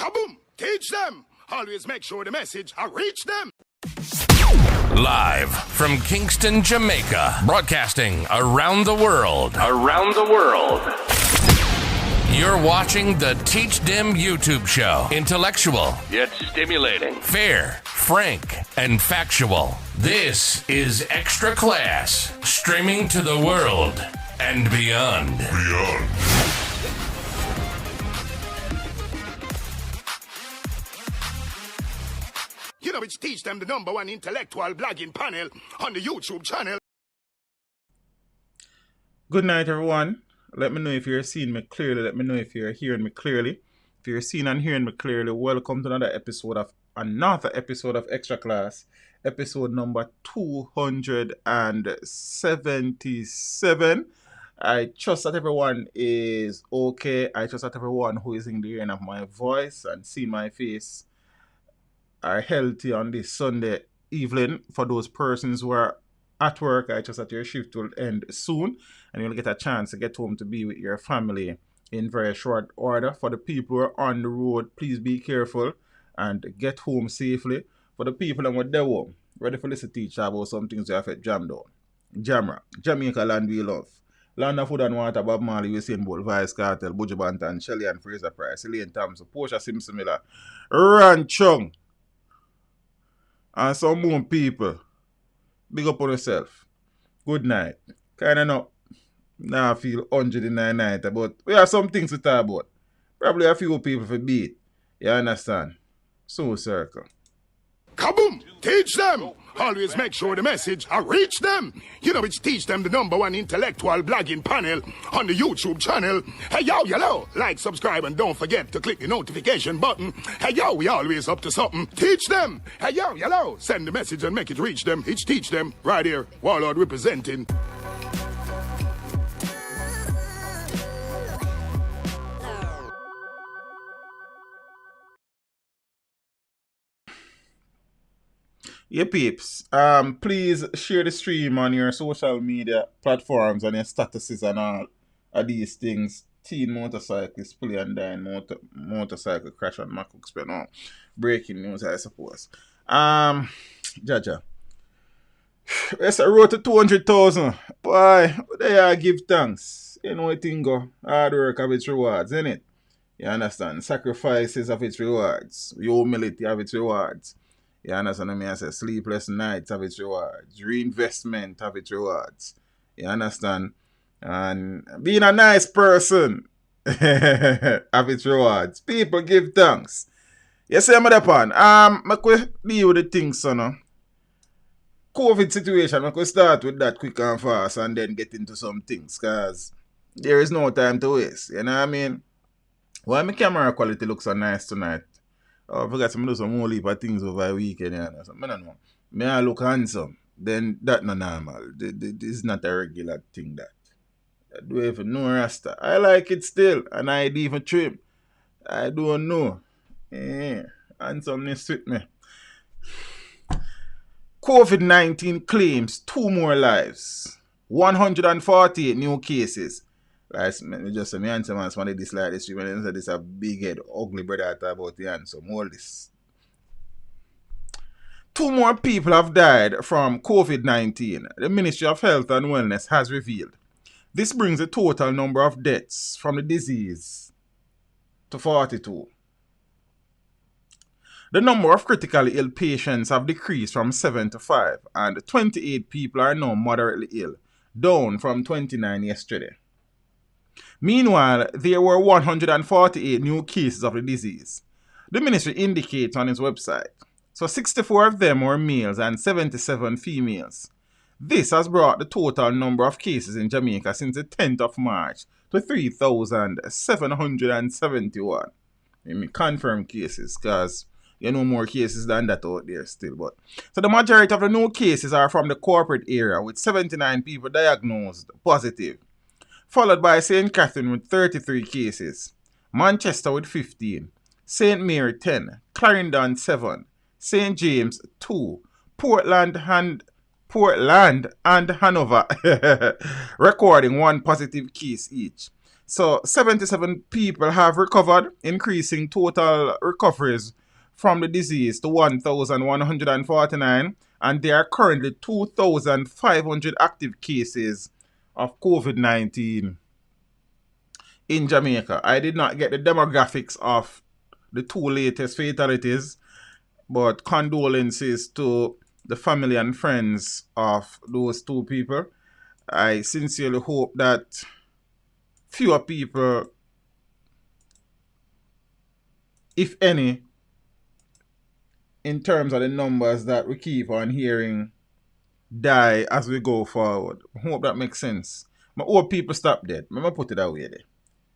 Kaboom! Teach them! Always make sure the message reach them! Live from Kingston, Jamaica, broadcasting around the world. You're watching the Teach Them YouTube show. Intellectual, yet stimulating. Fair, frank, and factual. This is Extra Class, streaming to the world and beyond. You know, it's Teach Them, the #1 intellectual blogging panel on the YouTube channel. Good night, everyone. Let me know if you're seeing me clearly. Let me know if you're hearing me clearly. If you're seeing and hearing me clearly, welcome to another episode of Extra Class, episode number 277. I trust that everyone is okay. I trust that everyone who is in the hearing of my voice and seeing my face are healthy on this Sunday evening. For those persons who are at work, I trust that your shift will end soon and you'll get a chance to get home to be with your family in very short order. For the people who are on the road, please be careful and get home safely. For the people who are there home, ready for listen to teach about some things that affect Jam down. Jamaica land we love. Land of Food and Water, Bob Marley, Usain Bolt, Vice Cartel, Buju Banton, Shelly and Fraser Price, Elaine Thompson, Portia Simpson Miller, Chung, and some more people. Big up on yourself. Good night. Kinda not now I feel 109 night, but we have some things to talk about. Probably a few people for beat. You understand? So circle. Kaboom! Teach them! Always make sure the message reach them! You know, it's Teach Them, the #1 intellectual blogging panel on the YouTube channel. Hey, yo, yellow! Like, subscribe, and don't forget to click the notification button. Hey, yo, we always up to something. Teach them! Hey, yo, yellow! Send the message and make it reach them. It's Teach Them, right here. Warlord representing. Yeah, peeps. Please share the stream on your social media platforms and your statuses and all of these things. Teen motorcyclist pulley and dying motorcycle crash on McCook's now. Breaking news, I suppose. Jaja. Yes, I wrote to 200,000. Boy, they give thanks. You know what thing go. Hard work have its rewards, innit? You understand? Sacrifices have its rewards. Humility have its rewards. You understand what I say? Sleepless nights have its rewards. Reinvestment have its rewards. You understand? And being a nice person have its rewards. People give thanks. You see, I'm at pan. I could deal with the things, so no. COVID situation, I could start with that quick and fast and then get into some things, because there is no time to waste. You know what I mean? Why my camera quality looks so nice tonight? I forgot to do some more leap of things over a weekend. I don't know. May I look handsome? Then that's not normal. This is not a regular thing that. I do even know Rasta. I like it still. And I even trim. I don't know. Handsomeness with me. COVID-19 claims 2 more lives. 148 new cases. Like, just say, me answer man, somebody dislike this stream, and this a big head, ugly brother talk about the answer. All this. 2 more people have died from COVID-19, the Ministry of Health and Wellness has revealed. This brings the total number of deaths from the disease to 42. The number of critically ill patients have decreased from 7 to 5, and 28 people are now moderately ill, down from 29 yesterday. Meanwhile, there were 148 new cases of the disease. The ministry indicates on its website. So 64 of them were males and 77 females. This has brought the total number of cases in Jamaica since the 10th of March to 3,771. I mean, confirmed cases, because you know more cases than that out there still. But so the majority of the new cases are from the corporate area, with 79 people diagnosed positive. Followed by St. Catherine with 33 cases, Manchester with 15, St. Mary 10, Clarendon 7, St. James 2, Portland and Hanover recording 1 positive case each. So 77 people have recovered, increasing total recoveries from the disease to 1,149, and there are currently 2,500 active cases of COVID-19 in Jamaica. I did not get the demographics of the 2 latest fatalities, but condolences to the family and friends of those 2 people. I sincerely hope that fewer people, if any, in terms of the numbers that we keep on hearing, die as we go forward. I hope that makes sense. I hope people stop dead. I'm going to put it away there.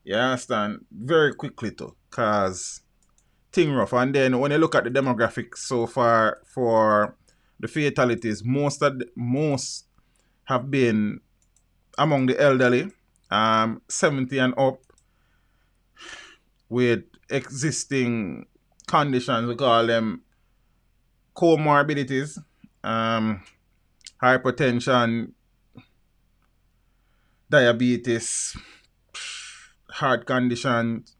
You understand? Very quickly too, because thing rough. And then when you look at the demographics so far for the fatalities, most have been among the elderly, 70 and up, with existing conditions. We call them comorbidities, hypertension, diabetes, heart conditions.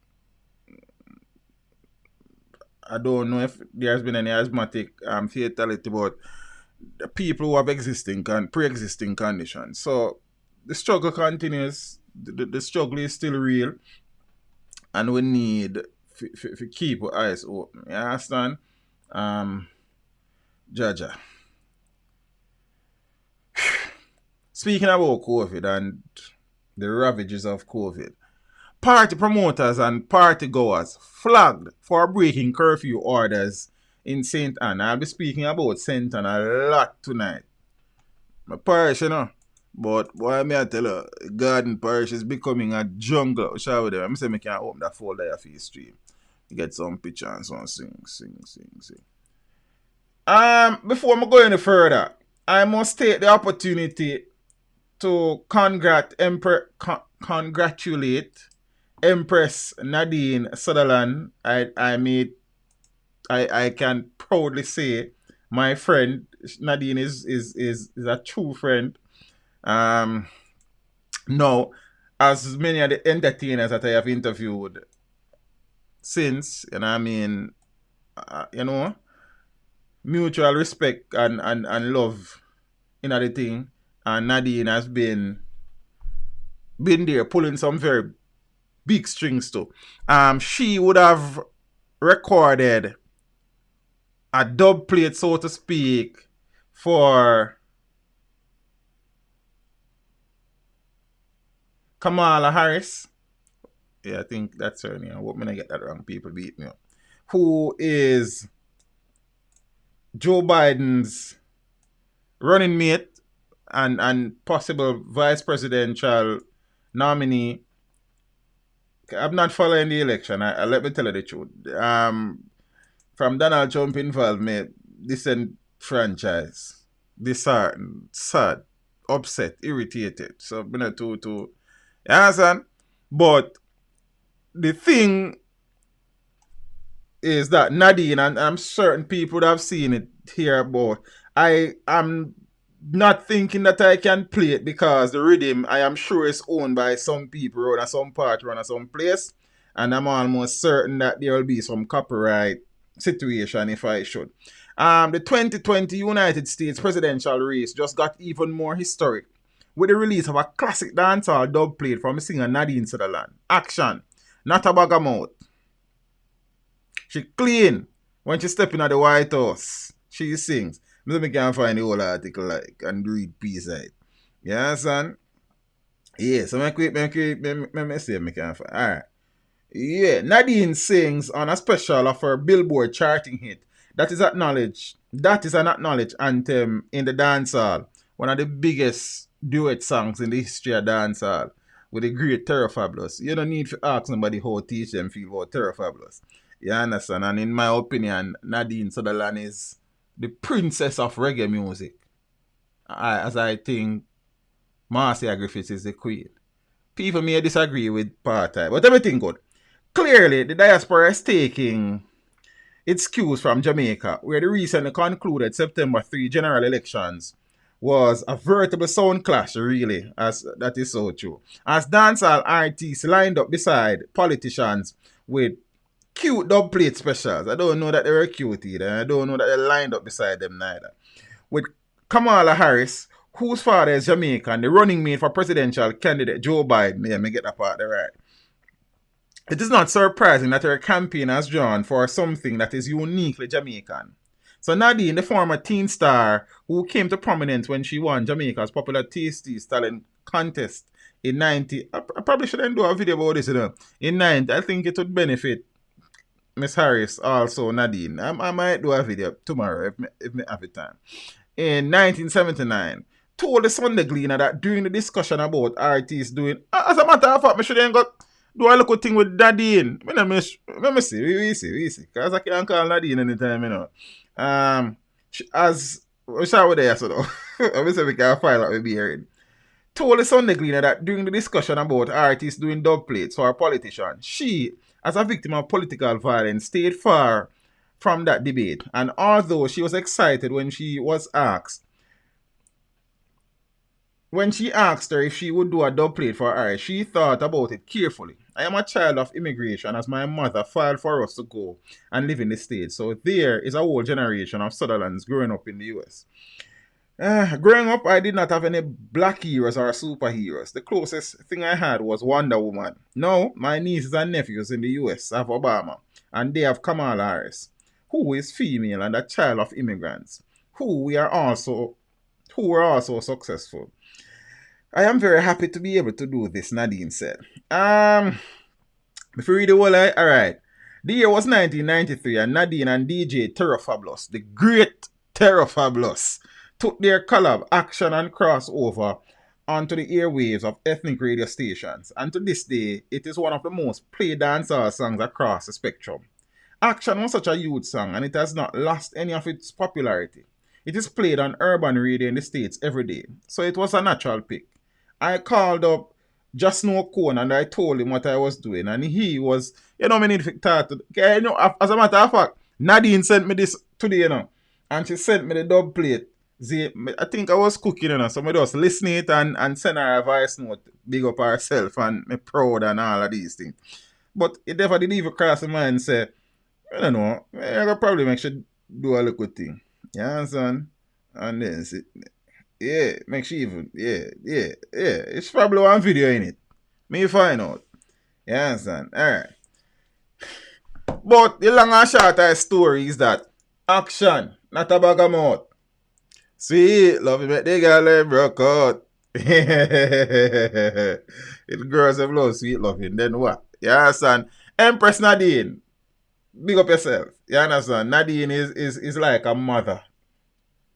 I don't know if there's been any asthmatic fatality, but the people who have pre-existing conditions. So the struggle continues. The struggle is still real, and we need to keep our eyes open. You understand? Jaja. Speaking about COVID and the ravages of COVID, party promoters and party goers flagged for breaking curfew orders in St. Anne. I'll be speaking about St. Anne a lot tonight. My parish, you know. But why may I tell you, Garden Parish is becoming a jungle. Shall we do? I'm saying I can open that folder for your stream. Get some picture and some sing. Before I go any further, I must take the opportunity to congratulate Empress Nadine Sutherland. I can proudly say my friend Nadine is a true friend. Now, as many of the entertainers that I have interviewed since, and I mean, mutual respect and love in the thing, and Nadine has been there pulling some very big strings too. She would have recorded a dub plate, so to speak, for Kamala Harris. Yeah, I think that's her name. I hope I get that wrong. People beat me up. Who is Joe Biden's running mate and possible vice presidential nominee. I'm not following the election. I let me tell you the truth. From Donald Trump involvement, disenfranchised, disheartened, sad, upset, irritated. So I'm not too you understand? But the thing is that Nadine, and I'm certain people have seen it here, but I am not thinking that I can play it because the rhythm, I am sure, is owned by some people or some part or some place, and I'm almost certain that there will be some copyright situation if I should. The 2020 United States presidential race just got even more historic with the release of a classic dancehall dub plate from singer Nadine Sutherland. Action, not a bag of mouth. She clean when she step in at the White House. She sings. Maybe I can find the whole article and read piece of it. You understand? Yeah, so I see I can find. Alright. Yeah, Nadine sings on a special of her Billboard charting hit. That is an acknowledged anthem in the dancehall. One of the biggest duet songs in the history of dancehall with the great Terror Fabulous. You don't need to ask somebody how to teach them feel about Terror Fabulous. You understand? And in my opinion, Nadine Sutherland is the princess of reggae music. As I think Marcia Griffiths is the queen. People may disagree with part-time, but everything good. Clearly, the diaspora is taking its cues from Jamaica, where the recently concluded September 3 general elections was a veritable sound clash, really, as that is so true. As dancehall artists lined up beside politicians with cute dub plate specials. I don't know that they were cute either. I don't know that they lined up beside them neither. With Kamala Harris, whose father is Jamaican, the running mate for presidential candidate Joe Biden. Yeah, me get that part right. It is not surprising that her campaign has drawn for something that is uniquely Jamaican. So Nadine, the former teen star who came to prominence when she won Jamaica's popular Tasty Talent contest in 90, I probably shouldn't do a video about this, In 90, I think it would benefit Miss Harris, also Nadine. I might do a video tomorrow if me have the time. In 1979, told the Sunday Gleaner that during the discussion about artists doing, as a matter of fact, I shouldn't go do a little thing with Nadine. Let me see, we see. Because I can't call Nadine anytime, as we saw with there, so though. I say we can file out with hearing. Told the Sunday Gleaner that during the discussion about artists doing dub plates for a politician, she, as a victim of political violence, stayed far from that debate. And although she was excited when she asked her if she would do a dub plate for her, she thought about it carefully. I am a child of immigration, as my mother filed for us to go and live in the States. So there is a whole generation of Sutherlands growing up in the US. Growing up, I did not have any black heroes or superheroes. The closest thing I had was Wonder Woman. Now, my nieces and nephews in the US have Obama, and they have Kamala Harris, who is female and a child of immigrants, who were also successful. I am very happy to be able to do this, Nadine said. If you read the whole line, alright. The year was 1993, and Nadine and DJ Terrorfabulous, the great Terrorfabulous, took their collab, action, and crossover onto the airwaves of ethnic radio stations. And to this day, it is one of the most played dancehall songs across the spectrum. Action was such a huge song, and it has not lost any of its popularity. It is played on urban radio in the States every day, so it was a natural pick. I called up Just No Cone and I told him what I was doing, and he was, me need to talk to, as a matter of fact, Nadine sent me this today, and she sent me the dub plate. I think I was cooking, so I just listen it and send her a voice note, big up herself, and me proud and all of these things. But it never did even cross my mind and say, I don't know, I could probably make sure do a little thing. You understand? And then see, yeah, make sure even, yeah. It's probably one video in it. Me find out. You understand? Alright. But the long and short of the story is that action, not a bag of mouth. Sweet, love you, make the girl broke out. The girls have love sweet loving. Then what? You understand? Empress Nadine, big up yourself. You understand? Nadine is like a mother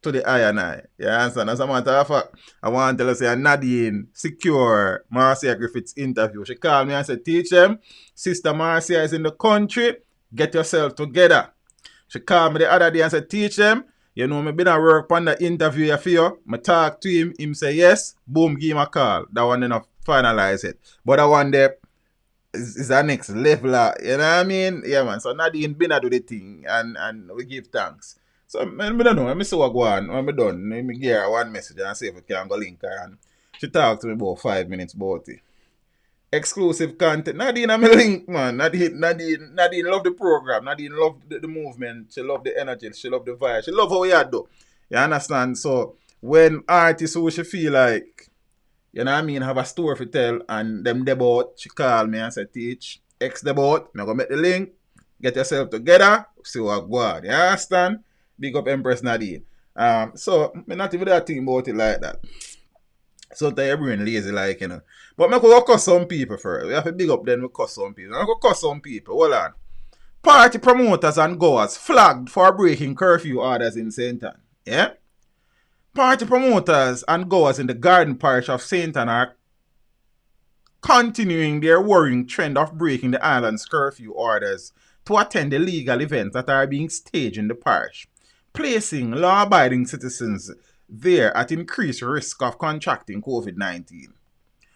to the I and I. You understand? As a matter of fact, I want to tell you, say, Nadine secure Marcia Griffith's interview. She called me and said, teach them, Sister Marcia is in the country, get yourself together. She called me the other day and said, teach them, me been at work on the interview for you. I talk to him say yes, boom, give him a call. That one then finalize it. But that one there is the next level, you know what I mean? Yeah, man. So Nadine been to do the thing and we give thanks. So I don't know, let me see what go on. When I'm done, let me give her one message and see if I can go link her. And she talked to me about 5 minutes about it. Exclusive content. Nadine, I'm a link, man. Nadine love the program. Nadine love the movement. She love the energy. She love the vibe. She love how we are do. You understand? So when artists who she feel like, you know what I mean, have a story to tell and them debut, she call me and say, teach, X debut, I'm going to make the link, get yourself together, see what go on. You understand? Big up Empress Nadine. So I'm not even that thing about it like that. Sometimes your brain lazy like, But I could go cuss some people first. We have to big up then we cuss some people. I could cuss some people. Hold on. Party promoters and goers flagged for breaking curfew orders in St. Ann. Yeah? Party promoters and goers in the Garden Parish of St. Ann are continuing their worrying trend of breaking the island's curfew orders to attend illegal events that are being staged in the parish, placing law-abiding citizens there at increased risk of contracting COVID-19.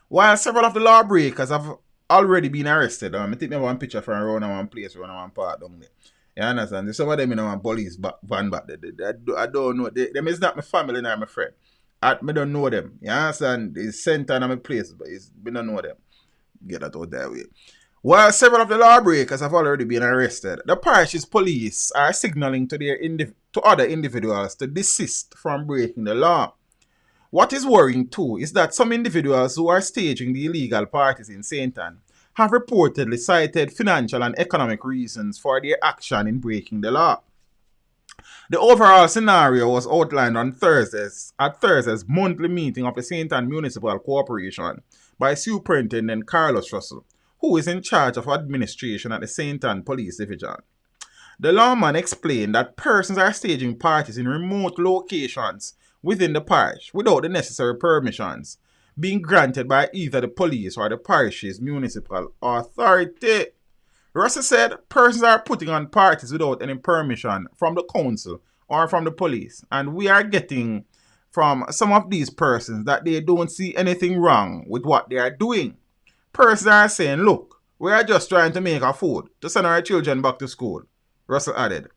While several of the lawbreakers have already been arrested, I think I have one picture from around one place, around one part down there. You understand? Some of them in one police van back there. I don't know. Them is not my family nor my friend. Me don't know them. You understand? It's sent on my place, but me don't know them. Get that out that way. While several of the lawbreakers have already been arrested, the parish's police are signaling to other individuals to desist from breaking the law. What is worrying too is that some individuals who are staging the illegal parties in St. Ann have reportedly cited financial and economic reasons for their action in breaking the law. The overall scenario was outlined on Thursday's monthly meeting of the St. Ann Municipal Corporation by Superintendent Carlos Russell, who is in charge of administration at the St. Ann Police Division. The lawman explained that persons are staging parties in remote locations within the parish without the necessary permissions being granted by either the police or the parish's municipal authority. Russell said persons are putting on parties without any permission from the council or from the police, and we are getting from some of these persons that they don't see anything wrong with what they are doing. Persons are saying, look, we are just trying to make our food to send our children back to school, Russell added.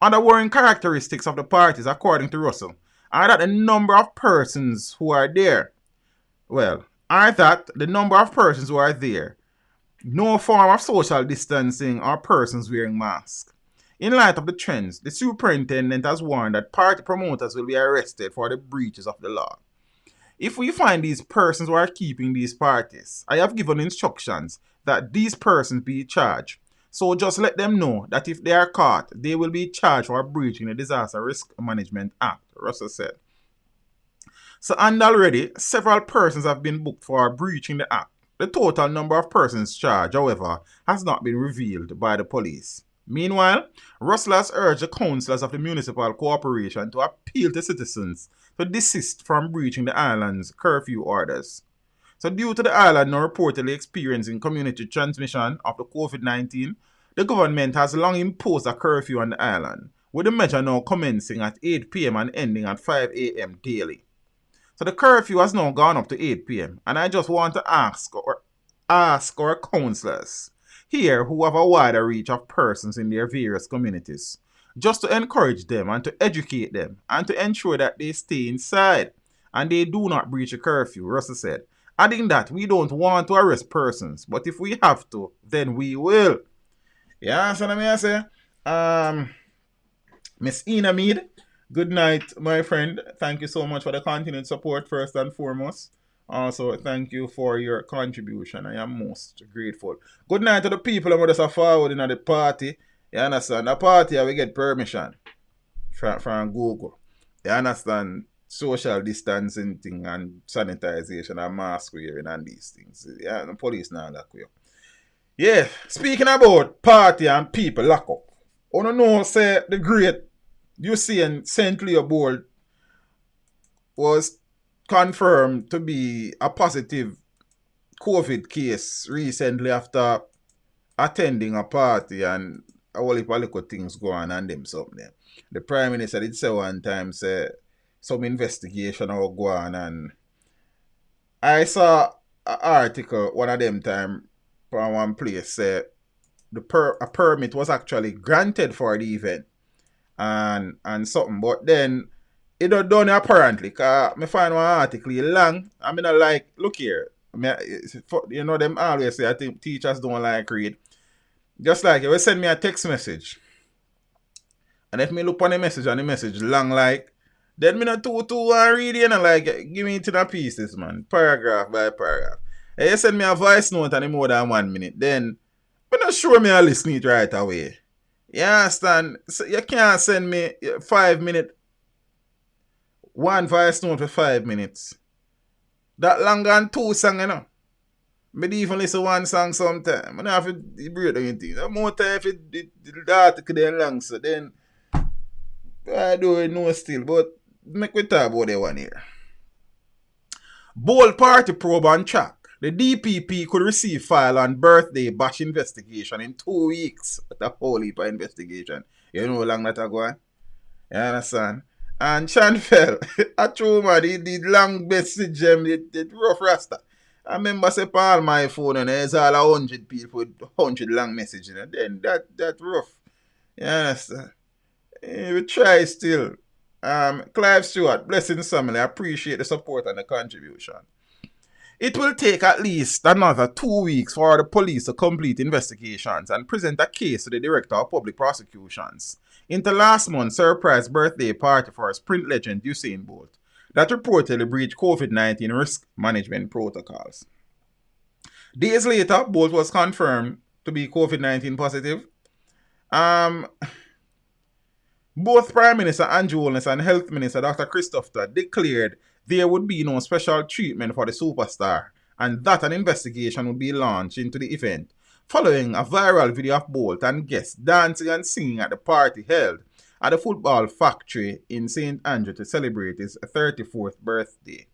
Other worrying characteristics of the parties, according to Russell, are that the number of persons who are there, no form of social distancing or persons wearing masks. In light of the trends, the superintendent has warned that party promoters will be arrested for the breaches of the law. If we find these persons who are keeping these parties, I have given instructions that these persons be charged. So just let them know that if they are caught, they will be charged for breaching the Disaster Risk Management Act, Russell said. So, and already, several persons have been booked for breaching the act. The total number of persons charged, however, has not been revealed by the police. Meanwhile, Russell has urged the councillors of the municipal corporation to appeal to citizens to desist from breaching the island's curfew orders. So due to the island now reportedly experiencing community transmission of the COVID-19, the government has long imposed a curfew on the island, with the measure now commencing at 8 p.m. and ending at 5 a.m. daily. So the curfew has now gone up to 8 p.m. and I just want to ask our councillors here who have a wider reach of persons in their various communities, just to encourage them and to educate them and to ensure that they stay inside and they do not breach a curfew, Russell said, adding that we don't want to arrest persons, but if we have to, then we will. Yeah, so let me say, Miss Ina Mead, good night, my friend. Thank you so much for the continued support, first and foremost. Also, thank you for your contribution. I am most grateful. Good night to the people who just forward in the party. You understand? The party, we get permission from Google. You understand? Social distancing thing and sanitization and mask wearing and these things. Yeah, the police now lock you. Yeah, speaking about party and people lock up. I don't know, say the great Usain St. Leopold was confirmed to be a positive COVID case recently after attending a party and a whole heap of little things go on and them something. The Prime Minister did say one time, say, some investigation will go on, and I saw an article one of them time from one place say a permit was actually granted for the event and something, but then it not done apparently, because I find one article long. I mean, I like, look here, you know, them always say, I think teachers don't like read. Just like, you will send me a text message, and if me look on the message and the message long like, then me not too read it, and like, give me it in a pieces, man, paragraph by paragraph. And you send me a voice note and more than 1 minute, then I'm not sure me I listen it right away. You understand? So you can't send me 5 minute, one voice note for 5 minutes. That longer than 2 songs, you know. Me even listen to one song sometime. I don't have to break down anything. More time if the article then long, so then I don't know still, but make we talk about that one here. Bold party probe on track. The DPP could receive file on birthday bash investigation in 2 weeks. What a whole heap of investigation. You know how long that go on? You understand? And Chanfell, a true man, he did long message them, it rough rasta. I remember say Paul my phone and there's all 100 people with 100 long messages. And then that rough. You understand? We try still. Clive Stewart, blessings family, I appreciate the support and the contribution. It will take at least another 2 weeks for the police to complete investigations and present a case to the Director of Public Prosecutions into last month's surprise birthday party for sprint legend Usain Bolt that reportedly breached COVID-19 risk management protocols. Days later, Bolt was confirmed to be COVID-19 positive. Both Prime Minister Andrew Holness and Health Minister Dr. Christopher declared there would be no special treatment for the superstar and that an investigation would be launched into the event following a viral video of Bolt and guests dancing and singing at the party held at the football factory in St. Andrew to celebrate his 34th birthday.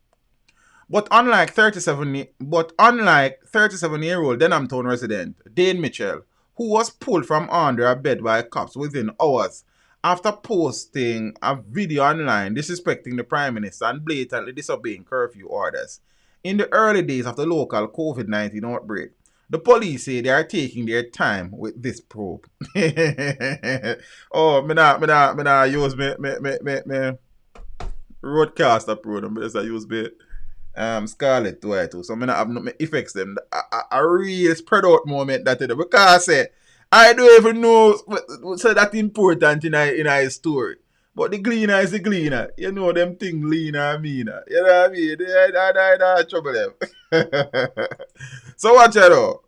But unlike 37-year-old Denhamtown resident Dane Mitchell, who was pulled from under a bed by cops within hours after posting a video online disrespecting the Prime Minister and blatantly disobeying curfew orders in the early days of the local COVID-19 outbreak, the police say they are taking their time with this probe. Oh, me nah use me roadcaster program, but I use me Scarlet White too. So me not have no effects them. A real spread out moment that it because I don't even know so that important in a story. But the gleaner is the gleaner. You know them thing leaner and meaner. You know what I mean? I trouble them. So watch it though.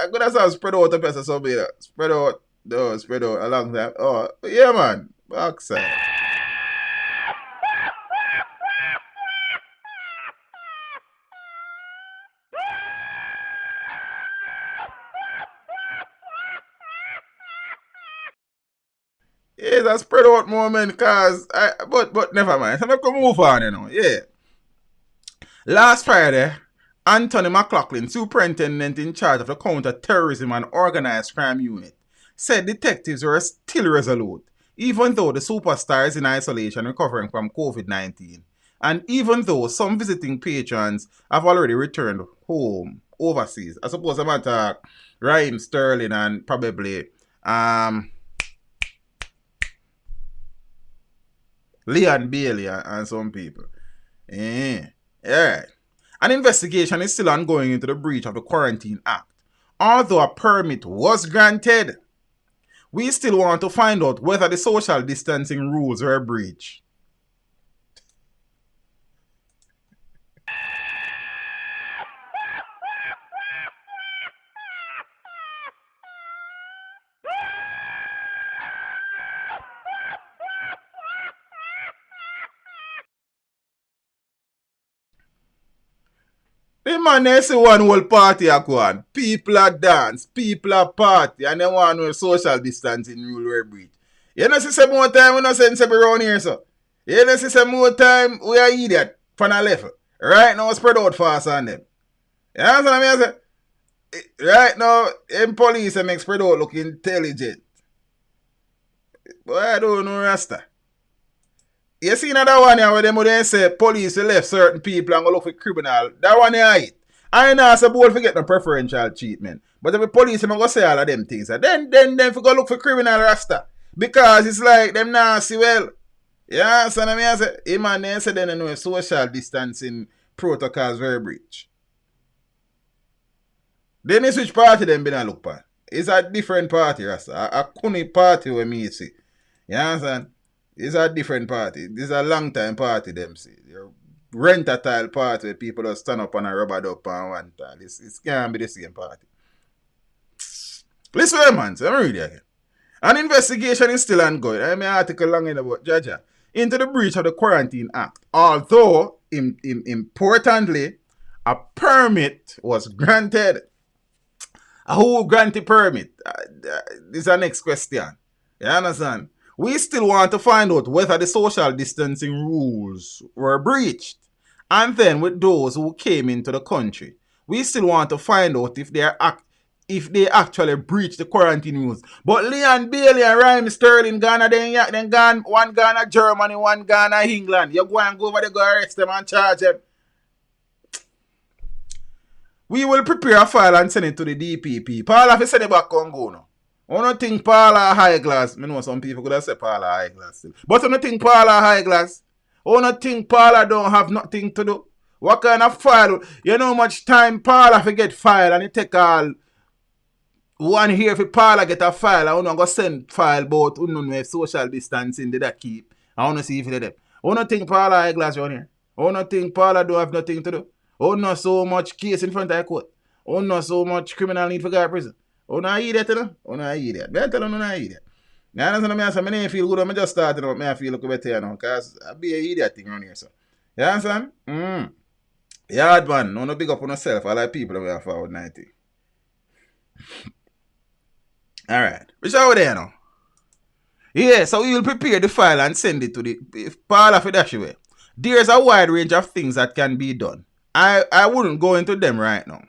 I'm gonna say spread out the person somewhere. Spread out along that. Oh yeah man. Backside. It's a spread out moment, but never mind. So I can move on, you know. Yeah. Last Friday, Anthony McLaughlin, superintendent in charge of the counter-terrorism and organized crime unit, said detectives were still resolute, even though the superstar is in isolation recovering from COVID-19, and even though some visiting patrons have already returned home overseas. I suppose I'm at Ryan Sterling and probably Leon Bailey and some people. Yeah. An investigation is still ongoing into the breach of the Quarantine Act. Although a permit was granted, we still want to find out whether the social distancing rules were breached. The man they say one whole party a go on. People are dance, people are party, and they want no social distancing rule were breach. You know see some more time we no send some around here, so. You know see some more time we are idiot from a level. Right now spread out fast on them. You know what I mean? Right now, them police make spread out look intelligent. But I don't know Rasta. You see another one here where them would say police left certain people and go look for criminal. That one here it. I know say bold forget no preferential treatment. But if the police them go say all of them things, then for go look for criminal Rasta. Because it's like them now see well. Yeah, so I say him and they say they know social distancing protocols very breach. Then they switch party them been a look for. It's a different party, Rasta. A kuni party where me see. You understand? It's a different party. This is a long time party, them see. Your rent-a-tile party where people just stand up and a rubber up and one tile. It can't be the same party. Listen, man. So I'm reading again. An investigation is still ongoing. I have an article long about Jaja into the breach of the Quarantine Act. Although, importantly, a permit was granted. Who granted permit? This is the next question. You understand? We still want to find out whether the social distancing rules were breached. And then with those who came into the country, we still want to find out if they actually breached the quarantine rules. But Leon Bailey and Ryan Sterling Ghana, then gone, one Ghana Germany, one Ghana England. You go and go over there, go arrest them and charge them. We will prepare a file and send it to the DPP. Paul have to send it back Congo now. I don't think Paula high class. I know some people could have said Paula high class still. But I don't think Paula high class. I don't think Paula don't have nothing to do. What kind of file? You know how much time Paula forget file and it take all 1 year for Paula get a file. I want to go send file about if social distancing did that keep. I want to see if it did. I don't think Paula high class around here. I don't think Paula don't have nothing to do. I not so much case in front of the court. I not so much criminal need for go to prison. Oh, no, I eat that, you know? Oh, no, I eat that. Better tell you, no, I eat that. Now, I understand me, I say, feel good, I just started, but I feel look better, you know, because I be a idiot thing around here, so. You understand? Yeah, man, no big up on yourself. I like people that we have forward 90. Alright. Which are we there now? Yeah, so we will prepare the file and send it to the Paula for that way. There's a wide range of things that can be done. I wouldn't go into them right now.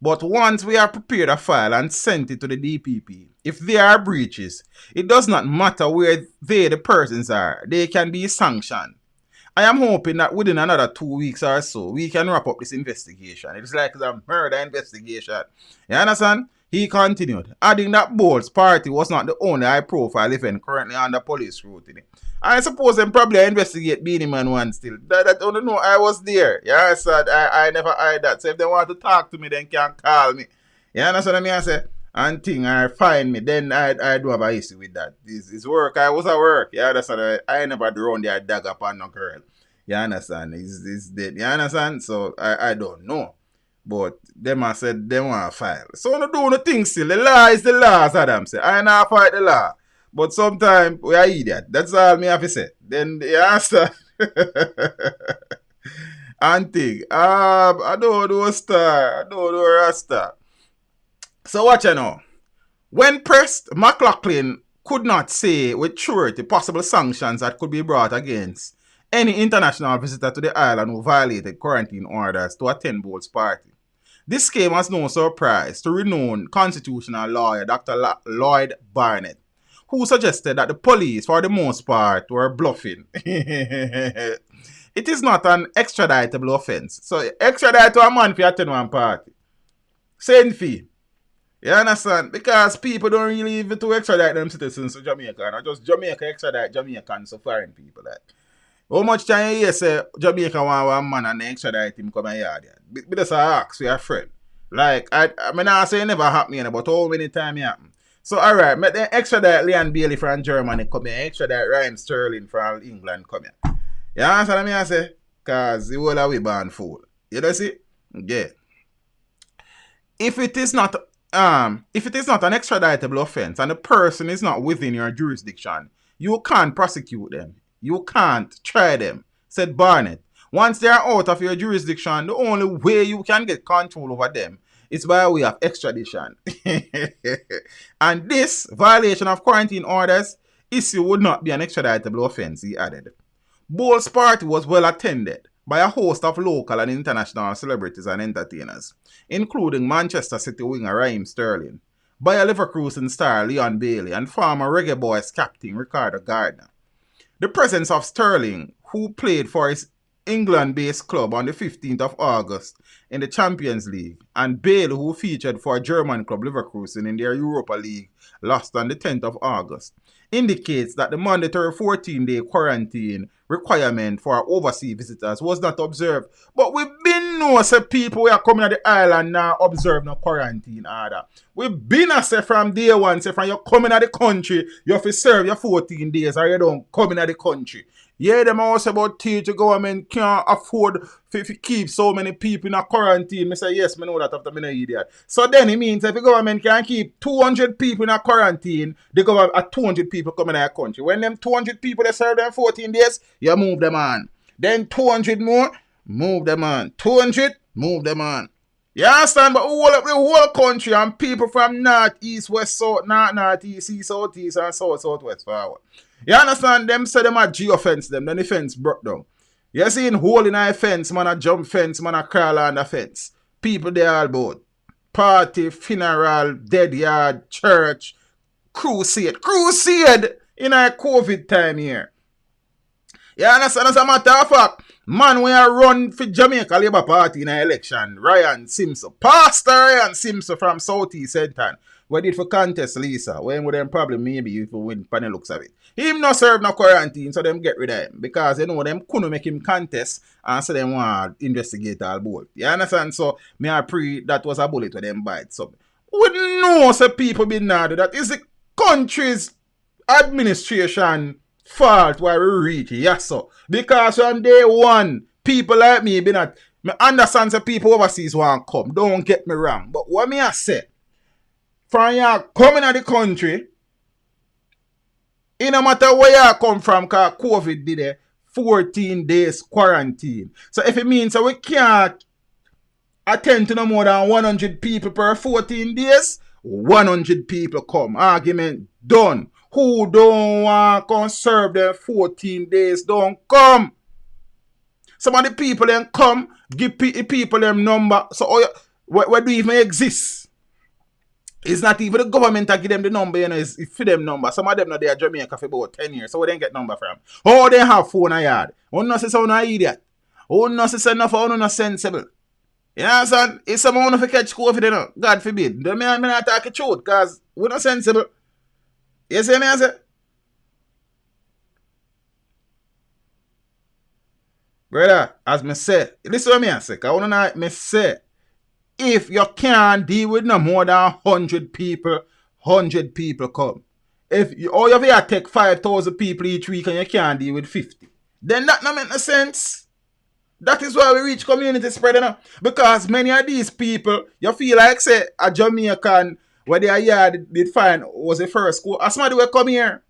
But once we have prepared a file and sent it to the DPP, if there are breaches, it does not matter where the persons are. They can be sanctioned. I am hoping that within another 2 weeks or so, we can wrap up this investigation. It's like a murder investigation. You understand? He continued, adding that Bolt's party was not the only high-profile event currently under police scrutiny. I suppose them probably investigate Beanie Man one still. That don't know I was there. You understand? I never hide that. So if they want to talk to me, then can call me. You understand what I mean? I say, and thing, or find me, then I do have an issue with that. It's work. I was at work. You understand? I never run there dagger upon no girl. You understand? It's dead. You understand? So I don't know. But them I said they want to file. So I don't do the thing still. The law is the law, as Adam said. I not fight the law. But sometimes we are idiot. That's all me have to say. Then you understand? And thing. I don't do a star. I don't do a rasta. So watch you know. When pressed, McLaughlin could not say with surety possible sanctions that could be brought against any international visitor to the island who violated quarantine orders to attend Bolt's party. This came as no surprise to renowned constitutional lawyer Dr. Lloyd Barnett, who suggested that the police, for the most part, were bluffing. It is not an extraditable offense. So, extradite to a man for attend one party. Same fee. You understand? Because people don't really even to extradite them citizens to Jamaica. Not just Jamaica extradite Jamaicans to foreign people. Like. How much time you hear say Jamaica want one man and they extradite him come here? But that's a ask for your friend. Like, I mean, I say it never happened, but how many times it happen? So, alright, make them extradite Leon Bailey from Germany come here, extradite Ryan Sterling from England come here. You understand what I say? Because the whole of we born fool. You know see? Yeah. If it is not an extraditable offense and the person is not within your jurisdiction, you can't prosecute them. You can't try them, said Barnett. Once they are out of your jurisdiction, the only way you can get control over them is by way of extradition. And this violation of quarantine orders issue would not be an extraditable offense, he added. Bolt's party was well attended by a host of local and international celebrities and entertainers, including Manchester City winger Raheem Sterling, Bayer Leverkusen star Leon Bailey, and former Reggae Boys captain Ricardo Gardner. The presence of Sterling, who played for his England-based club on the 15th of August in the Champions League, and Bailey, who featured for German club Leverkusen in their Europa League, lost on the 10th of August, indicates that the mandatory 14-day quarantine requirement for overseas visitors was not observed. But we've been know say people who are coming to the island now observe no quarantine order. We've been say from day one, say from you coming to the country, you have to serve your 14 days or you don't come in the country. Yeah, them also about teach the government can't afford to keep so many people in a quarantine. I say, yes, I know that after me no idiot. So then it means if the government can keep 200 people in a quarantine, the government at 200 people coming in a country. When them 200 people they serve them 14 days, you move them on. Then 200 more, move them on. 200, move them on. You understand? But all up the whole country and people from north, east, west, south, north, east, east, south, east, and south, southwest forward. You understand? Them say them a G-offense them, then the fence broke down. You see in hole in a fence, man a jump fence, man a crawl on the fence. People they all about. Party, funeral, dead yard, church, crusade. Crusade in a COVID time here. You understand? As a matter of fact, man, when I run for Jamaica Labour Party in an election, Ryan Simpson, Pastor Ryan Simpson from Southeast Senton, we did for contest, Lisa. When with them probably maybe if we win panel looks of it. Him not serve no quarantine, so them get rid of him. Because you know them couldn't make him contest and so them want to investigate all both. You understand? So me I pray that was a bullet with them bite. So we know so people be now do that. Is the country's administration fault why we reach it, yes sir. Because from day one, people like me be not. Me understand that people overseas want to come. Don't get me wrong. But what me I say, from you coming to the country, it no matter where you come from, because COVID did a 14 days quarantine. So if it means that we can't attend to no more than 100 people per 14 days, 100 people come. Argument done. Who don't want to serve them 14 days don't come. Some of the people then come, give people them number. So what do even exist? It's not even the government that give them the number, you know, it's for them number. Some of them know they are Jamaica for about 10 years, so where they get number from? Oh, they have phone a yard. Oh, no, say someone an idiot. Oh, no, say enough, oh, no, not sensible. You know, son, if someone want to catch COVID, you know, God forbid. Don't mean not talk the truth, because we're not sensible. You see me, I say? Brother, as me say, listen to me, I say, because I want to know me say, if you can't deal with no more than 100 people, 100 people come. If you, or if you take 5,000 people each week and you can't deal with 50, then that don't make no sense. That is why we reach community spread, you know? Because many of these people, you feel like, say, a Jamaican, where they are here, did find was the first school. As somebody will come here.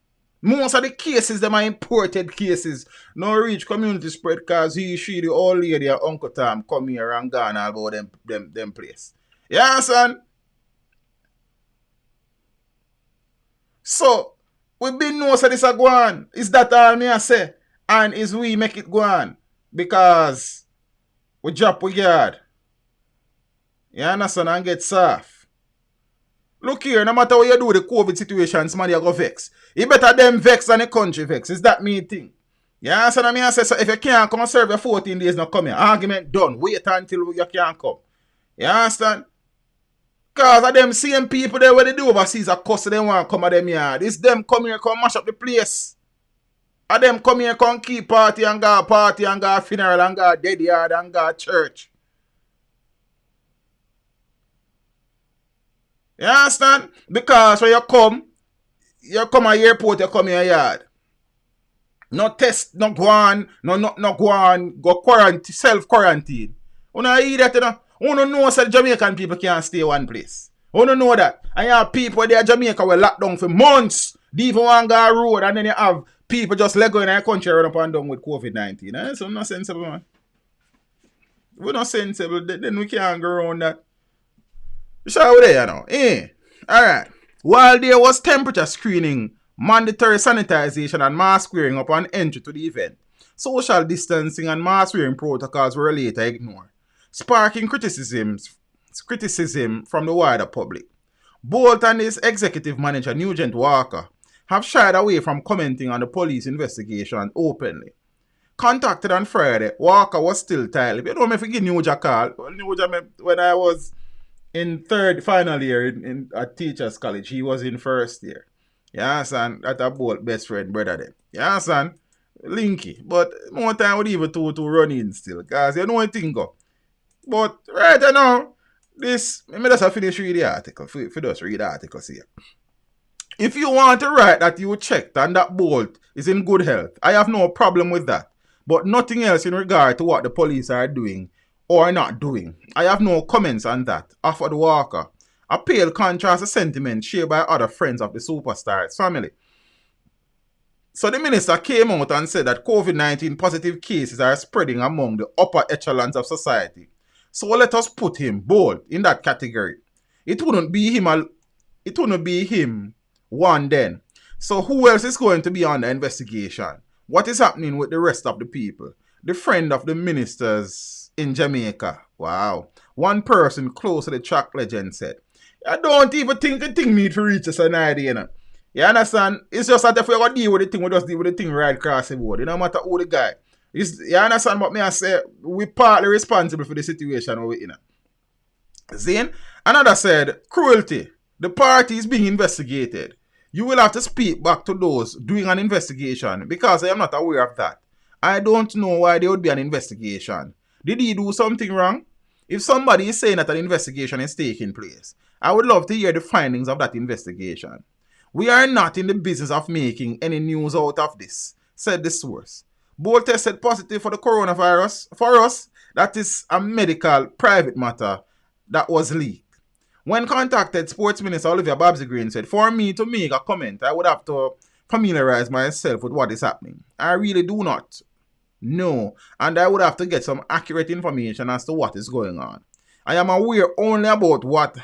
Most of the cases, them are imported cases. No reach community spread because she, the old lady, and Uncle Tom come here and gone all about them place. Yeah, son? So, we been know so this a go on. Is that all me I say? And is we make it go on? Because we drop we guard. You understand? And get soft. Look here, no matter what you do with the COVID situation, somebody will go vex. You better them vex than the country vex. Is that me thing? You understand what I say? So if you can't come and serve your 14 days, not come here. Argument done. Wait until you can't come. You understand? Because of them same people there where they do overseas are cuss them want to come at them yard. It's them come here, come mash up the place. And them come here, come keep party and go funeral and go dead yard and go church. You understand? Because when you come at airport, you come in your yard. No test, no go on, go quarantine, self-quarantine. You know idiot, you know? You don't know that Jamaican people can't stay one place. You don't know that. And you have people there in Jamaica were locked down for months. They even want to go road and then you have people just let go in their country run up and down with COVID-19. Eh? So not sensible, man. We're not sensible, then we can't go around that. Shall we there, you know? Alright. While there was temperature screening, mandatory sanitization and mask wearing upon entry to the event, social distancing and mask wearing protocols were later ignored, sparking criticism from the wider public. Bolt and his executive manager, Nugent Walker, have shied away from commenting on the police investigation openly. Contacted on Friday, Walker was still tired. You know me if you give Nugent a call. Nugent, when I was in final year at Teachers College, he was in first year. You understand? That's a both best friend brother then. You understand? Linky. But more time would even to run in still. Because you know one thing go. But right now, this, let me just finish read the article. For just read the article here. If you want to write that you checked and that bolt is in good health, I have no problem with that. But nothing else in regard to what the police are doing or not doing. I have no comments on that, offered Walker. A pale contrast to sentiment shared by other friends of the superstar's family. So the minister came out and said that COVID-19 positive cases are spreading among the upper echelons of society. So let us put him bold in that category. It wouldn't be him one then. So who else is going to be on the investigation? What is happening with the rest of the people? The friend of the ministers in Jamaica. Wow. One person close to the track legend said, I don't even think the thing need to reach us an idea, you know. You understand? It's just that if we ever deal with the thing, we just deal with the thing right across the board. It no matter who the guy. You understand what me I say? We partly responsible for the situation we're in. Zane, another said, cruelty. The party is being investigated. You will have to speak back to those doing an investigation because I am not aware of that. I don't know why there would be an investigation. Did he do something wrong? If somebody is saying that an investigation is taking place, I would love to hear the findings of that investigation. We are not in the business of making any news out of this, said the source. Both tested positive for the coronavirus. For us, that is a medical, private matter that was leaked. When contacted, Sports Minister Olivia Babsy Green said, for me to make a comment, I would have to familiarize myself with what is happening. I really do not know, and I would have to get some accurate information as to what is going on. I am aware only about what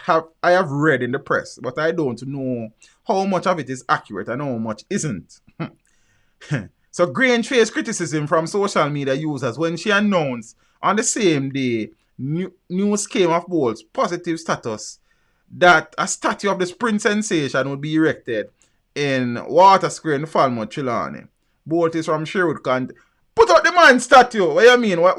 I have read in the press, but I don't know how much of it is accurate and how much isn't. So Green faced criticism from social media users when she announced on the same day news came of Bolt's positive status that a statue of the sprint sensation would be erected in Water Square in Falmouth, Trelawney. Bolt is from Sherwood County. Put out the man statue. What you mean? What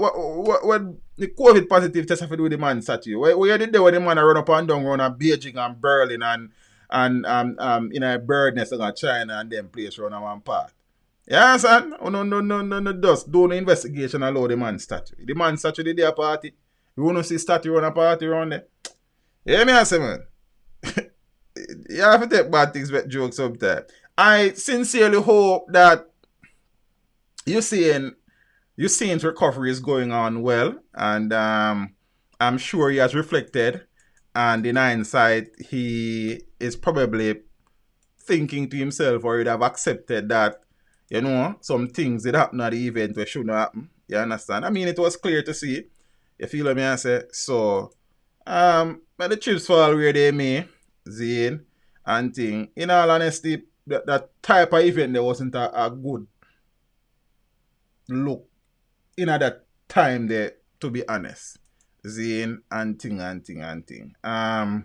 the COVID positive test have to do with the man statue? Where you did there when the man run up and down around Beijing and Berlin and in a bird nest in China and then place around one part? Yeah, son? Oh, no, just do the investigation allow the man statue. The man statue did their party. You want to see statue on a party around there? Yeah, me I say, man. You have to take bad things with jokes sometimes. I sincerely hope that Usain's recovery is going on well, and I'm sure he has reflected, and in hindsight, he is probably thinking to himself, or he'd have accepted that, you know, some things did happen at the event which shouldn't happen. You understand? I mean, it was clear to see. You feel what I say? So, but the chips fall where they may, Zane, and thing. In all honesty, that type of event there wasn't a good look in at that time there, to be honest. Zane and thing. And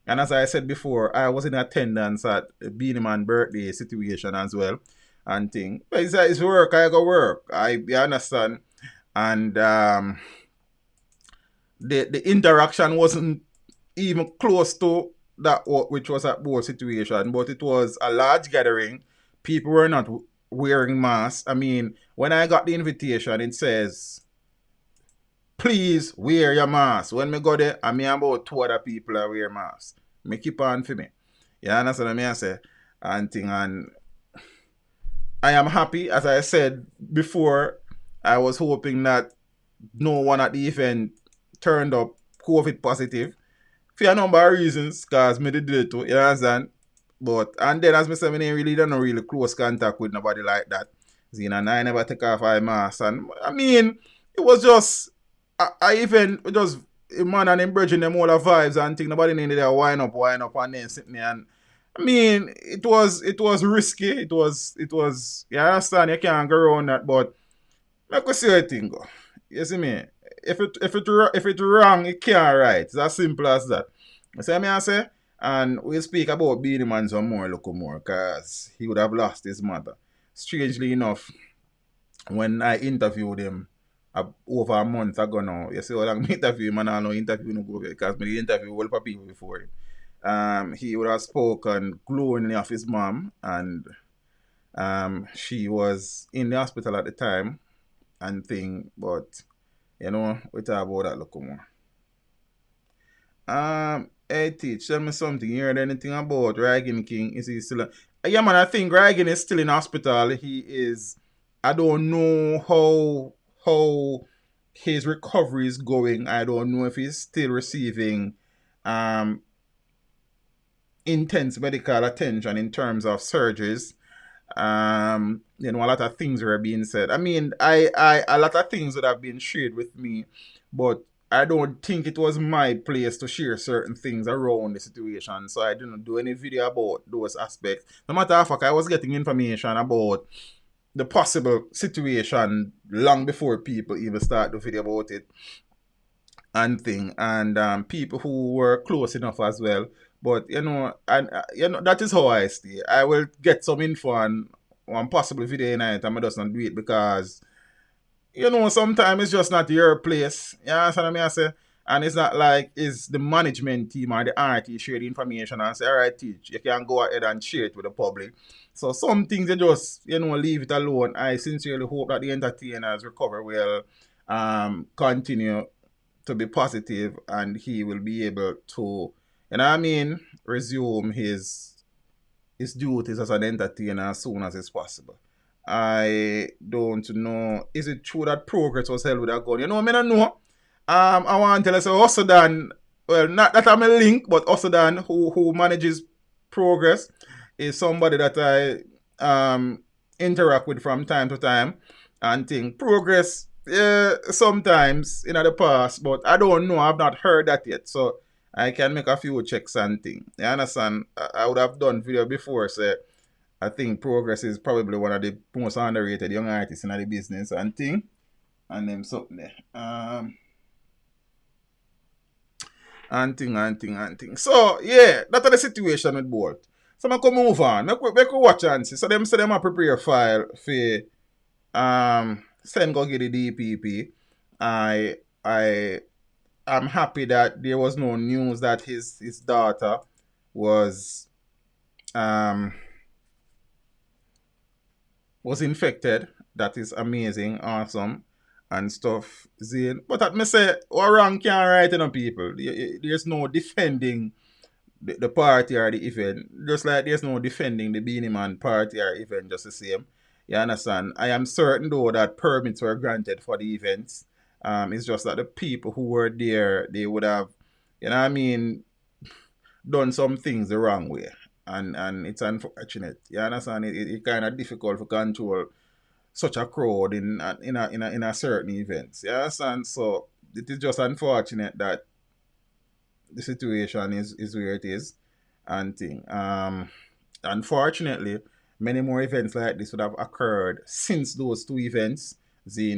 as I said before, I was in attendance at Beanie Man birthday situation as well and thing. But it's work, I go work. You understand? And the interaction wasn't even close to that which was at board situation, but it was a large gathering. People were not wearing masks. I mean, when I got the invitation, it says, please wear your mask. When me go there, I mean about 2 other people that wear masks. Me keep on for me. You understand what I say? And thing, and I am happy, as I said before, I was hoping that no one at the event turned up COVID positive for a number of reasons, because me did it too, you understand? But, and then as I said, I didn't really done no really close contact with nobody like that. You know, and I never take off my mask. And I mean, it was just, I even just, a man and him bridging them all the vibes and think nobody needed to wind up and then sit there. And I mean, it was risky. It was, you understand, you can't go around that, but I could see how it thing go. You see me? If it wrong, it can't right. It's as simple as that. You see me I say? And we'll speak about Beanie Man some more, look more, because he would have lost his mother. Strangely enough, when I interviewed him over a month ago now, you see how long I interview him and I don't interview no go because I interview all for people before him. He would have spoken glowingly of his mom, and she was in the hospital at the time and thing, but you know, we talk about that look more. Hey Teach, tell me something. You heard anything about Reagan King? Is he still yeah man, I think Reagan is still in hospital. He is, I don't know how his recovery is going. I don't know if he's still receiving intense medical attention in terms of surgeries. You know, a lot of things were being said. I mean, a lot of things would have been shared with me, but I don't think it was my place to share certain things around the situation, so I didn't do any video about those aspects. No matter of fact, I was getting information about the possible situation long before people even start the video about it and thing, and people who were close enough as well. But you know, and that is how I stay. I will get some info on one possible video night, and I just not do it because, you know, sometimes it's just not your place. You understand what I say? And it's not like it's the management team or the RT share the information and say, all right, teach, you can go ahead and share it with the public. So some things you just, leave it alone. I sincerely hope that the entertainers recover well, continue to be positive, and he will be able to, resume his duties as an entertainer as soon as it's possible. I don't know. Is it true that Progress was held with a gun? I don't know. I want to tell you, so Osadan, well, not that I'm a link, but Osadan, who manages Progress, is somebody that I interact with from time to time and think Progress, sometimes in the past, but I don't know. I've not heard that yet, so I can make a few checks and things. You understand? I would have done video before, so I think Progress is probably one of the most underrated young artists in the business and thing. And them something there. And thing. So, yeah, that's the situation with Bolt. So, I can move on. I can watch and see. So, them say them a prepare a file for send go get the DPP. I'm happy that there was no news that his daughter was infected. That is amazing, awesome, and stuff. Zane. But at me say, what wrong can't right, people. There's no defending the party or the event. Just like there's no defending the Beanie Man party or event, just the same. You understand? I am certain though that permits were granted for the events. It's just that the people who were there, they would have, done some things the wrong way. And it's unfortunate. You understand? It's kind of difficult to control such a crowd in a certain events. You understand? So it is just unfortunate that the situation is where it is and thing. Unfortunately, many more events like this would have occurred since those two events,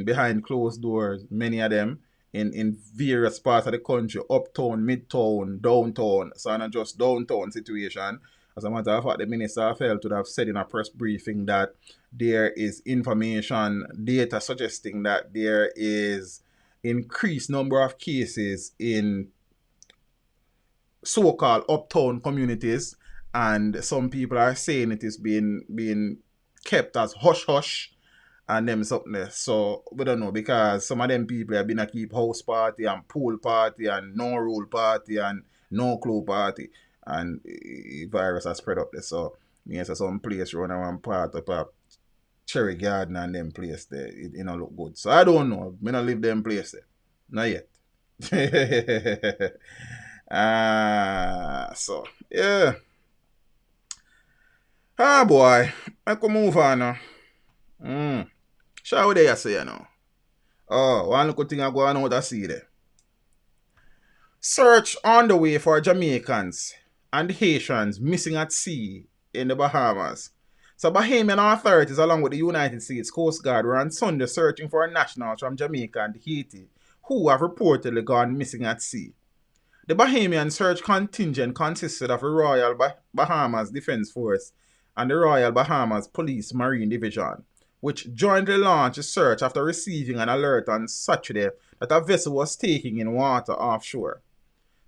behind closed doors, many of them in various parts of the country, uptown, midtown, downtown, so not just downtown situation. As a matter of fact, the Minister of Health would have said in a press briefing that there is information, data suggesting that there is increased number of cases in so-called uptown communities, and some people are saying it is being kept as hush-hush and them something there. So we don't know, because some of them people have been a keep house party and pool party and no rule party and no clue party, and the virus has spread up there. So yes, some place run around part of a cherry garden and them place there, it don't look good. So I don't know. Me not live them place there. Not yet. So yeah. Ah boy. I can move on now. Shall we there say now? Oh, one good thing I go on out to see there. Search on the way for Jamaicans and Haitians missing at sea in the Bahamas. So Bahamian authorities along with the United States Coast Guard were on Sunday searching for nationals from Jamaica and Haiti who have reportedly gone missing at sea. The Bahamian search contingent consisted of the Royal Bahamas Defense Force and the Royal Bahamas Police Marine Division, which jointly launched a search after receiving an alert on Saturday that a vessel was taking in water offshore.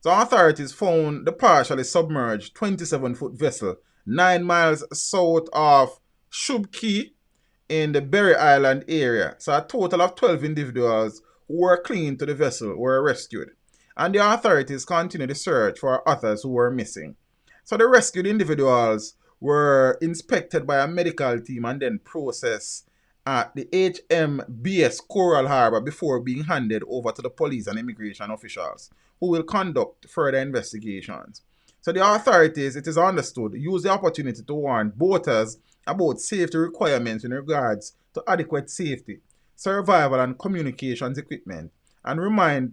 So authorities found the partially submerged 27-foot vessel 9 miles south of Shub Key in the Berry Island area. So a total of 12 individuals who were clinging to the vessel were rescued, and the authorities continued the search for others who were missing. So the rescued individuals were inspected by a medical team and then processed at the HMBS Coral Harbor before being handed over to the police and immigration officials, who will conduct further investigations. So the authorities, it is understood, use the opportunity to warn boaters about safety requirements in regards to adequate safety, survival and communications equipment, and remind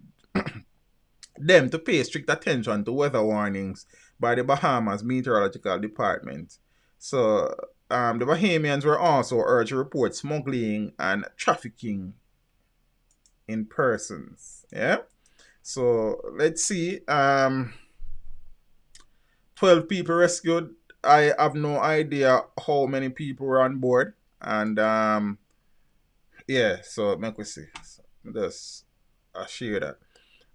them to pay strict attention to weather warnings by the Bahamas Meteorological Department. So the Bahamians were also urged to report smuggling and trafficking in persons. Yeah. So let's see. 12 people rescued. I have no idea how many people were on board. And yeah, so make we see. So just share that.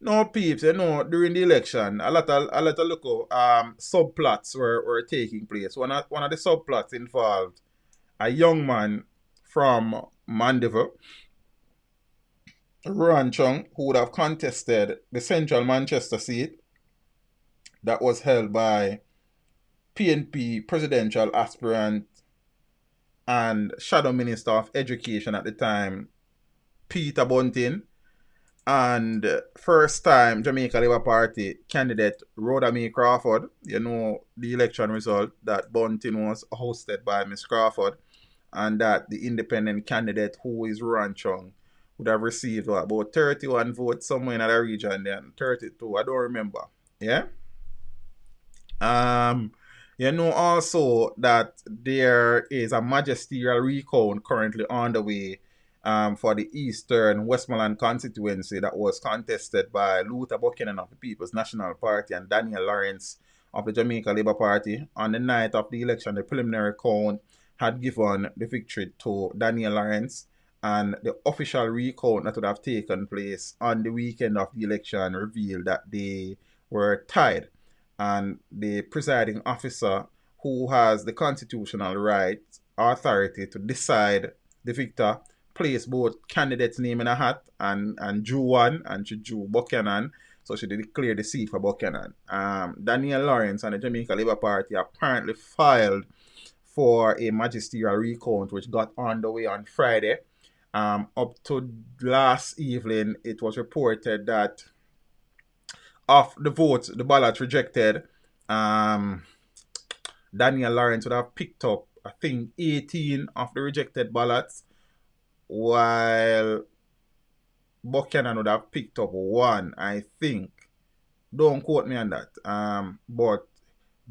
No, peeps, during the election, a lot of local subplots were taking place. One of the subplots involved a young man from Mandeville, Rohan Chung, who would have contested the central Manchester seat that was held by PNP presidential aspirant and Shadow Minister of Education at the time, Peter Bunting, and first time Jamaica Labour Party candidate Rhoda Crawford. You know the election result that Bunting was hosted by Miss Crawford, and that the independent candidate, who is Rohan Chung, would have received about 31 votes somewhere in that region, then 32, I don't remember. Yeah. You know also that there is a magisterial recount currently on the way for the Eastern Westmoreland constituency that was contested by Luther Buchanan of the People's National Party and Daniel Lawrence of the Jamaica Labour Party. On the night of the election, the preliminary count had given the victory to Daniel Lawrence, and the official recount that would have taken place on the weekend of the election revealed that they were tied. And the presiding officer, who has the constitutional right, authority to decide the victor, placed both candidates' name in a hat and drew one, and she drew Buchanan, so she declared the seat for Buchanan. Daniel Lawrence and the Jamaica Labour Party apparently filed for a magisterial recount, which got underway on Friday. Up to last evening, it was reported that of the votes, the ballot rejected, Daniel Lawrence would have picked up, I think, 18 of the rejected ballots, while Buchanan would have picked up 1, I think. Don't quote me on that. But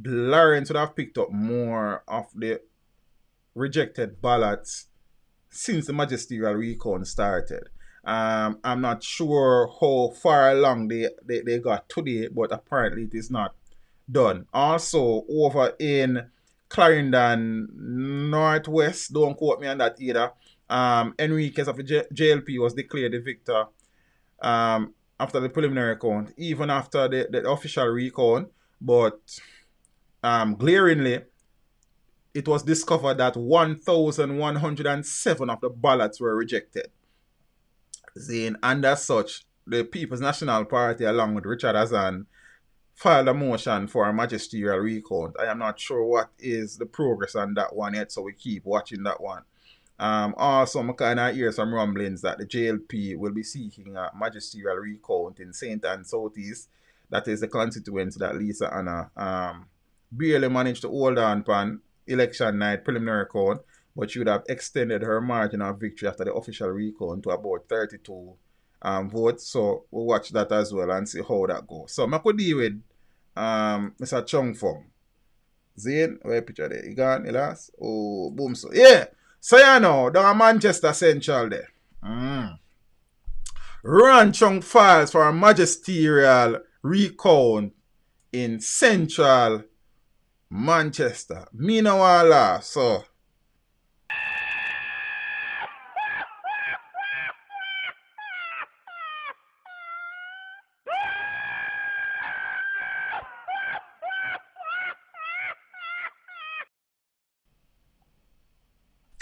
Lawrence would have picked up more of the rejected ballots since the magisterial recount started. I'm not sure how far along they got today, but apparently it is not done. Also, over in Clarendon Northwest, don't quote me on that either, Enriquez of the JLP was declared the victor after the preliminary count, even after the official recount, but glaringly, it was discovered that 1,107 of the ballots were rejected. And as such, the People's National Party, along with Richard Hazan, filed a motion for a magisterial recount. I am not sure what is the progress on that one yet, so we keep watching that one. Also, I kind of hear some rumblings that the JLP will be seeking a magisterial recount in St. Anne Southeast. That is the constituency that Lisa Anna barely managed to hold on upon election night preliminary count, but she would have extended her margin of victory after the official recount to about 32 votes. So we'll watch that as well and see how that goes. So I could deal with Mr. Chung Fong. Zane, where picture there? You gone, the last? Oh, boom. So yeah. So you know, down Manchester Central there. Rohan Chung files for a magisterial recount in Central Manchester. Me no want laugh, so.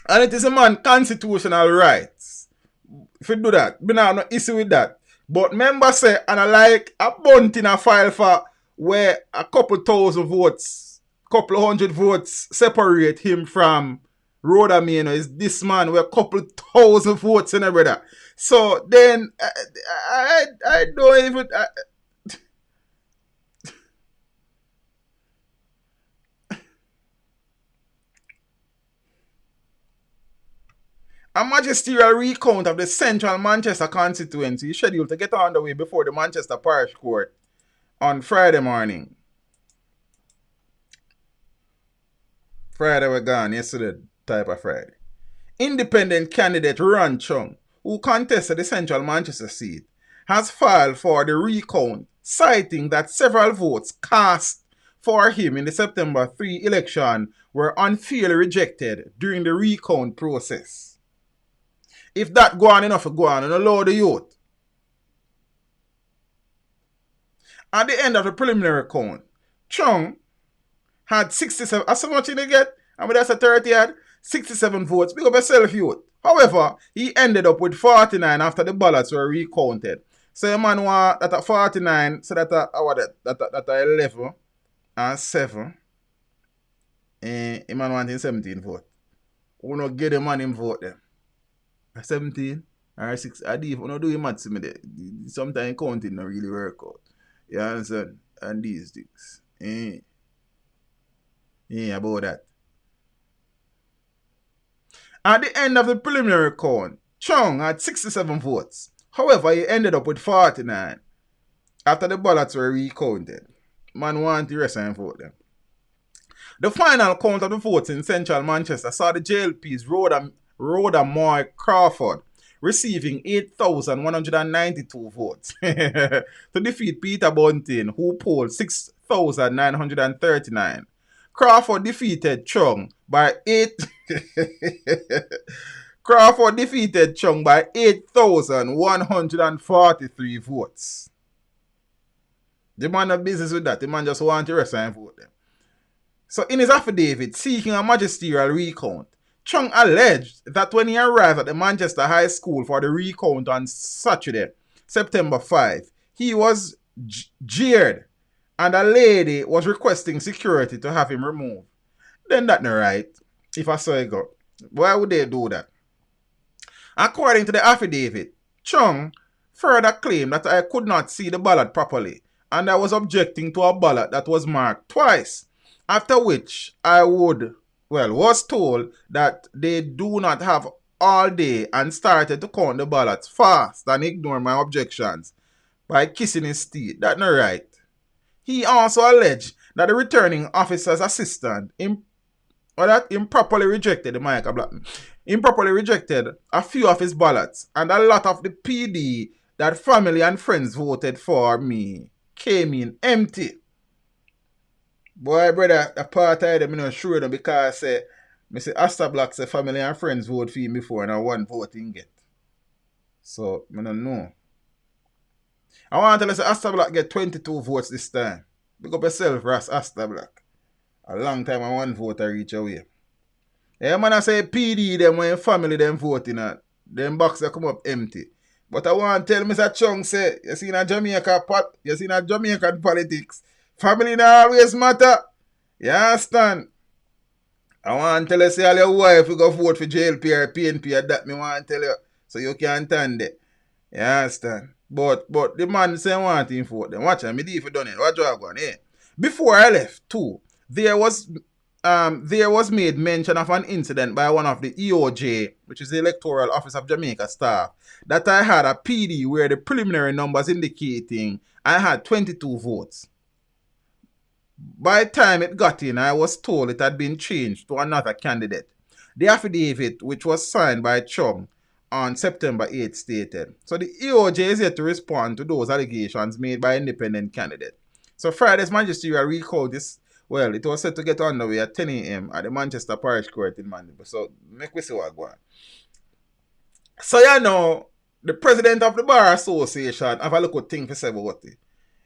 And it is a man constitutional rights. If you do that, we not have no issue with that. But member say, and I like a bunt in a file for where a couple thousand votes, couple hundred votes separate him from Rhoda is this man with a couple thousand votes in a brother. So then I don't even. A magisterial recount of the Central Manchester constituency is scheduled to get underway before the Manchester Parish Court on Friday morning. Friday we're gone, yesterday type of Friday. Independent candidate Rohan Chung, who contested the Central Manchester seat, has filed for the recount, citing that several votes cast for him in the September 3 election were unfairly rejected during the recount process. If that go on enough, go on and allow the youth. At the end of the preliminary count, Chung had 67. How so much did he get? And that's a 30 had 67 votes. Big up yourself, youth. However, he ended up with 49 after the ballots were recounted. So a man want that at 49, so that at 11 and 7. And a man wanting 17 vote. We not get the man him vote then. 17 or 6. I don't do maths me there. Sometimes counting not really work out. You understand? And these things. About that. At the end of the preliminary count, Chung had 67 votes. However, he ended up with 49 after the ballots were recounted. Man want the rest of them vote them. The final count of the votes in central Manchester saw the JLP's Rhoda Moy Crawford receiving 8,192 votes to defeat Peter Bunting, who polled 6,939. Crawford defeated Chung by 8,143 votes. The man have business with that. The man just want to rest and vote them. So in his affidavit seeking a magisterial recount, Chung alleged that when he arrived at the Manchester High School for the recount on Saturday, September 5, he was jeered and a lady was requesting security to have him removed. Then that's not right. If I saw it go. Why would they do that? According to the affidavit, Chung further claimed that I could not see the ballot properly and I was objecting to a ballot that was marked twice. After which I was told that they do not have all day and started to count the ballots fast and ignore my objections by kissing his teeth. That's not right. He also alleged that the returning officer's assistant improperly rejected a few of his ballots, and a lot of the PD that family and friends voted for me came in empty. Boy, brother, the part of them, I'm not sure them because I say Asta Black say family and friends vote for him before and I one voting get. So, I don't know. I want to tell you Asta Black get 22 votes this time. Pick up yourself, Ras Asta Black. A long time I one vote I reach away. Yeah, man, I say PD them when family them voting at. Them box they come up empty. But I want to tell Mr. Chung say, you see in Jamaican politics, family not always matter. You understand? I want to tell you, say all your wife will go vote for JLP or PNP, that me want to tell you. So you can stand it. You understand? But the man say I want him vote them. Watch him, me if you done it. Watch what going, Before I left too, there was made mention of an incident by one of the EOJ, which is the Electoral Office of Jamaica staff, that I had a PD where the preliminary numbers indicating I had 22 votes. By the time it got in, I was told it had been changed to another candidate. The affidavit, which was signed by Chung on September 8, stated. So the EOJ is yet to respond to those allegations made by independent candidate. So Friday's magisterial recount is, well, it was set to get underway at 10 a.m. at the Manchester Parish Court in Mandeville. So make we see what going on. So you know, the president of the Bar Association have a look at thing for say about it.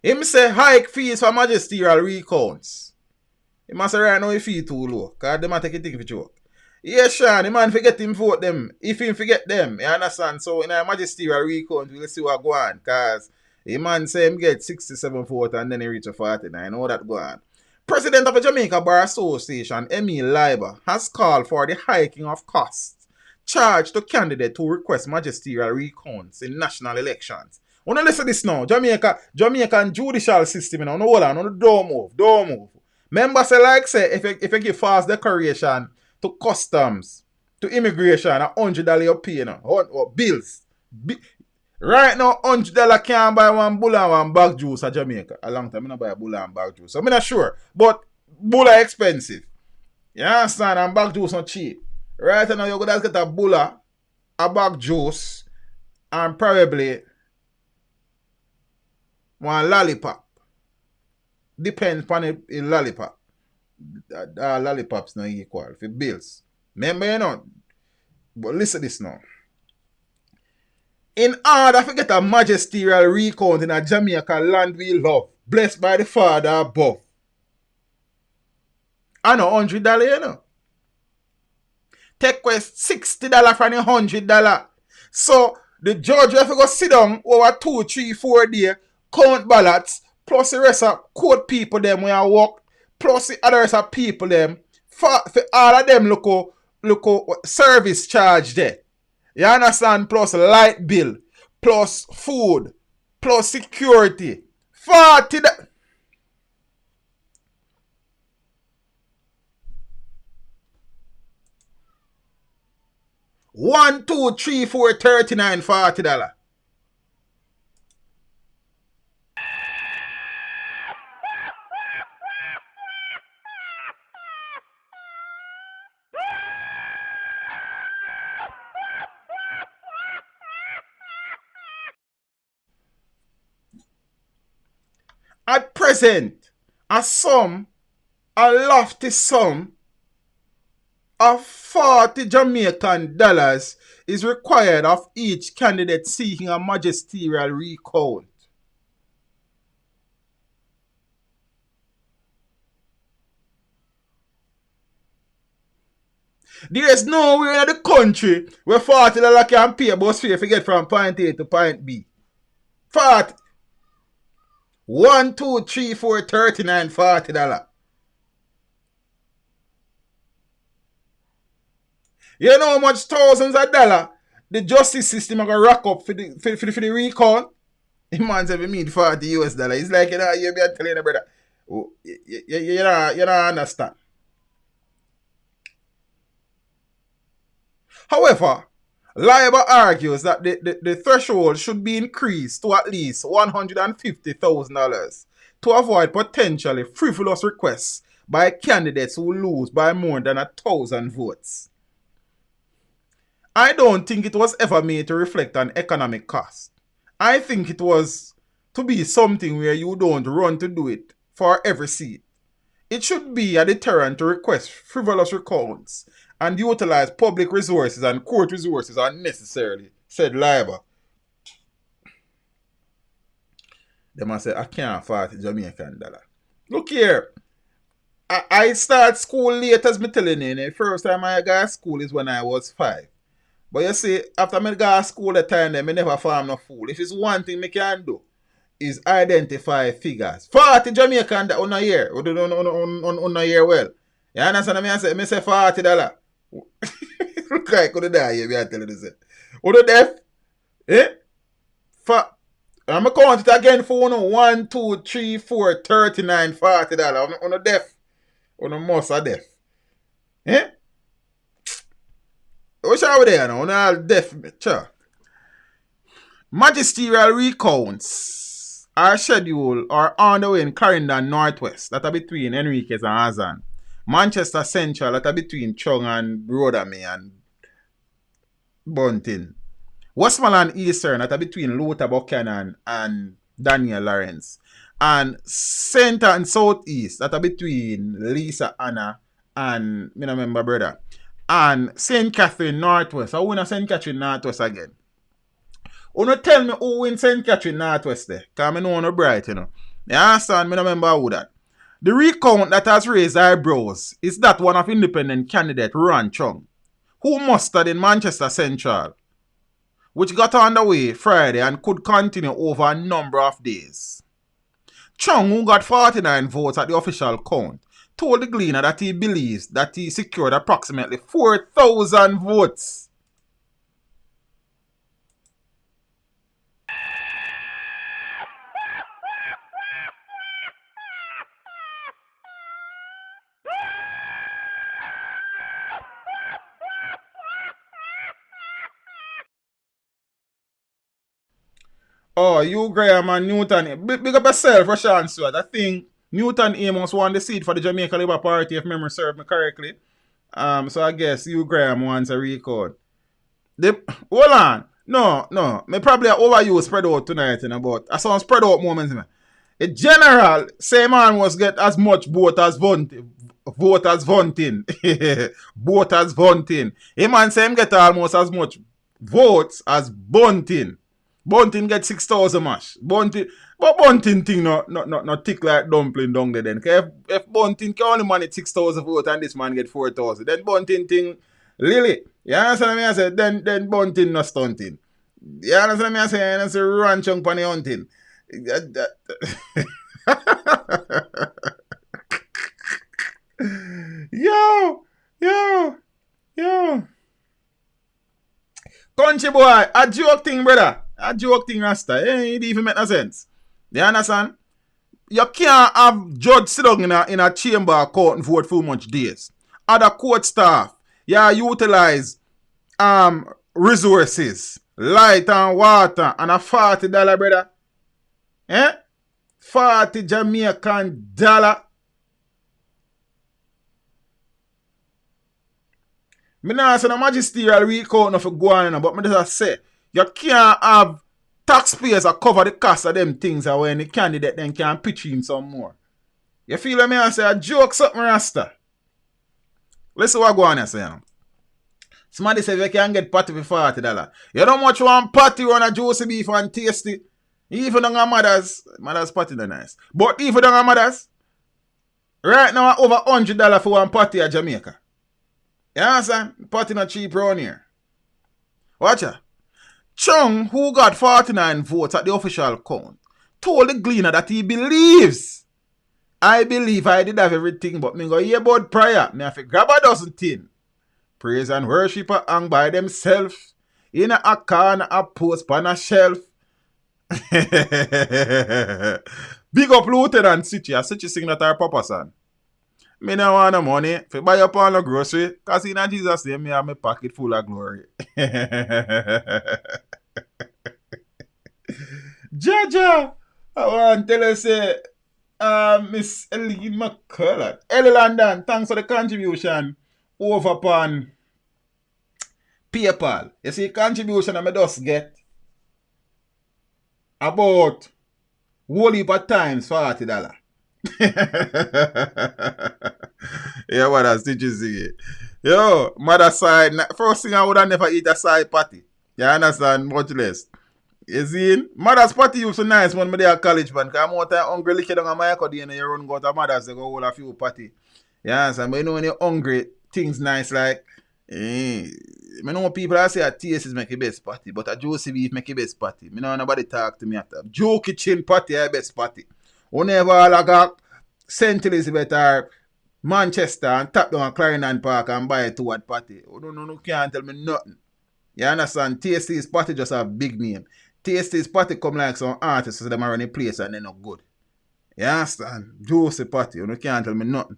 Him say hike fees for magisterial recounts. He must say right now he fee too low. Because they might take a thing for joke. Yes, Sean, the man forget him vote them. If him forget them, you understand? So in a magisterial recount, we'll see what go on. Because the man say him get 67 votes and then he reach a 49. All that go on. President of the Jamaica Bar Association, Emil Leiber, has called for the hiking of costs charged to candidates who request magisterial recounts in national elections. When you listen to this now, Jamaican judicial system, no hold on, don't move. Members say like say, if you give false declaration to customs, to immigration, $100 you pay, or bills. Right now, $100 can't buy one bull and one bag juice in Jamaica. A long time I don't buy a bull and bag juice. So I'm not sure. But bull are expensive. You understand? And bag juice not cheap. Right now, you could get a bull, a bag juice, and probably one lollipop. Depends on the lollipop. Lollipops not equal for bills. Remember, you know. But listen to this now. In order to get a magisterial recount in a Jamaica land we love, blessed by the Father above. I know $100, you know. Take quest $60 from the $100. So the judge have to go sit down over 2, 3, 4 days, count ballots, plus the rest of court people them when I walk, plus the other rest of people them. For all of them look service charge there. You understand? Plus light bill, plus food, plus security. 40 1, 2, 3, 4, $39, $40. At present, a lofty sum of 40 Jamaican dollars is required of each candidate seeking a magisterial recount. There is nowhere in the country where $40 can pay bus fare if you get from point A to point B. 40. 1, 2, 3, 4, $39, $40. You know how much thousands of dollars the justice system are going to rack up for the recount? The man said, we need $40 US. It's like, you be telling the brother. You don't understand. However, Liable argues that the threshold should be increased to at least $150,000 to avoid potentially frivolous requests by candidates who lose by more than 1,000 votes. I don't think it was ever made to reflect an economic cost. I think it was to be something where you don't run to do it for every seat. It should be a deterrent to request frivolous recounts and utilize public resources and court resources unnecessarily, said Liable. They must say, I can't afford Jamaican dollar. Look here. I start school late, as me telling you. The first time I got to school is when I was 5. But you see, after I got to school the time, I never found no fool. If it's one thing I can do, is identify figures. 40 Jamaican dollar on a year. On a year well. You understand what I say? I say $40. Look like could die here, I tell you this. What the deaf? I'm going to count it again for 1, 2, 3, 4, $39, $40. On the deaf. On the most are deaf. What's over there now? On all deaf. Sure. Magisterial recounts are scheduled or on the way in Clarendon Northwest. That are between Enriquez and Azan. Manchester Central, that are between Chung and Rodamy and Bunting. Westmoreland Eastern, that are between Luther Buchanan and Daniel Lawrence. And Centre and Southeast, that are between Lisa Anna and, I remember brother. And St. Catherine Northwest. I win St. Catherine Northwest again. Don't tell me who win St. Catherine Northwest there. Because I know no bright, you know. You understand? I remember who that. The recount that has raised eyebrows is that one of independent candidate Rohan Chung, who mustered in Manchester Central, which got underway Friday and could continue over a number of days. Chung, who got 49 votes at the official count, told the Gleaner that he believes that he secured approximately 4,000 votes. Oh, you, Graham, and Newton. Big up yourself, Rashan Stewart. I think Newton Amos won the seat for the Jamaica Labour Party, if memory serves me correctly. So I guess you, Graham, wants a record. Hold on. No. Me probably overuse spread out tonight, but I saw spread out moments. In general, same man was get as much vote as Bunting. Vote as Bunting. Vote as Bunting. A man same get almost as much votes as Bunting. Bunting get 6,000 mash. But Bunting thing not thick like dumpling down there then. If Bunting can only manage 6,000 votes and this man get 4,000, then Bunting thing, Lily, you understand me I say? Then Bunting not stunting. You understand me I say? And I say Rohan Chung on the hunting. Yo. Country boy, a joke thing, brother. A joke thing, Rasta. It even make no sense. You understand? You can't have judge sit down in a chamber court and vote for much days. Other court staff, utilize resources, light and water, and a $40, brother. $40 Jamaican dollar. Me not say no magisterial recount for go on, but me just say you can't have taxpayers that cover the cost of them things when the candidate then can pitch in some more. You feel me? I say a joke something Rasta. Listen what go on I say now. Somebody say you can get patty for $40. You don't much want patty on a juicy beef and tasty. Even on a mother's patty is nice. But even on a mother's, right now over $100 for one patty at Jamaica. You understand? Patty not cheap around here. Watch ya. Chung, who got 49 votes at the official count, told the Gleaner that he believes. I believe I did have everything, but me go hear about prayer. Me have to grab a dozen tin. Praise and worship are hung by themselves. In a corner, a post on a shelf. Big up Lieutenant City. A City sing that our papa son. Me no want no money for buy up all the grocery, cause in Jesus' name me have my pocket full of glory. Jaja, I want to tell you say, Miss Ellie McCullough, Ellie London, thanks for the contribution over upon PayPal. You see, contribution I just get about whole heap of times $40. Yeah, what that's did you see? Yo, mother side, first thing I would have never eat a side patty. You understand? Much less. You see? Mother's patty used to nice when I there at college, man. Because I'm out there hungry, lick it down on my accordion and you run go to mother's to go hold a few patty. You understand? But you know when you're hungry, things nice like, I know people that say a taste is make the best patty, but a juicy beef make the best patty. I know nobody talk to me after. Jokey chin patty is the best patty. Whenever like a St. Elizabeth or Manchester and tap down a Clarendon Park and buy a 2 patty. No, can't tell me nothing. You understand? Tasty's patty just have big name. Tasty's patty come like some artists so them are in a place and they're not good. You understand? Juicy patty. You can't tell me nothing.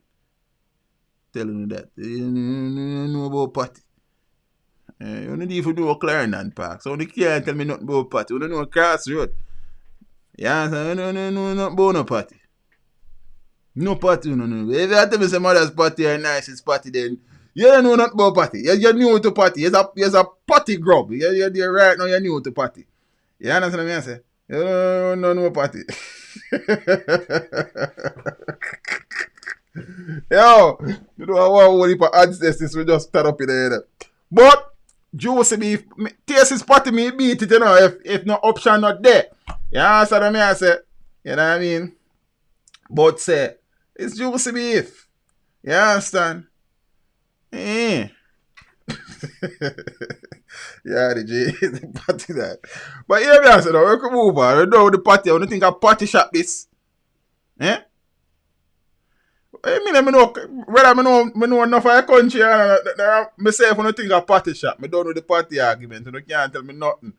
Telling you that. You know about patty. You don't even know Clarendon Park. So you can't tell me nothing about patty. You don't know Crossroad. Yeah, so no about no party. No party, no. If you tell me some mother's party are nicest party, then you don't know nothing about party. You're new to party. You're a party grub. You're there right now, you're new to party. You understand what I say? You don't know no party. Yo, you know what whole heap of ancestors we just start up in the head. But juicy beef, taste his party me beat it, you know, if no option not there. You understand what I say? You know what I mean? But say, it's juicy beef. You understand? Yeah, the party that. But here we are, so now we can move on. We know the party, I don't think a party shop this. Eh? I mean, I know enough of a country, myself, I don't think a party shop. I don't know the party argument, so you can't tell me nothing.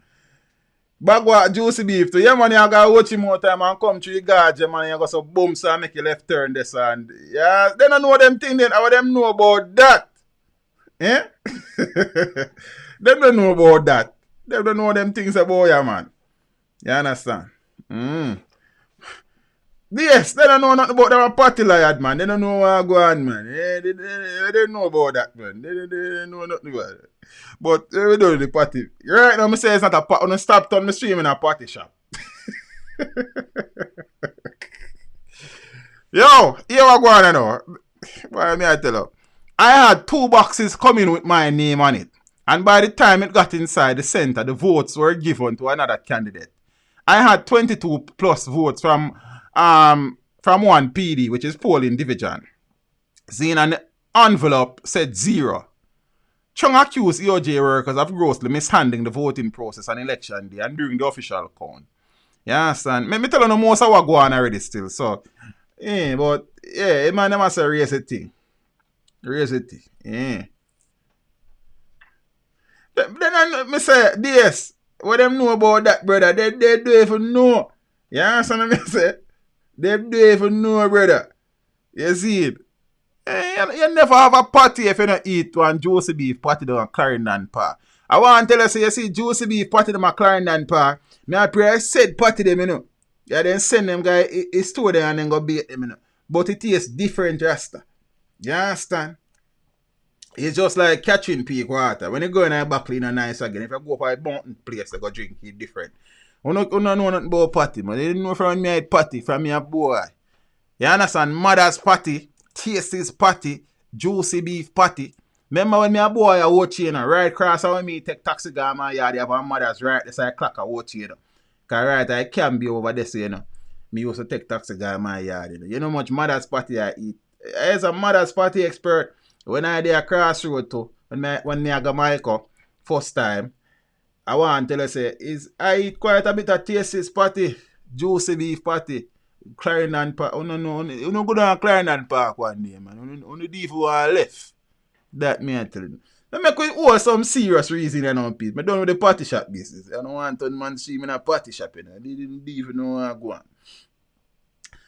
But what juicy beef to yeah man, you gotta watch him more time and come through the garage, man, you go so boom so make your left turn this and yeah, they don't know them thing then, how them know about that? Eh? Them don't know about that. They don't know them things about you, man. You understand? Yes, they don't know nothing about them party liar, man. They don't know what go on, man. They don't know about that, man. They know nothing about it. But we do the party. Right now, I say it's not a party. I'm going to stop on my stream in a party shop. Yo, here we go on now. What me I tell you? I had 2 boxes coming with my name on it. And by the time it got inside the center, the votes were given to another candidate. I had 22 plus votes from one PD, which is polling division. Seeing an envelope said 0. Chung accused EOJ workers of grossly mishandling the voting process on election day and during the official count. You understand? Me tell you no most of what go on already still. So, but yeah, man, them must raise a thing. Raise a thing. Yeah. Then me say, DS, what them know about that, brother? They do it for know. You understand what me say? They do it for know, brother. You see it? You never have a party if you don't eat one juicy beef patty down Clarendon Park. I want to tell you, so you see juicy beef patty down Clarendon Park. Me I pray I said patty them, you know. Yeah, then send them guy his store there and then go bait them, you know. But it tastes different, Rasta. You understand? It's just like catching peak water. When you go in a buckle in a nice again, if you go for a mountain place, you go drink it different. You don't know nothing about patty, man. You didn't know from me I had patty, from me a boy. You understand? Mother's patty, Tasty's patty, juicy beef patty. Remember when me a boy I watch you know, right across when me take taxi go my yard, you have a mother's right this side clock I watch you know. Cause right I can be over there, so, you know. Me used to take taxi go my yard, you know. You know how much mother's patty I eat. As a mother's patty expert, when I did a crossroad too, when me I got Michael first time, I want to tell you say I eat quite a bit of Tasty's patty, juicy beef patty. Clarendon Park. You no go down Clarendon Park one day, man. You do for one left. That me I tell you. Let me make it some serious reason, you know, people. I don't know the party shop business. I don't want to man see me in a party shop, you know. They didn't even know where I go on.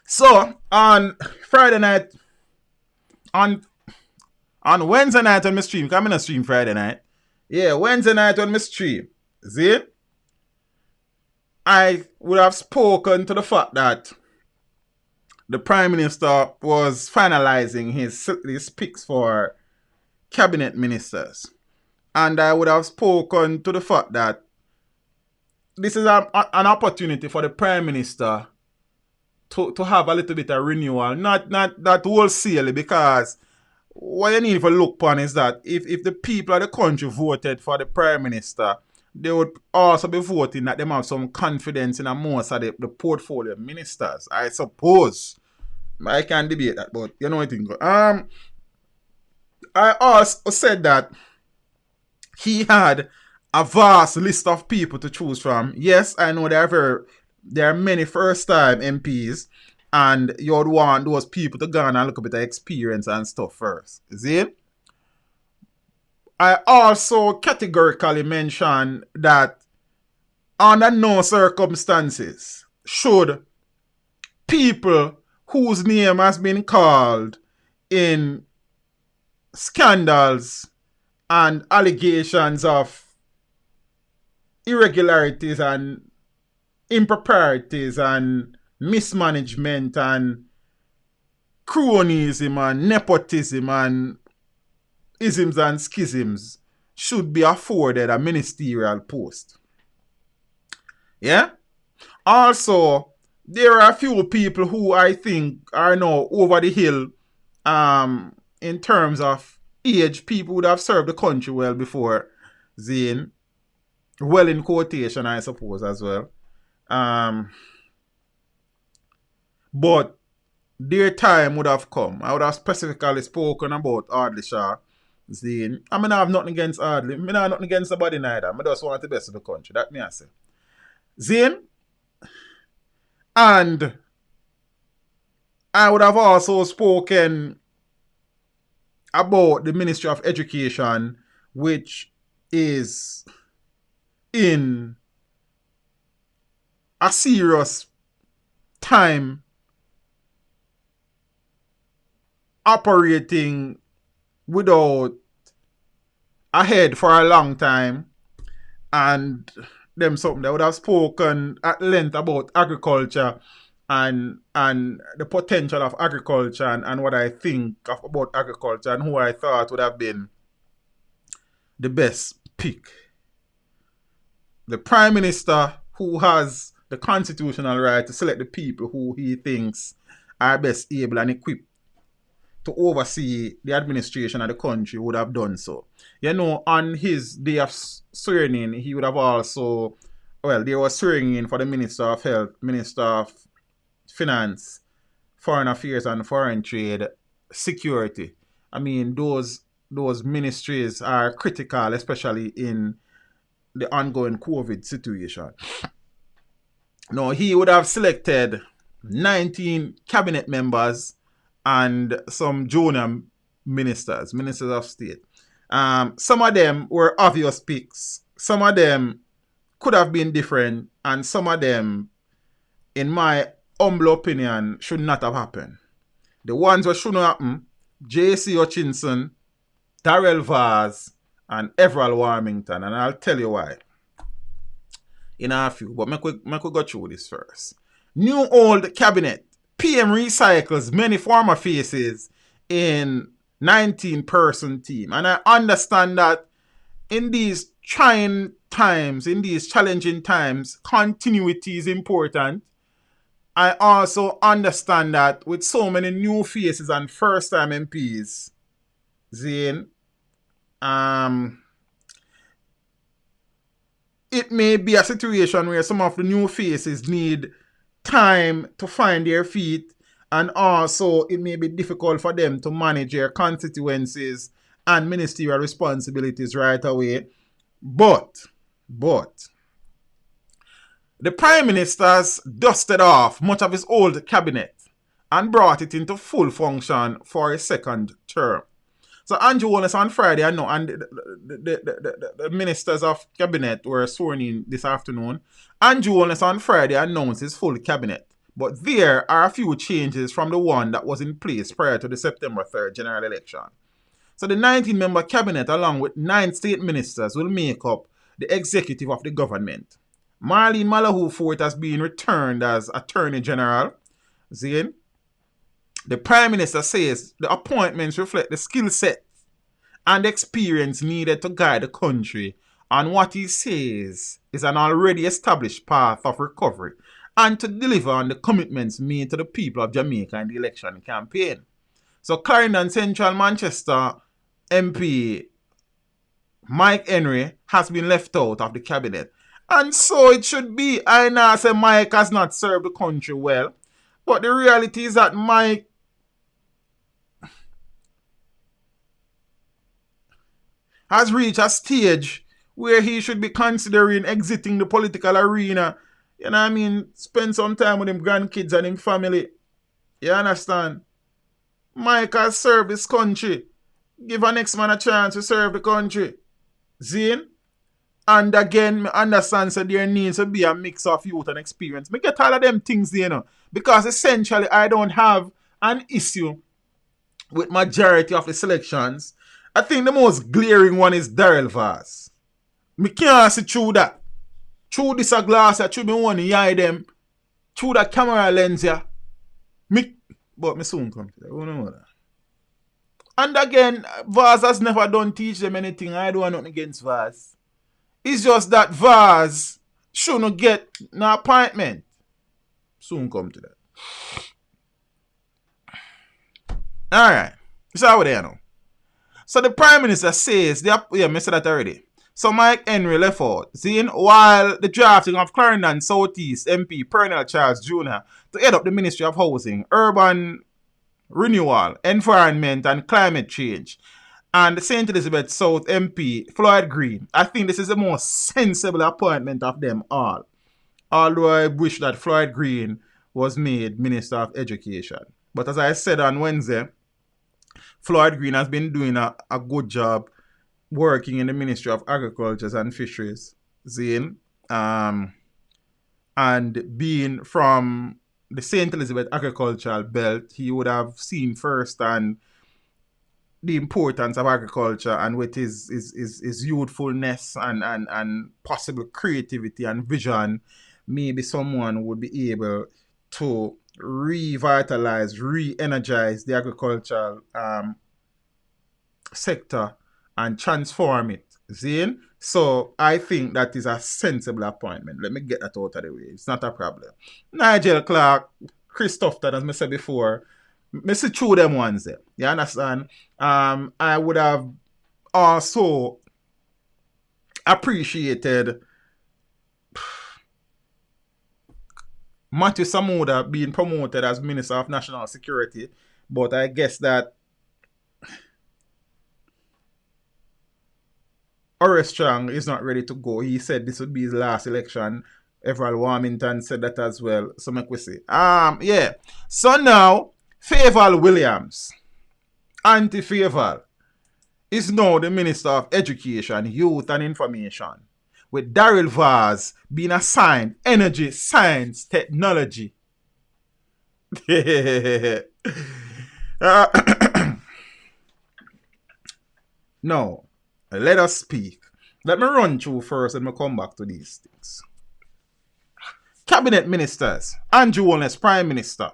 So, on Friday night, on Wednesday night when I stream, because I'm in a stream Friday night. Yeah, Wednesday night when I stream. See? I would have spoken to the fact that the Prime Minister was finalizing his picks for cabinet ministers. And I would have spoken to the fact that this is an opportunity for the Prime Minister to have a little bit of renewal. Not wholesale, because what you need to look upon is that if the people of the country voted for the Prime Minister, they would also be voting that they have some confidence in most of the portfolio ministers. I suppose. I can't debate that, but you know what I think. I also said that he had a vast list of people to choose from. Yes, I know there are many first-time MPs, and you would want those people to go and look a bit of experience and stuff first. See? I also categorically mentioned that under no circumstances should people whose name has been called in scandals and allegations of irregularities and improprieties and mismanagement and cronyism and nepotism and isms and schisms should be afforded a ministerial post. Yeah? Also, there are a few people who I think are now over the hill in terms of age. People would have served the country well before Zane. Well, in quotation, I suppose, as well. But their time would have come. I would have specifically spoken about Audley Shaw, Zane. I mean, I have nothing against Audley. I mean, I have nothing against somebody neither. I just want the best of the country. That me I say. Zane. And I would have also spoken about the Ministry of Education, which is in a serious time operating without a head for a long time, and them something that would have spoken at length about agriculture and the potential of agriculture and what I think about agriculture and who I thought would have been the best pick. The Prime Minister, who has the constitutional right to select the people who he thinks are best able and equipped to oversee the administration of the country would have done so. You know, on his day of swearing in, he would have also, well, they were swearing in for the Minister of Health, Minister of Finance, Foreign Affairs and Foreign Trade, Security. I mean, those ministries are critical, especially in the ongoing COVID situation. Now, he would have selected 19 cabinet members and some junior ministers of state. Some of them were obvious picks. Some of them could have been different. And some of them, in my humble opinion, should not have happened. The ones that shouldn't happen, J.C. Hutchinson, Darrell Vaz, and Everall Warmington. And I'll tell you why in a few. But make we go through this first. New old cabinet. PM recycles many former faces in 19-person team. And I understand that in these trying times, in these challenging times, continuity is important. I also understand that with so many new faces and first-time MPs, Zane, it may be a situation where some of the new faces need time to find their feet, and also it may be difficult for them to manage their constituencies and ministerial responsibilities right away. But the Prime Minister's dusted off much of his old cabinet and brought it into full function for a second term. So Andrew Holness on Friday, I know, and the ministers of cabinet were sworn in this afternoon. Andrew Holness on Friday announced his full cabinet. But there are a few changes from the one that was in place prior to the September 3rd general election. So the 19-member cabinet, along with 9 state ministers, will make up the executive of the government. Marlene Malahoo Fort has been returned as Attorney General. Zane. The Prime Minister says the appointments reflect the skill set and experience needed to guide the country on what he says is an already established path of recovery and to deliver on the commitments made to the people of Jamaica in the election campaign. So Clarendon Central Manchester MP Mike Henry has been left out of the cabinet. And so it should be. I know say Mike has not served the country well, but the reality is that Mike has reached a stage where he should be considering exiting the political arena. You know what I mean? Spend some time with him grandkids and him family. You understand? Mike has served this country. Give a next man a chance to serve the country. Zane? And again, I understand that there needs to be a mix of youth and experience. Me get all of them things there, you know. Because essentially, I don't have an issue with majority of the selections. I think the most glaring one is Darrell Vaz. Me can't see through that. Through this glass, I should be one to eye them. Through that camera lens, yeah. But me soon come to that. You know that. And again, Vaz has never done teach them anything. I don't want nothing against Vaz. It's just that Vaz shouldn't get an appointment. Soon come to that. Alright. So what do you know? So the Prime Minister says, I said that already. So Mike Henry left out. Seeing while the drafting of Clarendon Southeast MP Pernell Charles Jr. to head up the Ministry of Housing, Urban Renewal, Environment and Climate Change, and the St. Elizabeth South MP Floyd Green. I think this is the most sensible appointment of them all. Although I wish that Floyd Green was made Minister of Education. But as I said on Wednesday, Floyd Green has been doing a good job working in the Ministry of Agriculture and Fisheries, Zane, and being from the St. Elizabeth agricultural belt, he would have seen firsthand the importance of agriculture, and with his youthfulness and possible creativity and vision, maybe someone would be able to revitalize, re-energize the agricultural sector and transform it. Zane? So I think that is a sensible appointment. Let me get that out of the way. It's not a problem. Nigel Clark, Chris Tufton, as I said before, Me see through them ones there. You understand? I would have also appreciated Matthew Samuda being promoted as Minister of National Security, but I guess that Horace Chung is not ready to go. He said this would be his last election. Everald Warmington said that as well. So make we see. Yeah. So now, Favour Williams, Auntie Favour, is now the Minister of Education, Youth and Information, with Daryl Vaz being assigned Energy, Science, Technology. No, let us speak. Let me run through first and we'll come back to these things. Cabinet Ministers: Andrew Holness, Prime Minister.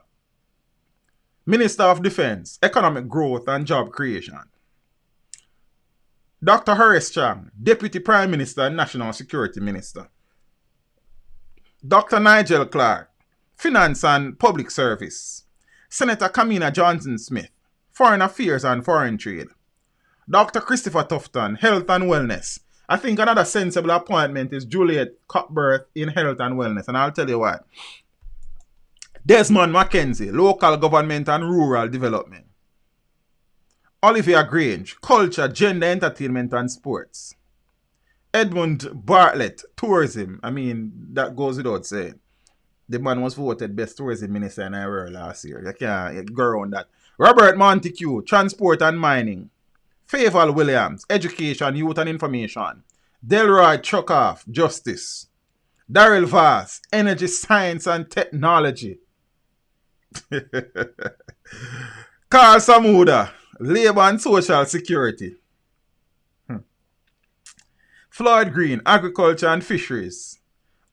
Minister of Defence, Economic Growth and Job Creation. Dr. Horace Chung, Deputy Prime Minister and National Security Minister. Dr. Nigel Clark, Finance and Public Service. Senator Kamina Johnson-Smith, Foreign Affairs and Foreign Trade. Dr. Christopher Tufton, Health and Wellness. I think another sensible appointment is Juliet Cuthbert in Health and Wellness, and I'll tell you why. Desmond McKenzie, Local Government and Rural Development. Olivia Grange, Culture, Gender, Entertainment and Sports. Edmund Bartlett, Tourism. I mean, that goes without saying. The man was voted Best Tourism Minister in Ireland last year. You can't go around that. Robert Montague, Transport and Mining. Favour Williams, Education, Youth and Information. Delroy Chukoff, Justice. Daryl Vaz, Energy, Science and Technology. Carl Samuda, Labour and Social Security. Floyd Green, Agriculture and Fisheries.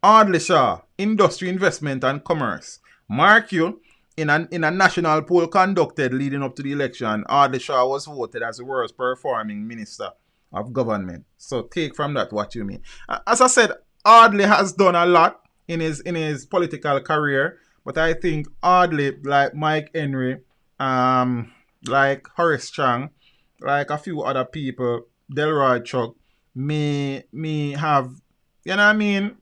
Audley Shaw, Industry, Investment and Commerce. Mark you, in a national poll conducted leading up to the election, Audley Shaw was voted as the worst performing Minister of Government. So take from that what you mean. As I said, Audley has done a lot in his political career, but I think Audley, like Mike Henry, like Horace Chung, like a few other people, Delroy Chuck, may have, you know what I mean,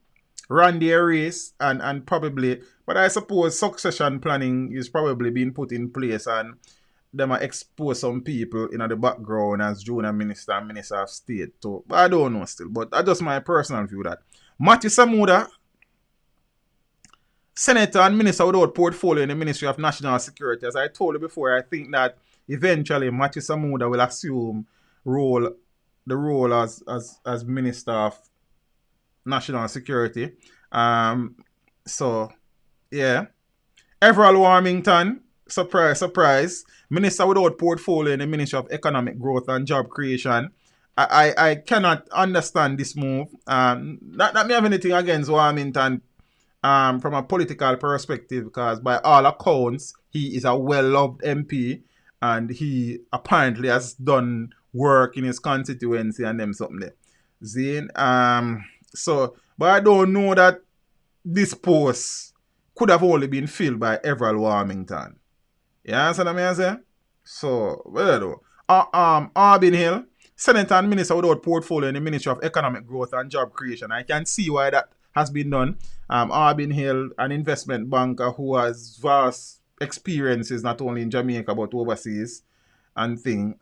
run their race and probably, but I suppose succession planning is probably being put in place and them might expose some people in the background as junior minister and minister of state too. But I don't know still, but that's just my personal view that. Matthew Samuda, Senator and Minister without portfolio in the Ministry of National Security. As I told you before, I think that eventually Matthew Samuda will assume the role as Minister of National Security. So, yeah. Everald Warmington, surprise, surprise. Minister without portfolio in the Ministry of Economic Growth and Job Creation. I cannot understand this move. Not me have anything against Warmington from a political perspective, because by all accounts, he is a well-loved MP and he apparently has done work in his constituency and them something there. Zane, so, but I don't know that this post could have only been filled by Everald Warmington. You understand what I say? So, what I do? Arbin Hill, Senator and Minister without portfolio in the Ministry of Economic Growth and Job Creation. I can see why that has been done. Arbin Hill, an investment banker who has vast experiences not only in Jamaica but overseas and thing.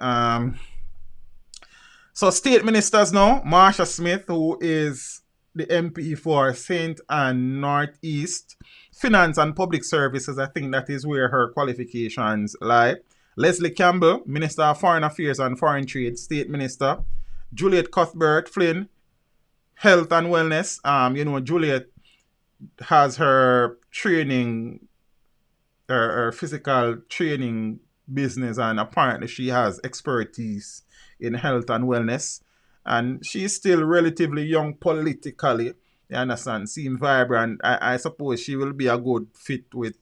So state ministers now, Marsha Smith, who is the MP for St. Anne Northeast. Finance and Public Services, I think that is where her qualifications lie. Leslie Campbell, Minister of Foreign Affairs and Foreign Trade, State Minister. Juliet Cuthbert Flynn, Health and Wellness. Juliet has her training, her physical training business, and apparently she has expertise in health and wellness. And she's still relatively young politically. You understand? Seem vibrant. I suppose she will be a good fit with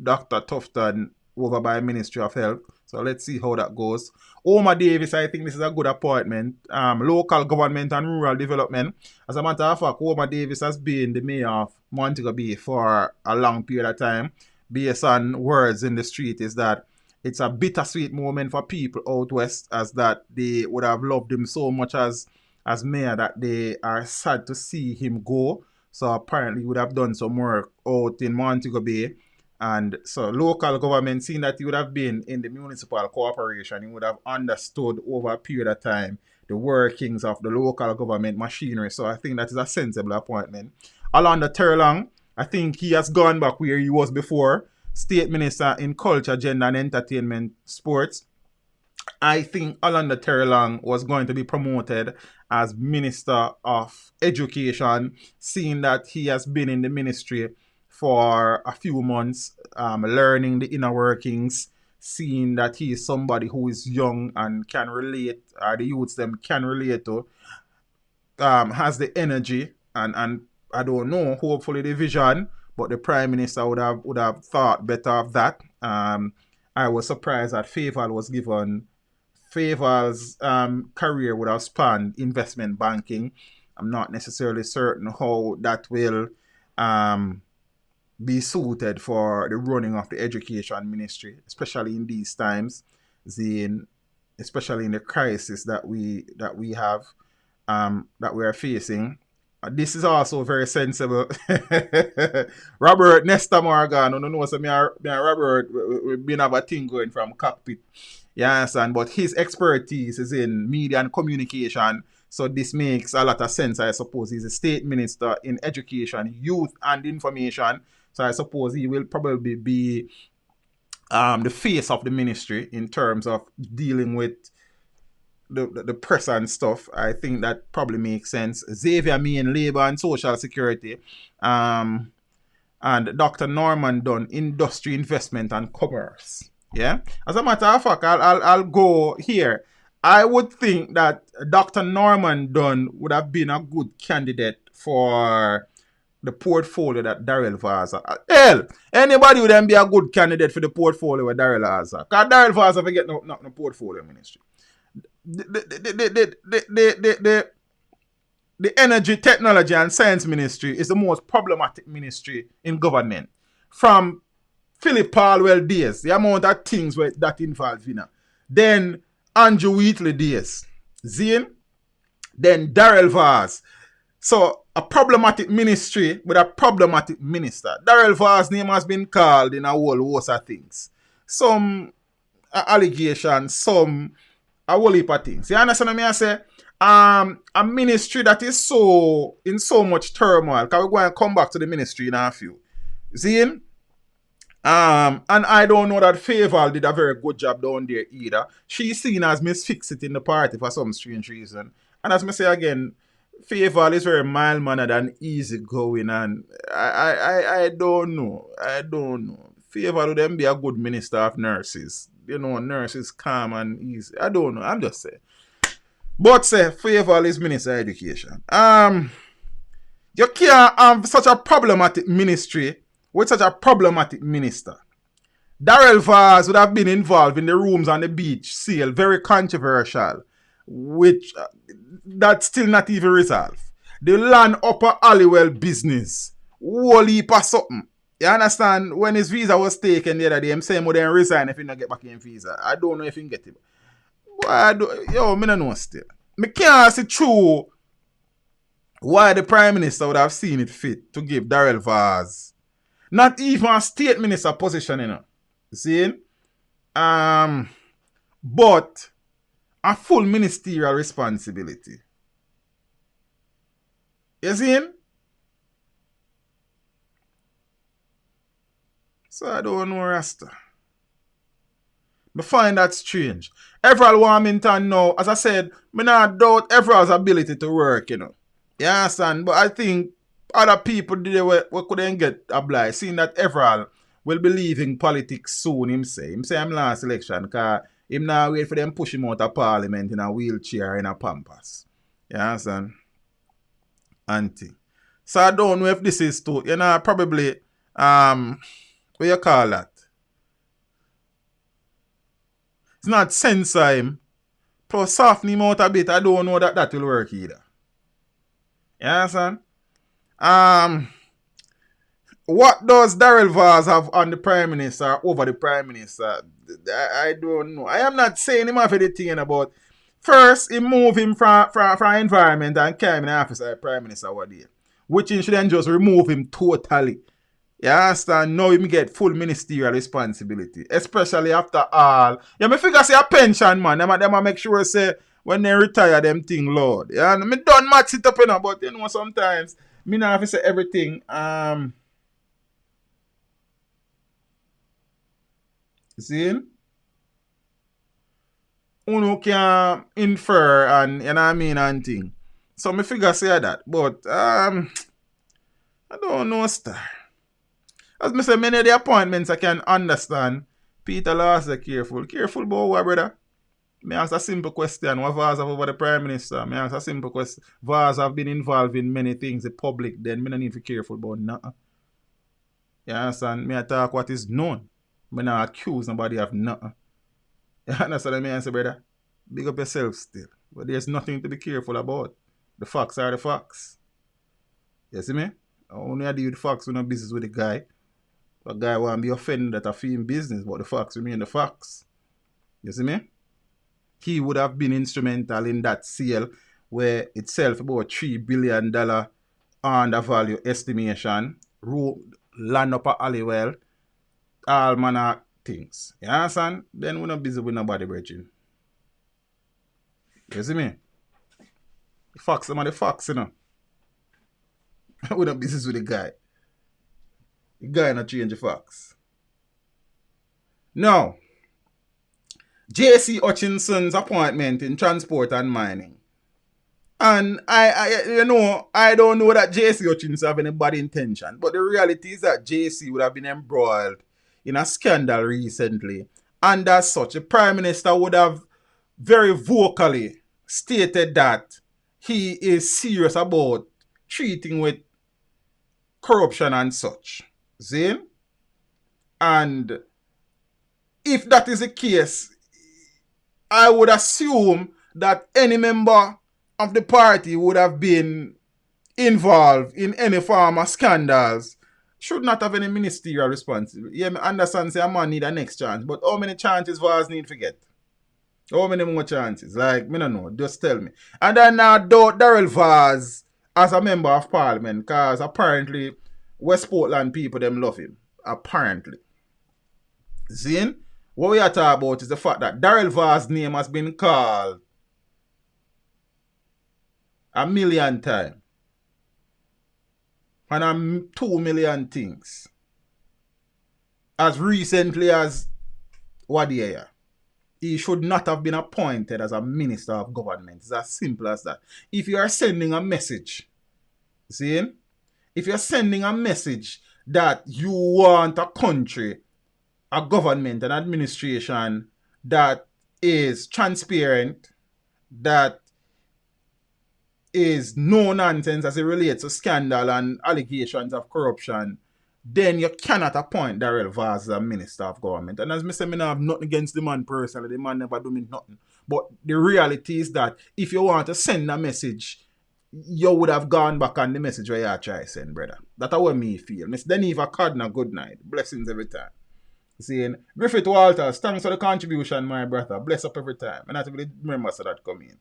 Dr. Tufton over by Ministry of Health. So let's see how that goes. Omar Davis, I think this is a good appointment. Local Government and Rural Development. As a matter of fact, Omar Davis has been the mayor of Montego Bay for a long period of time. based on words in the street, is that it's a bittersweet moment for people out west, as that they would have loved him so much as mayor, that they are sad to see him go. So apparently he would have done some work out in Montego Bay. And so local government, seeing that he would have been in the municipal corporation, he would have understood over a period of time the workings of the local government machinery. So I think that is a sensible appointment. Alanda Terlang, I think he has gone back where he was before, State Minister in Culture, Gender and Entertainment, Sports. I think Alanda Terlang was going to be promoted as Minister of Education, seeing that he has been in the ministry for a few months, learning the inner workings, seeing that he is somebody who is young and can relate, or the youths them can relate to, has the energy, and I don't know, hopefully the vision, but the Prime Minister would have thought better of that. I was surprised that Favour was given. Favor's career would have spanned investment banking. I'm not necessarily certain how that will be suited for the running of the education ministry, especially in these times, especially in the crisis that we have, that we are facing. This is also very sensible. Robert Nesta Morgan, I don't know, so me and Robert, we've been have a thing going from cockpit. You understand? But his expertise is in media and communication. So this makes a lot of sense, I suppose. He's a state minister in education, youth, and information. So I suppose he will probably be the face of the ministry in terms of dealing with the press and stuff. I think that probably makes sense. Xavier Mean, Labour and Social Security. And Dr. Norman Dunn, Industry, Investment and Commerce. Yeah. As a matter of fact, I'll go here. I would think that Dr. Norman Dunn would have been a good candidate for the portfolio that Daryl Vaza. Hell, anybody would then be a good candidate for the portfolio with Daryl Vaza. Because Daryl Vaza forget no portfolio ministry. The energy, technology and science ministry is the most problematic ministry in government. From Philip Palwell days, the amount of things that involve, Then Andrew Wheatley days. Zane. Then Daryl Vaz. So a problematic ministry with a problematic minister. Daryl Vaz's name has been called in a whole host of things. Some allegations, some a whole heap of things. You understand what I say? A ministry that is so in so much turmoil. Because we're going to come back to the ministry in a few. Zane. And I don't know that Favour did a very good job down there either. She's seen as misfixed in the party for some strange reason. And as I say again, Favour is very mild-mannered and easygoing, and I don't know. Favour would then be a good minister of nurses. Nurses calm and easy. I don't know. I'm just saying. But say Favour is Minister of Education. You can't have such a problematic ministry with such a problematic minister. Daryl Vaz would have been involved in the rooms on the beach sale, very controversial, which that's still not even resolved. The land upper Halliwell business, whole heap of something. You understand? When his visa was taken the other day, I'm saying he then resign if he not get back in visa. I don't know if he can get it. I don't know still. I can't see true why the Prime Minister would have seen it fit to give Daryl Vaz not even a state minister position, See? But a full ministerial responsibility. You see? So I don't know, Rasta. I find that strange. Everall Warmington now, as I said, I not doubt Everall's ability to work, You understand? But I think other people we couldn't get obliged, seeing that Everall will be leaving politics soon, him say. Him say I'm last election, because him now wait for them push him out of parliament in a wheelchair in a pampas. You understand? Auntie. So I don't know if this is too, probably, what you call that? It's not censor him. Plus soften him out a bit. I don't know that will work either. You understand? What does Daryl Vaz have on the Prime Minister, over the Prime Minister? I don't know. I am not saying him have anything about. First, he move him from environment and came in the office of the Prime Minister what day. Which he should then just remove him totally. You understand? Now him get full ministerial responsibility. Especially after all. Yeah, me figure say a pension, man. Them make sure say when they retire them thing, Lord. Yeah, and me don't match it up, but you know sometimes me not have to say everything. See? Uno can infer and you know what I mean and thing. So me figure say that. But I don't know, star. As me say, many of the appointments I can understand. Peter Law say careful. Careful about what, brother? Me ask a simple question. What Vaz have over the Prime Minister? Me ask a simple question. Vaz have been involved in many things, the public, then me no need to be careful about nothing. You understand? Me I talk what is known. Me not accuse nobody of nothing. You understand what I say, brother? Big up yourself still. But there's nothing to be careful about. The facts are the facts. You see me? I only deal with facts when I'm business with the guy. A guy want to be offended that I feel in business, but the facts remain the facts. You see me? He would have been instrumental in that sale where itself about $3 billion undervalue estimation, land up at Halliwell, all manner of things. You understand? Then we're not busy with nobody, brethren. You see me? The facts, some of the facts, you know. We're not busy with the guy. The guy not change the facts. Now, J.C. Hutchinson's appointment in transport and mining. And I don't know that J.C. Hutchinson have any bad intention. But the reality is that J.C. would have been embroiled in a scandal recently. And as such, the Prime Minister would have very vocally stated that he is serious about treating with corruption and such. See? And if that is the case, I would assume that any member of the party would have been involved in any form of scandals, should not have any ministerial responsibility. Yeah, I understand say a man need a next chance, but how many chances Vaz need to get? How many more chances? Like, me don't know, just tell me. And then now Daryl Vaz as a member of parliament, because apparently West Portland people, them love him. Apparently. See? What we are talking about is the fact that Daryl Vaz's name has been called 1 million times. And 2 million things. As recently as what year? He should not have been appointed as a minister of government. It's as simple as that. If you are sending a message, see? If you're sending a message that you want a country, a government, an administration that is transparent, that is no nonsense as it relates to scandal and allegations of corruption, then you cannot appoint Daryl Vaz as a minister of government. And as I say, I have nothing against the man personally. The man never do me nothing. But the reality is that if you want to send a message, you would have gone back on the message where you try to send, brother. That's how me feel. Miss Deniva Cardinal, good night. Blessings every time. Saying, Griffith Walters, thanks for the contribution, my brother. Bless up every time. And I really remember so that come in.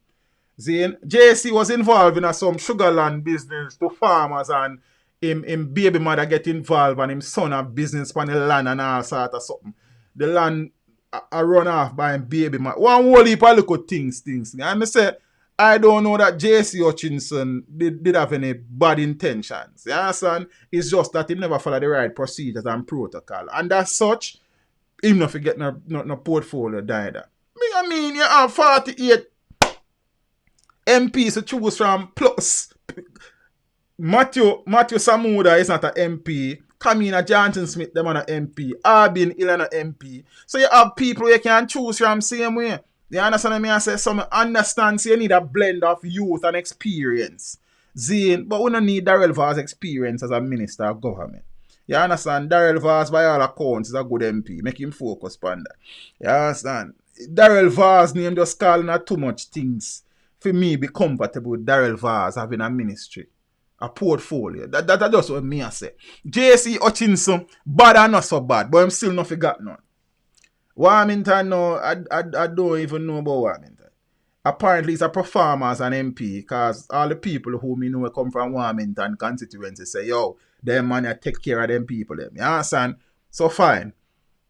Saying, JC was involved in some sugarland business to farmers, and him baby mother get involved and him son have business on the land and all sort of something. The land a run off by him baby mother. One whole heap of little things. And I say, I don't know that J.C. Hutchinson did have any bad intentions. You understand? It's just that he never followed the right procedures and protocol. And as such, him not forget no portfolio either. I mean, you have 48 MPs to choose from, plus Matthew Samuda is not an MP. Kamina Johnson Smith, them are an MP. Arbin Ilan an MP. So you have people you can choose from same way. You understand me? I say some understand, so you need a blend of youth and experience. Zane, but we don't need Daryl Vaz's experience as a minister of government. You understand? Daryl Vaz, by all accounts, is a good MP. Make him focus on that. You understand? Daryl Vaz's name just calling out too much things for me be comfortable with Daryl Vaz having a ministry a portfolio. That just what me I say. JC Hutchinson, bad and not so bad, but I'm still not forgot none. Warmington, no, I don't even know about Warmington. Apparently, it's a performer as an MP, because all the people who me know come from Warmington constituency say, yo, them man take care of them people. Them. You understand? So fine.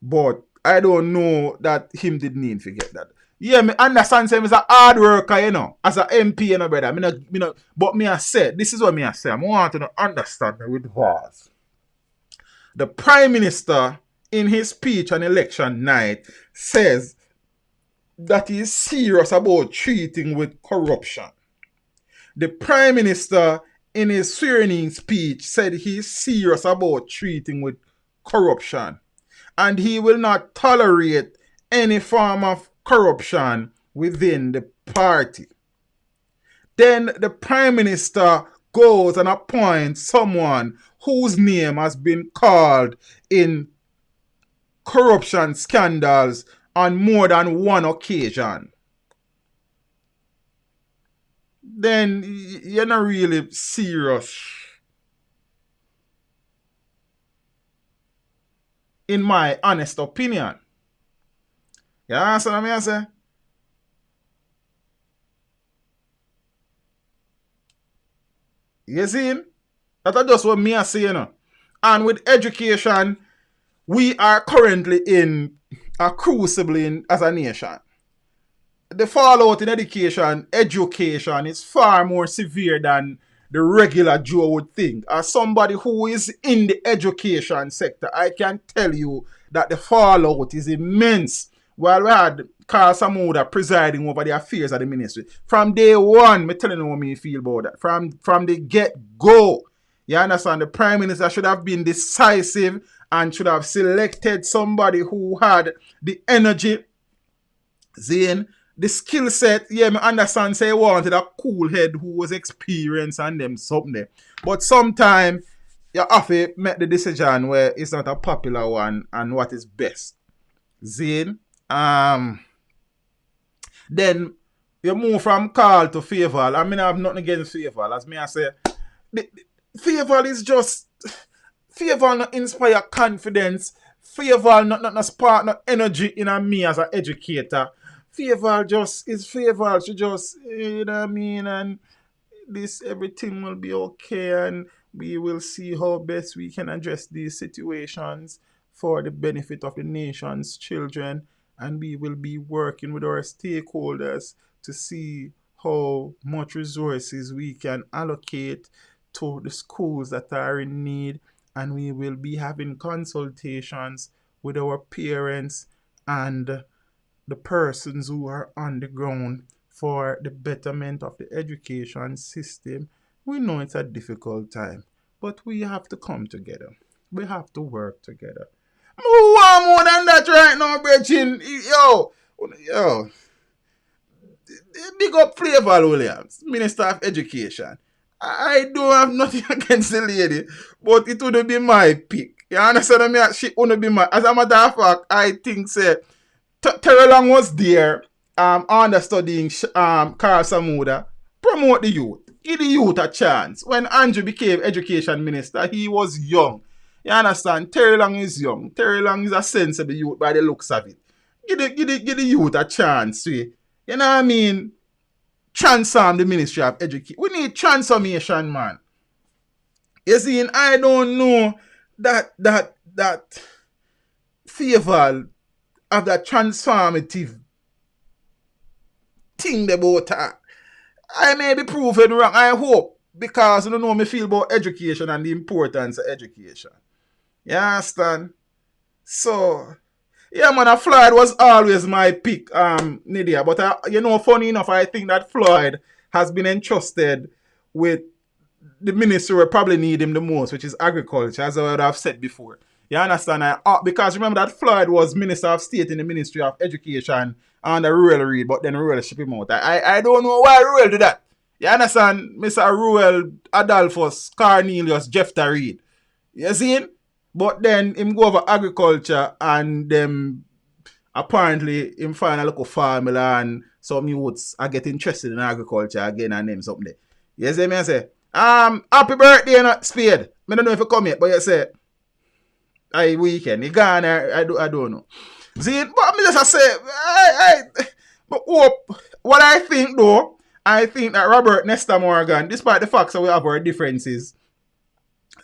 But I don't know that him did need to get that. Yeah, me understand him as a hard worker, you know, as an MP, you know, brother. But me I said, this is what me I say. I want to understand me with was. The Prime Minister, in his speech on election night, says that he is serious about treating with corruption. The Prime Minister, in his swearing-in speech, said he is serious about treating with corruption. And he will not tolerate any form of corruption within the party. Then the Prime Minister goes and appoints someone whose name has been called in corruption scandals on more than one occasion. Then you're not really serious. In my honest opinion. You understand what I say? You see? That's just what me I say, you know. And with education, we are currently in a crucible as a nation. The fallout in education is far more severe than the regular Joe would think. As somebody who is in the education sector, I can tell you that the fallout is immense. While we had Carl Samuda presiding over the affairs of the ministry, from day one, me telling you how me feel about that. From the get-go, you understand, the Prime Minister should have been decisive and should have selected somebody who had the energy, Zane, the skill set. Yeah, me understand, say he wanted a cool head who was experienced and them something there. But sometimes you have to make the decision where it's not a popular one and what is best. Zane. Then you move from Carl to Favour. I mean, I have nothing against Favour. As me I say, Favour is just Favour not inspire confidence. Favour not spark no energy in me as an educator. Favour just is Favour. She just, you know what I mean, and this everything will be okay, and we will see how best we can address these situations for the benefit of the nation's children. And we will be working with our stakeholders to see how much resources we can allocate to the schools that are in need. And we will be having consultations with our parents and the persons who are on the ground for the betterment of the education system. We know it's a difficult time, but we have to come together. We have to work together. More than that right now, Brechin. Yo. Big up Flavor Williams, Minister of Education. I don't have nothing against the lady, but it would be my pick. You understand me? She wouldn't be my. As a matter of fact, I think say Terry Long was there, understudying Carl Samuda. Promote the youth. Give the youth a chance. When Andrew became Education Minister, he was young. You understand? Terry Long is young. Terry Long is a sensible youth by the looks of it. Give the youth a chance. You know what I mean? Transform the Ministry of Education. We need transformation, man. You see, I don't know that Favour of that transformative thing about her. I may be proven wrong, I hope, because you don't know me feel about education and the importance of education. You understand? So, yeah, man, Floyd was always my pick, Nidia. But, funny enough, I think that Floyd has been entrusted with the ministry where probably need him the most, which is agriculture, as I would have said before. You understand? Because remember that Floyd was Minister of State in the Ministry of Education under Ruel Reid, but then Ruel shipped him out. I don't know why Ruel did that. You understand? Mr. Ruel Adolphus Cornelius Jeffta Reid. You see him? But then him go over agriculture and apparently him find a local formula and some youths are get interested in agriculture again and them something there. You see me I say? Happy birthday, not Spade. I don't know if you come yet, but you say, I weekend. You gone, I don't know. See, but me just say, but what I think though, I think that Robert Nesta Morgan, despite the fact that we have our differences,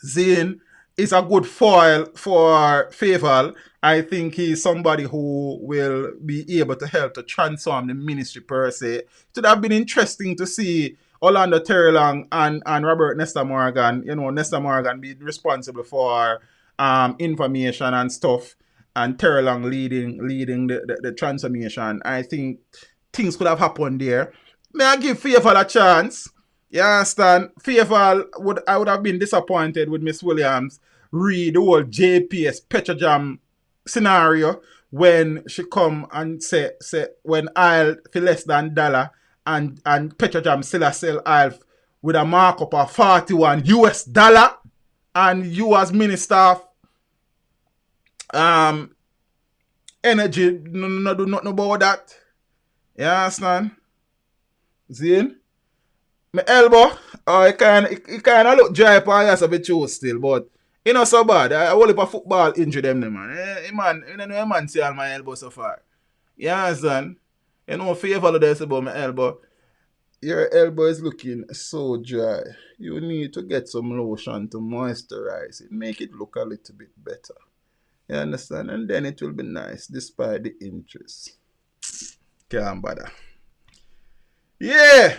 Zane is a good foil for Favour. I think he's somebody who will be able to help to transform the ministry per se. It would have been interesting to see Orlando Terrelong and Robert Nesta Morgan, Nesta Morgan be responsible for information and stuff, and Terrelong leading the transformation. I think things could have happened there. May I give Favour a chance? You understand? Favour I would have been disappointed with Miss Williams read the whole JPS Petrojam scenario when she come and say when I'll for less than $1 and Petrojam still a sell I'll with a markup of $41 US, and you as minister of energy no do nothing about that. You understand? Zane? My elbow, it kind of look dry for us a bit too still, but it not so bad. I only a football injury them, man. You man see all my elbow so far. You understand? You know, Favour this about my elbow. Your elbow is looking so dry. You need to get some lotion to moisturize it. Make it look a little bit better. You understand? And then it will be nice despite the injuries. Can't bother. Yeah.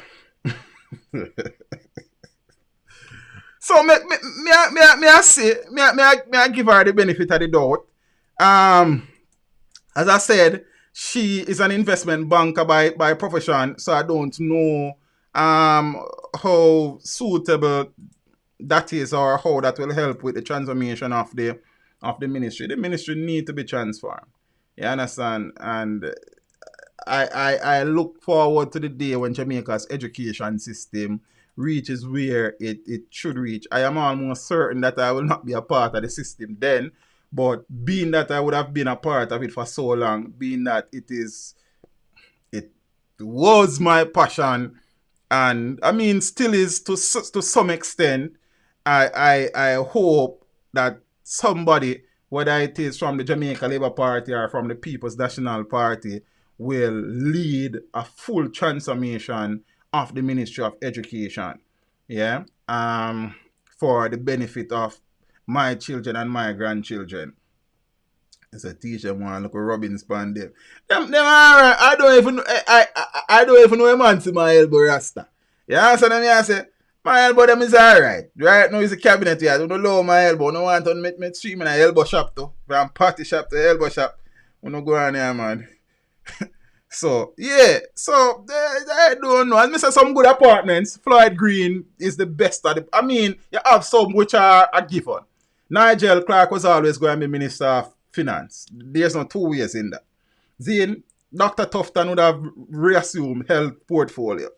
So me I give her the benefit of the doubt. As I said, she is an investment banker by profession, so I don't know how suitable that is or how that will help with the transformation of the ministry. The ministry need to be transformed. You understand? And I look forward to the day when Jamaica's education system reaches where it should reach. I am almost certain that I will not be a part of the system then, but being that I would have been a part of it for so long, being that it was my passion, and I mean still is to some extent, I hope that somebody, whether it is from the Jamaica Labour Party or from the People's National Party, will lead a full transformation of the Ministry of Education, yeah, for the benefit of my children and my grandchildren. As a teacher, man, look at Robin's band them. Them alright. I don't even know a man to my elbow rasta. Yeah, so then I say, my elbow them is alright. Right now is a cabinet here. I don't know my elbow. No want to make me stream in an elbow shop though. From party shop to elbow shop. We no go on here, man. So, yeah. So, I don't know. As I said, some good apartments. Floyd Green is the best of the... I mean, you have some which are a given. Nigel Clark was always going to be Minister of Finance. There's no 2 ways in that. Then, Dr. Tufton would have reassumed health portfolio.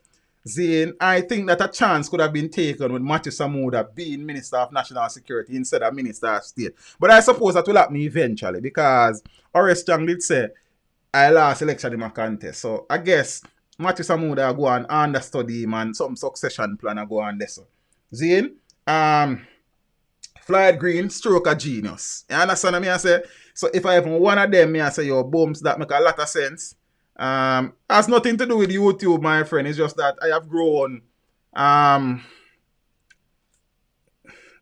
Then, I think that a chance could have been taken with Matthew Samuda being Minister of National Security instead of Minister of State. But I suppose that will happen eventually because Horace Chung did say, I lost election in my contest. So I guess Matthew Samuda go and understudy him and some succession plan go on this. Zane, Floyd Green, stroke a genius. You understand what I say? So if I have one of them, I say your booms that make a lot of sense. Has nothing to do with YouTube, my friend. It's just that I have grown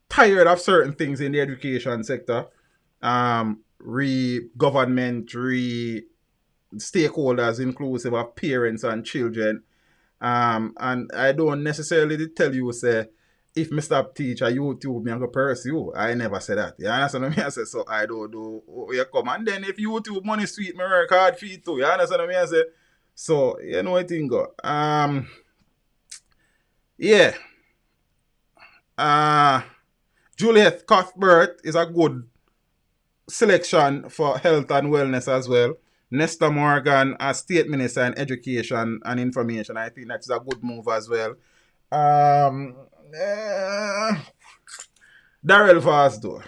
tired of certain things in the education sector. Government, stakeholders inclusive of parents and children. And I don't necessarily tell you, say, if me stop teach a YouTube, me go pursue. I never say that. You understand what I say? So I don't do you come. And then if YouTube money sweet, me work hard for it too. You understand what I say? So you know what I think go. Yeah. Juliet Cuthbert is a good selection for health and wellness as well. Nesta Morgan as State Minister in Education and Information. I think that's a good move as well. Darrell Vasdo.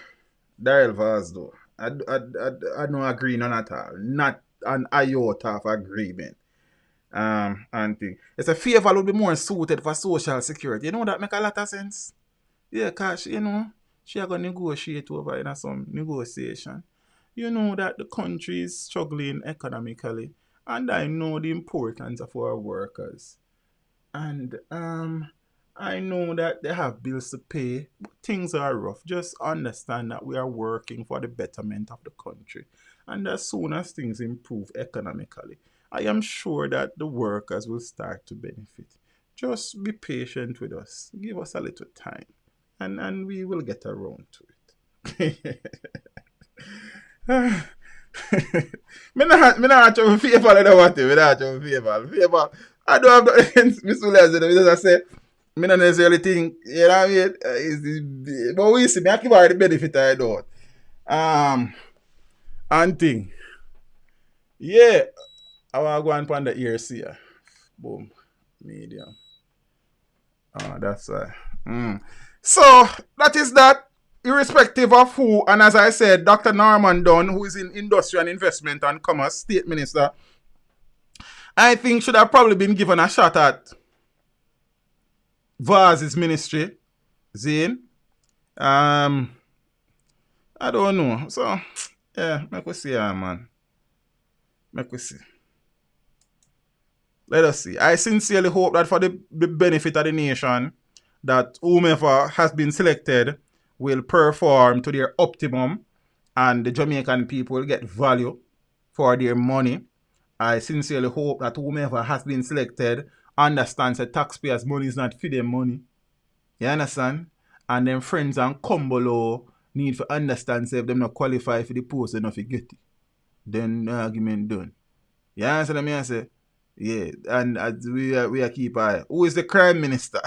I don't agree none at all. Not an iota of agreement. And thing. It's a favor would be more suited for social security. You know that make a lot of sense? Yeah, cause you know, she are gonna negotiate over in some negotiation. You know that the country is struggling economically, and I know the importance of our workers. And I know that they have bills to pay, but things are rough. Just understand that we are working for the betterment of the country. And as soon as things improve economically, I am sure that the workers will start to benefit. Just be patient with us. Give us a little time. And we will get around to it. Me not trying to favor like that. Me not trying to favor. I don't have the against Miss Williams. Because I say, me not necessarily think, you know what I mean? But we see, me I give her the benefit I don't. And thing. Yeah. I want to go and find the ears here. Boom. Medium. That's why. So, that is that. Irrespective of who, and as I said, Dr. Norman Dunn, who is in Industry and Investment and Commerce, State Minister, I think should have probably been given a shot at Vaz's ministry. Zane. I don't know. So, yeah, make we see, man. Make we see. Let us see. I sincerely hope that for the benefit of the nation, that whomever has been selected will perform to their optimum and the Jamaican people will get value for their money. I sincerely hope that whomever has been selected understands that taxpayers' money is not for their money. You understand? And then friends and Kumbolo need to understand if them not qualify for the post, they not get it. Then the argument done. You understand what I say? Yeah, and as we are keep eye. Who is the crime minister?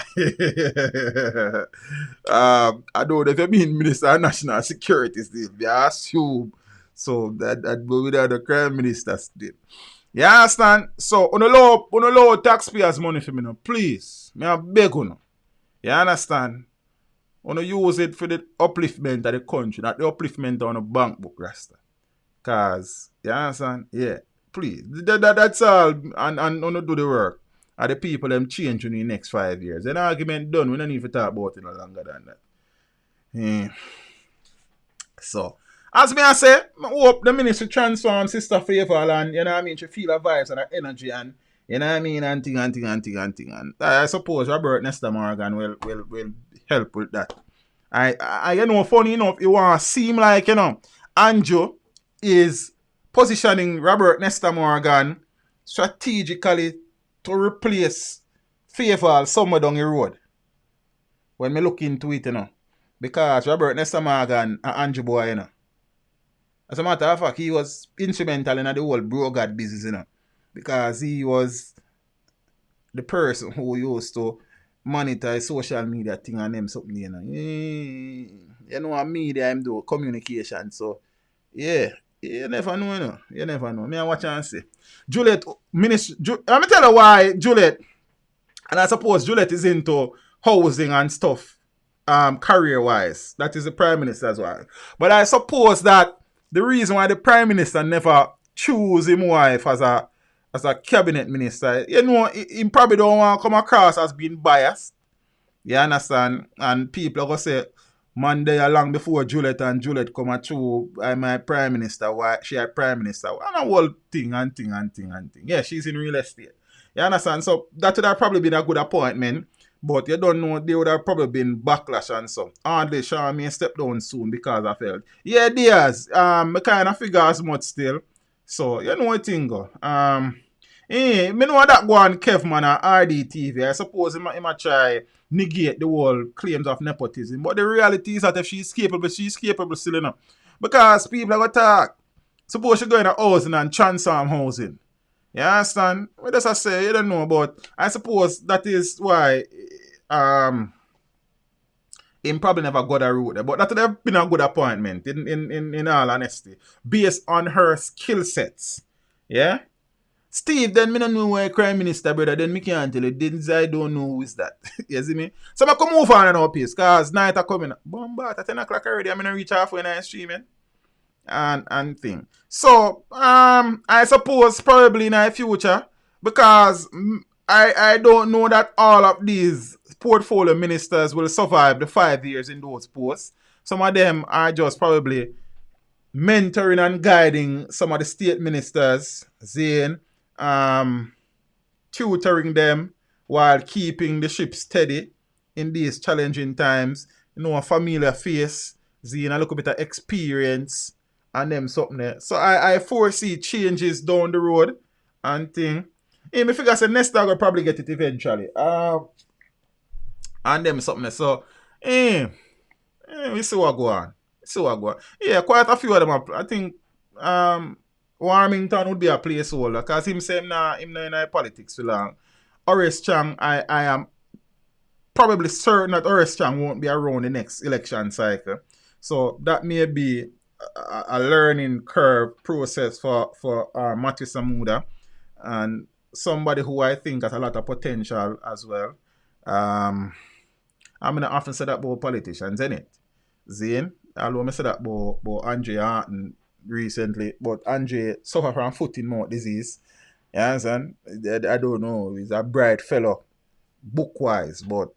I don't know if you mean Minister of National Security still. I assume so that will without the crime minister still. You understand? So on the low taxpayers' money for me now, please. Me I beg you now. You understand? On use it for the upliftment of the country, not the upliftment on the bank book, Rasta. Cause you understand? Yeah. Please. That's all. And do the work. And the people them change in the next 5 years. An argument done. We don't need to talk about it no longer than that. So, as me I say, I hope the ministry transform Sister Favor and, you know what I mean, she feel her vibes and her energy and, you know what I mean, and thing. And I suppose Robert Nesta Morgan will help with that. I you know, funny enough, it want to seem like, you know, Anjo is positioning Robert Nesta Morgan strategically to replace Favor somewhere down the road. When me look into it, you know. Because Robert Nesta Morgan and Andrew Boy, you know. As a matter of fact, he was instrumental in the whole Brogad business, you know. Because he was the person who used to monitor social media thing and them something, you know. You know what media I'm do, communication. So, yeah. You never know, you know. You never know. Me I watch and see. Juliet, let me tell you why Juliet, and I suppose Juliet is into housing and stuff, career-wise. That is the Prime Minister as well. But I suppose that the reason why the Prime Minister never choose him wife as a cabinet minister, you know, he probably don't want to come across as being biased. You understand? And people are going to say, man, there long before Juliet come through, I'm my Prime Minister, why she a Prime Minister, and a whole thing. Yeah, she's in real estate. You understand? So that would have probably been a good appointment, but you don't know, there would have probably been backlash and so. Hardly Sean may step down soon because I felt. Yeah, there's I kind of figure as much still. So you know what thing go. Me know that go on Kevman or RDTV. I suppose he might try negate the whole claims of nepotism. But the reality is that if she's capable still enough. Because people are going to talk. Suppose she go in a housing and transform housing. You understand? What does I say? You don't know, but I suppose that is why him probably never got a route there. But that would have been a good appointment in all honesty. Based on her skill sets. Yeah? Steve, then me don't know why Prime Minister, brother. Then me can't tell you. Then I don't know who is that. You see me? So I come move on our pace. Because night are coming. Bombat at 10 o'clock already. I'm going to reach halfway in streaming. And thing. So, I suppose probably in the future, Because I don't know that all of these portfolio ministers will survive the 5 years in those posts. Some of them are just probably mentoring and guiding some of the state ministers, Zain, tutoring them while keeping the ship steady in these challenging times. You know, a familiar face, Zain, a little bit of experience, and them something there. So I foresee changes down the road and thing. Me figure say Nesta will probably get it eventually. And them something there. So, we see what go on. Yeah, quite a few of them. I think Warmington would be a placeholder because him say him not in politics for long. Horace Chung, I am probably certain that Horace Chung won't be around the next election cycle. So that may be a learning curve process for Matthew Samuda and somebody who I think has a lot of potential as well. I'm gonna often say that about politicians, innit? Zain, although I say that about Andre Harton recently, but Andre suffer from foot and mouth disease. You understand? I don't know. He's a bright fellow, book-wise, but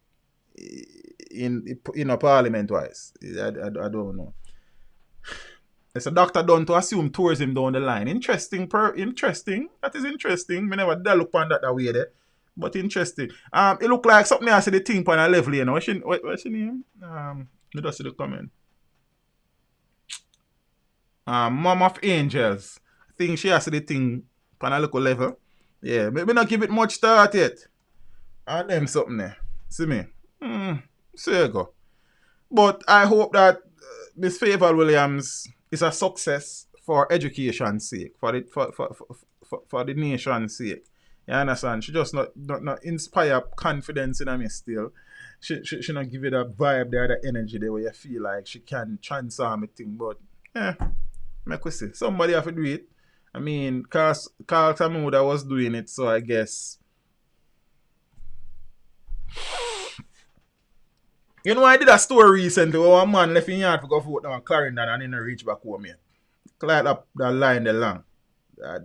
in a parliament-wise, I don't know. It's a doctor done to assume tourism down the line. Interesting. That is interesting. I never did look on that way there. But interesting. It look like something else in the thing on a level, you know. What's your name? Let us see the comment. Mom of Angels. I think she has the thing on a local level. Yeah, maybe not give it much thought yet. And them something there. See me? So you go. But I hope that Miss Favour Williams is a success for education's sake, for the nation's sake. You understand? She just not inspire confidence in me still. She not give you that vibe there, that energy there where you feel like she can transform a thing. But make we see. Somebody have to do it. I mean, Carl Samuda was doing it, so I guess. You know, I did a story recently where a man left in yard to go vote down Clarendon and didn't reach back home yet. Cleared up that line there long. I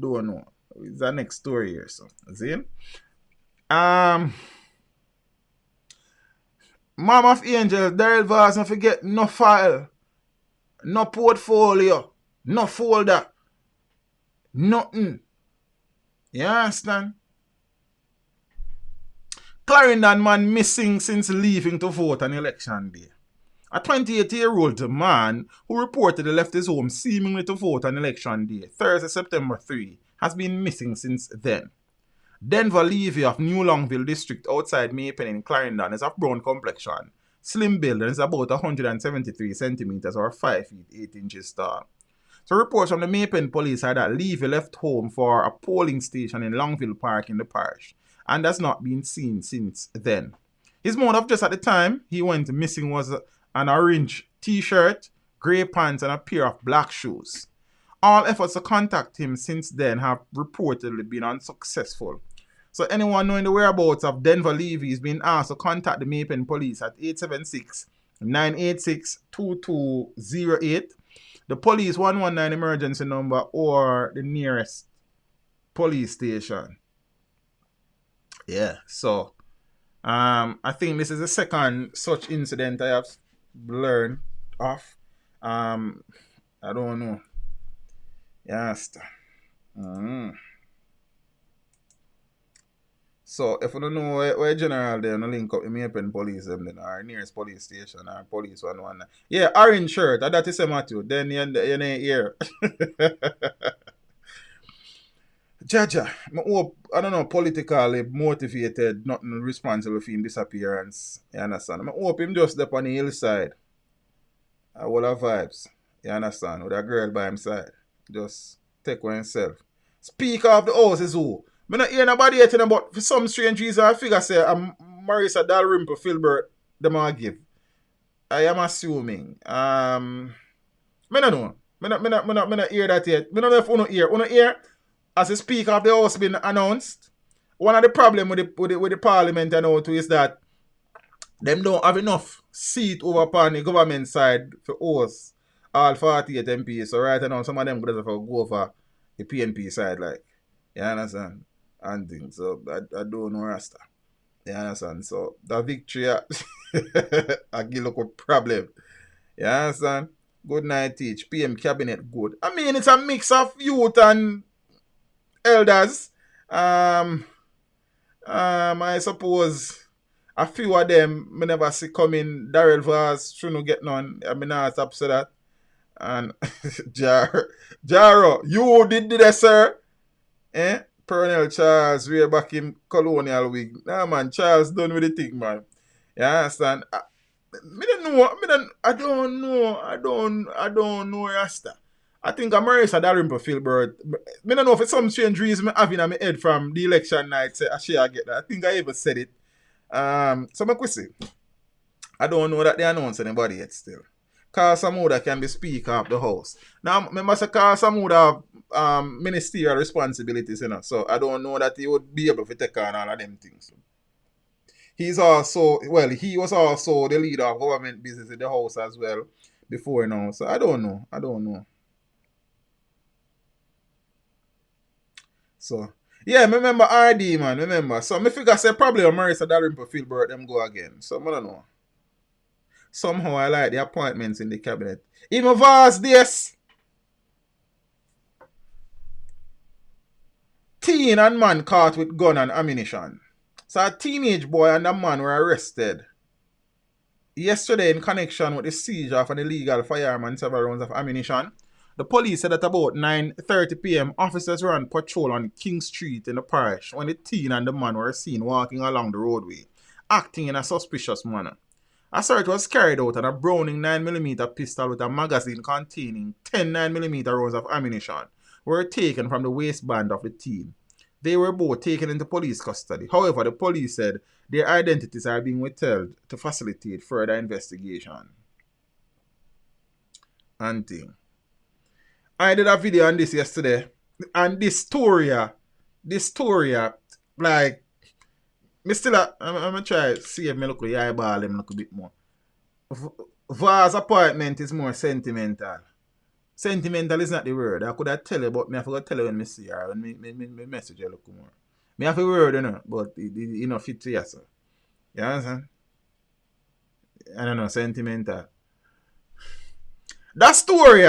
don't know. It's the next story here, so. See? Mom of Angels, Daryl Vaz, don't forget no file, no portfolio, no folder, nothing. You understand? Clarendon man missing since leaving to vote on election day. A 28-year-old man who reportedly left his home seemingly to vote on election day, Thursday, September 3, has been missing since then. Denver Levy of New Longville District outside Maypen in Clarendon is of brown complexion, slim build, and is about 173 centimeters or 5 feet 8 inches tall. So reports from the Maypen police are that Levy left home for a polling station in Longville Park in the parish and has not been seen since then. His motive just at the time he went missing was an orange t-shirt, grey pants, and a pair of black shoes. All efforts to contact him since then have reportedly been unsuccessful. So anyone knowing the whereabouts of Denver Levy is being asked to contact the Maypen police at 876-986-2208, the police 119 emergency number, or the nearest police station. Yeah, so I think this is the second such incident I have learned of. I don't know. Yes. So if you don't know where general they link up the Maypen police them then, or nearest police station or police 119. Yeah, orange shirt, that is a Matthew. Then you hear. Jaja, I don't know, politically motivated, nothing responsible for his disappearance. You understand? I hope him just up on the hillside. All the vibes. You understand? With a girl by his side. Just take one himself. Speaker of the house is who? I don't hear nobody yet about for some strange reason I figure say Marisa Dalrymple Filbert them I give. I am assuming. I don't know. I not hear that yet. I don't know if you hear. You hear? As the Speaker of the House been announced, one of the problems with the Parliament and all too is that them don't have enough seat over upon the government side for host all 48 MPs. So right now some of them could have go over the PNP side, like. You understand? and things. So I don't know Rasta. You understand? So the victory I give look a problem. You understand? Good night teach. PM cabinet good. I mean it's a mix of youth and elders. I suppose a few of them me never see coming. Darrell Vaz shouldn't get none. I mean not upset that. And Jaro, you did this, sir. Eh? Colonel Charles way back in colonial wig. Nah man, Charles done with the thing, man. You understand? I don't know Rasta. I think Marissa Dalrymple Filbert. I don't know if it's some strange reason I have in my head from the election night. Say, I get that. I think I even said it. So my question. I don't know that they announced anybody yet still. Carl Samuda can be Speaker of the House. Now, I must say Carl Samuda have ministerial responsibilities, you know. So I don't know that he would be able to take on all of them things. He was also the leader of government business in the House as well before, you know. So I don't know. So, yeah, I remember RD, man, remember. So, I figure say probably Marissa Dalrymple Filbert them go again. So, I don't know. Somehow I like the appointments in the cabinet. Even Vaz this. Teen and man caught with gun and ammunition. So a teenage boy and a man were arrested yesterday in connection with the siege of an illegal firearm and several rounds of ammunition. The police said at about 9:30 p.m. officers were on patrol on King Street in the parish when the teen and the man were seen walking along the roadway, acting in a suspicious manner. A search was carried out and a Browning 9mm pistol with a magazine containing 10 9mm rounds of ammunition were taken from the waistband of the teen. They were both taken into police custody. However, the police said their identities are being withheld to facilitate further investigation. And thing. I did a video on this yesterday. And this story, like, I'm going to try to see if I look at the eyeball him look a bit more. Vaz appointment is more sentimental. Sentimental is not the word. I could have tell you, but I forgot to tell you when I see her. When me message you look more. I have a word, you know, but it not fit to you, so. You understand? I don't know, sentimental. That story,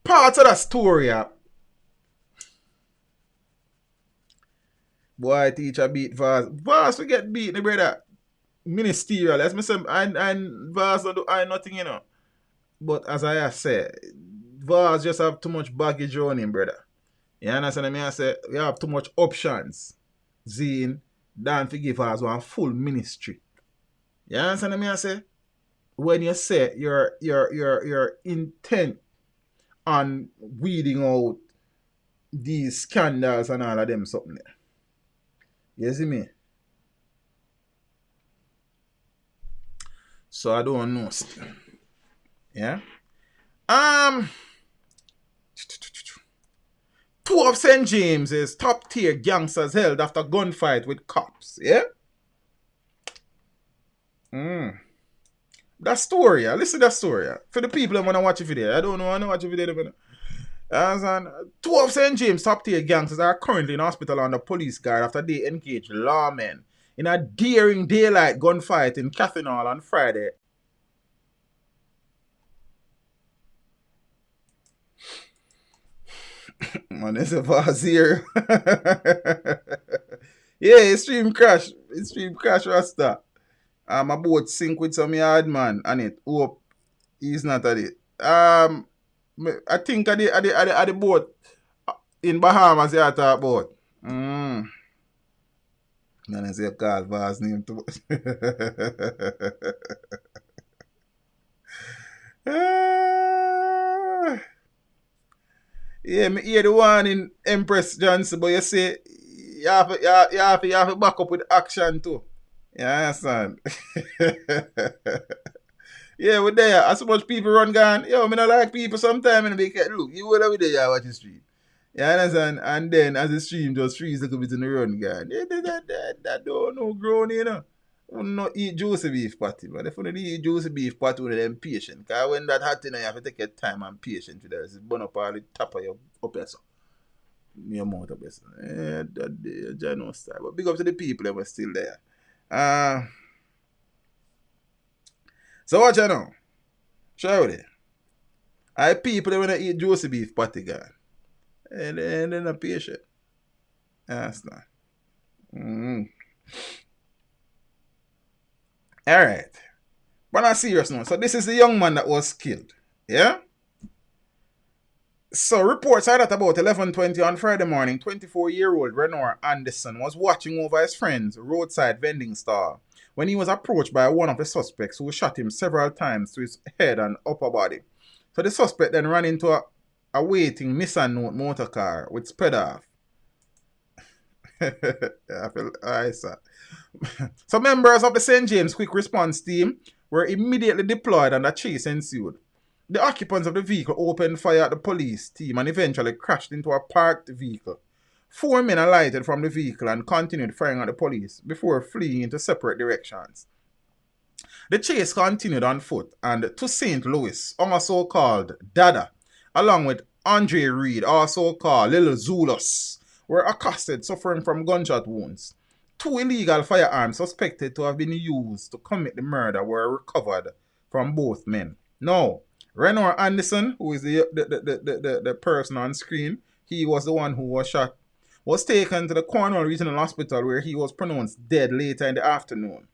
part of that story, boy, teacher beat Vaz. Vaz will get beat, brother. Ministerial. As me say, and Vaz don't do nothing, you know. But as I said, Vaz just have too much baggage on him, brother. You understand me? I say, you have too much options. Zine, than to give Vaz one full ministry. You understand me? I say, when you say your intent on weeding out these scandals and all of them something there. You see me? So I don't know. Yeah. Two of St. James's top tier gangsters held after gunfight with cops. Yeah. That story. Listen to that story. For the people that want to watch the video. I don't know. I want to watch the video. Two of St. James top tier gangsters are currently in hospital under police guard after they engaged lawmen in a daring daylight gunfight in Cathinall on Friday. Man, it's a Vaz here. Yeah, stream crash. Stream crash Rasta. My boat sink with some yard man and it. Hope he's not at it. I think at the boat in Bahamas you talk about. Man, I say call Vaz name too. Yeah, me hear the one in Empress Johnson, but you say you have to back up with action too. You understand? Yeah, we're there. As much people run gone. Yo, me not like people sometimes and they look, you will be there watch the stream. You understand? And then as the stream just freeze a little bit in the run gone. That don't know grown, you know. We not eat juicy beef patty, but if you don't eat juicy beef patty with them patient, because when that hot you have to take your time and patience with it. It's burn up all the top of your up here, so. Me amount of best. That day, Jano style. But big up to the people that were still there. So what you know? Show it. I people that wanna eat juicy beef patty guy. And they're not patient. That's not. Alright. But on a serious note, so this is the young man that was killed. Yeah? So reports are that about 11:20 on Friday morning, 24-year-old Renor Anderson was watching over his friend's roadside vending stall when he was approached by one of the suspects who shot him several times to his head and upper body. So the suspect then ran into a waiting Nissan Note motor car with sped off. So members of the St. James Quick Response Team were immediately deployed and a chase ensued. The occupants of the vehicle opened fire at the police team and eventually crashed into a parked vehicle. 4 men alighted from the vehicle and continued firing at the police before fleeing into separate directions. The chase continued on foot, and to St. Louis, also called Dada, along with Andre Reed, also called Little Zulus, were accosted suffering from gunshot wounds. 2 illegal firearms suspected to have been used to commit the murder were recovered from both men. Now, Renor Anderson, who is the person on screen, he was the one who was shot, was taken to the Cornwall Regional Hospital where he was pronounced dead later in the afternoon.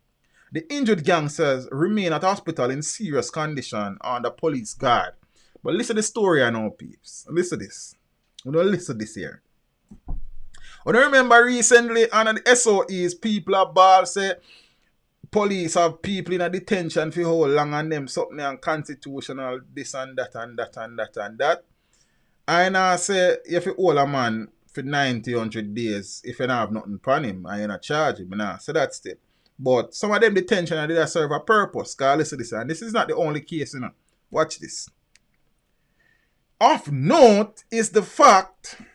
The injured gangsters remain at hospital in serious condition under police guard. But listen to the story I know, peeps. Listen to this. We don't listen to this here. I remember recently on the SOEs, people are ball say police have people in a detention for how long and them something unconstitutional, this and that and that and that and that. And I say if you hold a man for 90, 100 days, if you don't have nothing upon him and you're not charge him, so that's still. But some of them detention did serve a purpose. Because listen to this, and this is not the only case, you know. Watch this. Of note is the fact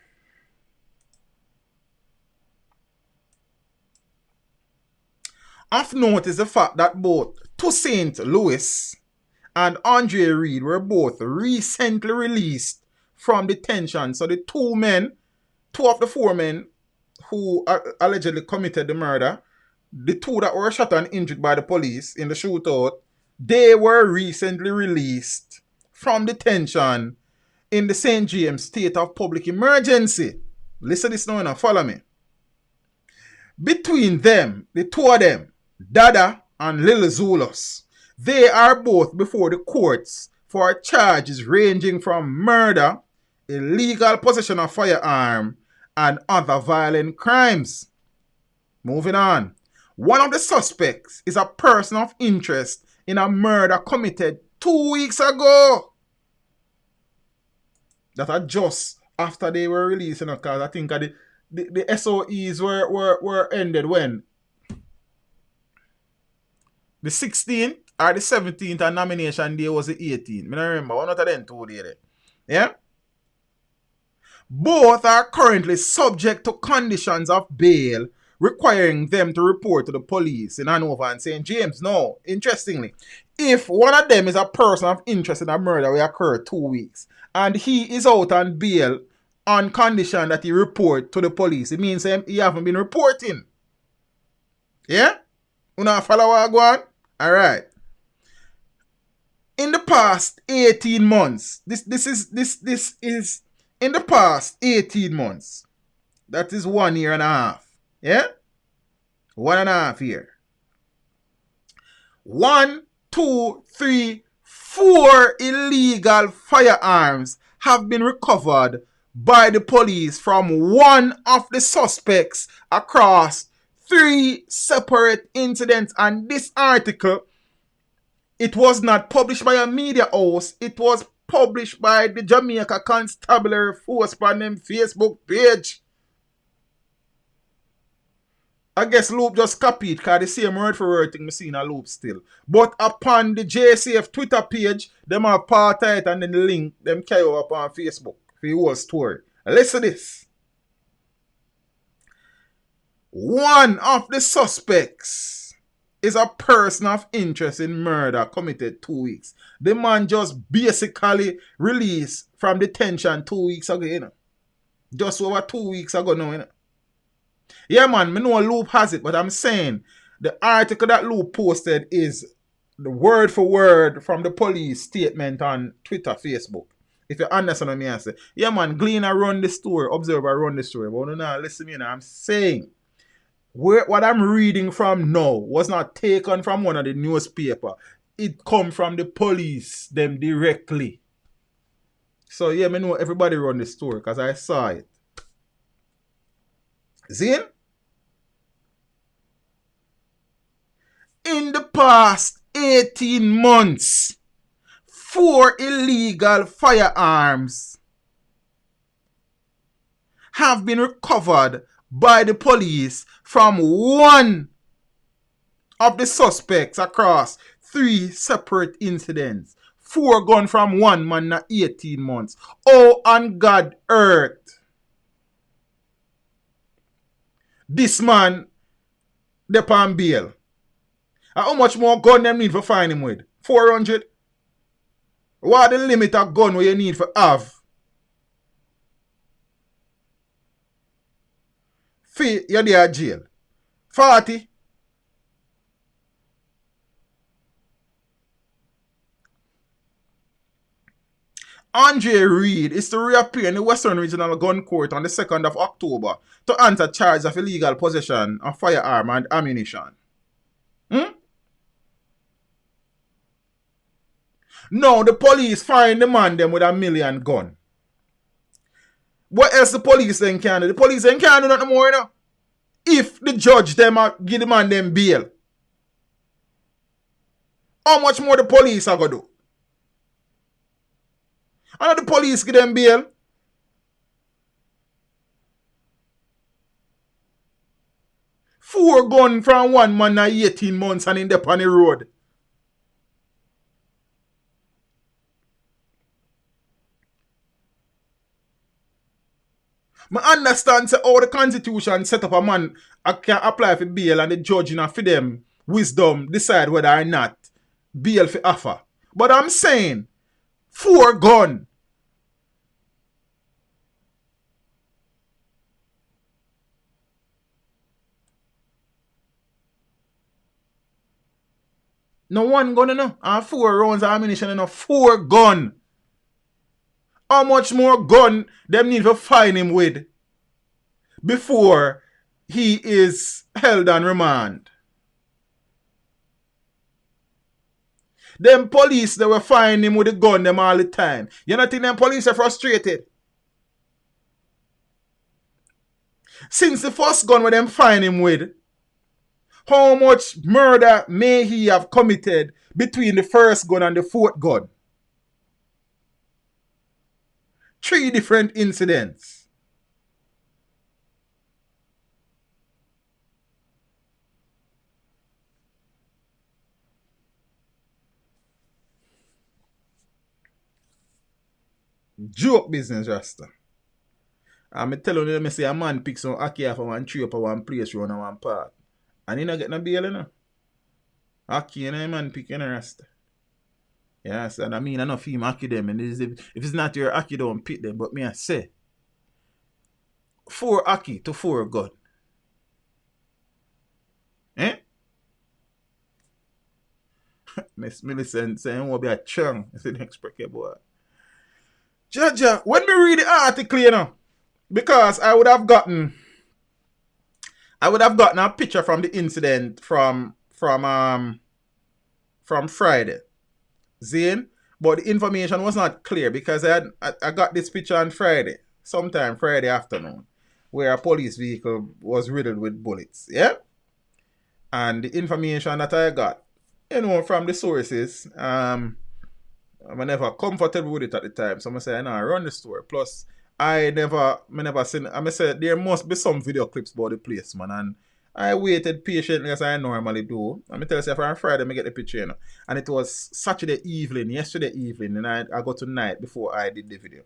that both St. Louis and Andre Reed were both recently released from detention. So the two of the 4 men who allegedly committed the murder, the 2 that were shot and injured by the police in the shootout, they were recently released from detention in the St. James state of public emergency. Listen to this now, follow me. Between them, the 2 of them, Dada and Lil Zulus, they are both before the courts for charges ranging from murder, illegal possession of firearm, and other violent crimes. Moving on. One of the suspects is a person of interest in a murder committed 2 weeks ago. That are just after they were released, you know, because I think the SOEs were ended when? The 16th or the 17th, and nomination day was the 18th. I don't remember. One of them 2 days there. Yeah? Both are currently subject to conditions of bail requiring them to report to the police in Hanover and St. James. Now, interestingly, if one of them is a person of interest in a murder will occur 2 weeks and he is out on bail on condition that he report to the police, it means he haven't been reporting. Yeah? You know, follow what I go on? Alright. In the past 18 months, this is in the past 18 months, that is 1 year and a half. Yeah? 1.5 years. 1, 2, 3, 4 illegal firearms have been recovered by the police from one of the suspects across 3 separate incidents. And this article, it was not published by a media house. It was published by the Jamaica Constabulary Force on them Facebook page. I guess Loop just copied because the same word for word thing I see in a Loop still. But upon the JCF Twitter page, them have part of it and then the link them carry up on Facebook for the whole story. Listen to this. One of the suspects is a person of interest in murder committed 2 weeks. The man just basically released from detention 2 weeks ago, you know. Just over 2 weeks ago now, you know. Yeah, man, me know Loop has it, but I'm saying the article that Loop posted is the word for word from the police statement on Twitter, Facebook. If you understand what I say. Yeah, man, Gleaner run the story, Observer run the story. But no, listen, you know, I'm saying what I'm reading from now was not taken from one of the newspaper. It come from the police, them directly. So yeah, me know everybody run the story because I saw it. See? In the past 18 months, 4 illegal firearms have been recovered by the police from one of the suspects across 3 separate incidents. 4 guns from one man in 18 months. Oh, on God earth. This man, they on bail. And how much more gun them need for find him with? 400? What the limit of gun where you need for have? Fee, you're there at jail. 40? Andre Reed is to reappear in the Western Regional Gun Court on the 2nd of October to answer charges of illegal possession of firearm and ammunition. Now the police find the man them with a million gun. What else the police then can do? The police then can't do nothing more, you know. If the judge them give the man them bail. How much more the police are going to do? And the police give them bail. Four guns from one man in 18 months and in the on the road. I understand how the constitution set up a man can apply for bail and the judge for them wisdom decide whether or not bail for offer. But I'm saying 4 guns. No 1 gun enough. And 4 rounds of ammunition enough. 4 guns. How much more gun them need to find him with before he is held on remand? Them police, they will find him with a gun them all the time. You know think them police are frustrated? Since the first gun where them find him with, how much murder may he have committed between the first gun and the 4th gun? 3 different incidents. Joke business, Rasta. I'm telling you, I say a man pick some ackee off of one tree up at one place around one park. And he not get no bail, you know. Ackee, and a man pick, you know, Rasta. Yes, and I mean, I know him ackee them. And if it's not your ackee, don't pick them. But me, I say, 4 ackee to 4 gun. Eh? Miss Millicent saying, won't be a Chung. It's the next break, boy. Jaja, when we read the article, you know, because I would have gotten a picture from the incident from Friday. Zane, but the information was not clear because I got this picture on Friday, sometime Friday afternoon, where a police vehicle was riddled with bullets. Yeah? And the information that I got, you know, from the sources, I'm never comfortable with it at the time. So I say, no, I run the story. Plus, I never seen, I say there must be some video clips about the place, man. And I waited patiently as I normally do. I'm tell you, on Friday, I get the picture, you know. And it was Saturday evening, yesterday evening, and I got to night before I did the video.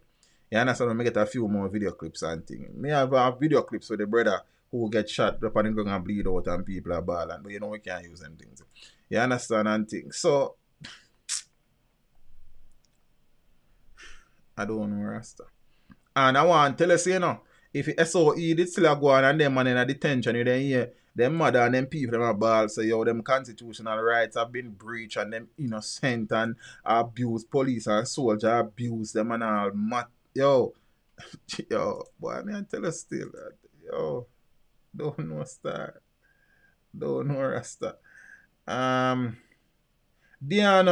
You understand? I get a few more video clips and things. Me have video clips with the brother who get shot up and going and bleed out and people are balling. But you know, we can't use them things. You understand? And things. So, I don't know, Rasta. And I want to tell you, you know, if it SOE did still go on and them man in a detention, you then hear them mother and them people them a ball say, yo, them constitutional rights have been breached and them innocent and abuse police and soldier abuse them and all. Yo, boy, I mean, tell us still that. Yo, don't know Star. Don't know Rasta. Deanna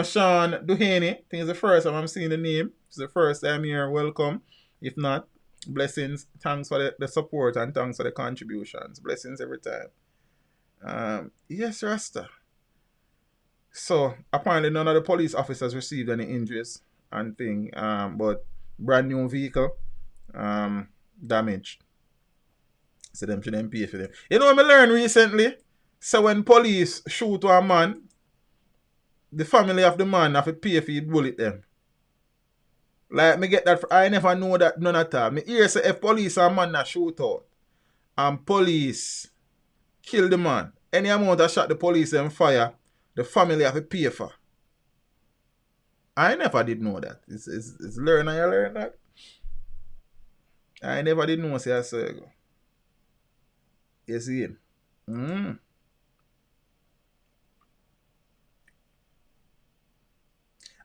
Sean Duhaney, I think it's the first time I'm seeing the name. It's the first time here. Welcome. If not, blessings. Thanks for the support and thanks for the contributions. Blessings every time. Yes, Rasta. So apparently none of the police officers received any injuries and thing. But brand new vehicle damaged. So them shouldn't pay for them. You know what I learned recently? So when police shoot a man, the family of the man have to pay for the bullet them. Like, me get that, I never know that none at all. Me hear say if police and man that shoot out, and police kill the man, any amount of shot the police and fire, the family have to pay for. I never did know that. It's learn and you learn that. I never did know, say I say go. You see him?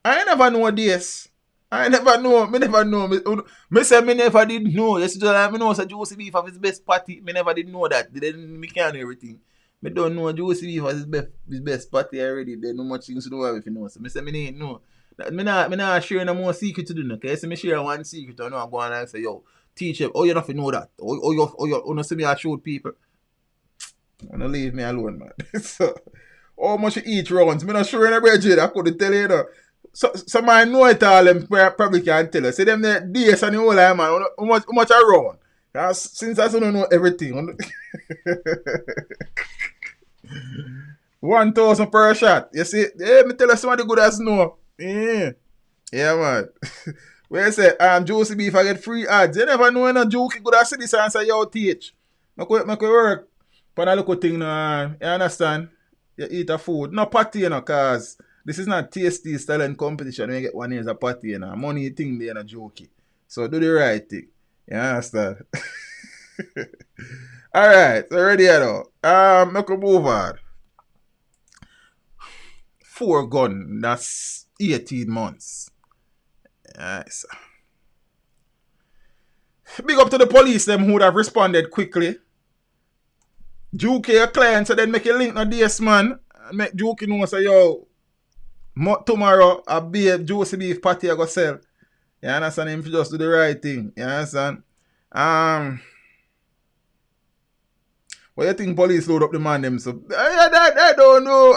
I never know this. I never know. Me never know. Me say me never did know. This is like me know say Juicy Beef of his best party. Me never did know that. Then me can't know everything. Me don't know Juicy Beef of his best party already. There's no much things to know if you know. So me say me ain't know. Me not share no more secret to do no. Okay, so me share one secret. I know I'm going and say, yo, teach him. Oh, you don't know that. You know see me I showed people. Wanna leave me alone, man. So how much you eat rounds? Me not sure in a budget. I couldn't tell you that. So I know it all, them probably can't tell us. See them the DS and the whole time, man. How much I run? Since I don't know everything. 1,000 per shot. You see? Yeah, me tell us somebody good as know. Yeah, man. Where you say, Juicy Beef, I get free ads. You never know when a joke good as this and say, yo, teach. Make work. But I look at thing now, you understand? You eat a food. No party, you know, cause this is not tasty style and competition. When you get one year's a party, you know. Money thing there, a jokey. So do the right thing. You understand? Alright, so ready now. Make a move on. 4 gun, that's 18 months. Yes. Big up to the police, them who would have responded quickly. Juke your client, so then make a link on DS man. And make Juke know say, yo, tomorrow I'll be a Juicy Beef party I go sell. You understand? Him just do the right thing. You understand? What you think police load up the man them? So I don't know.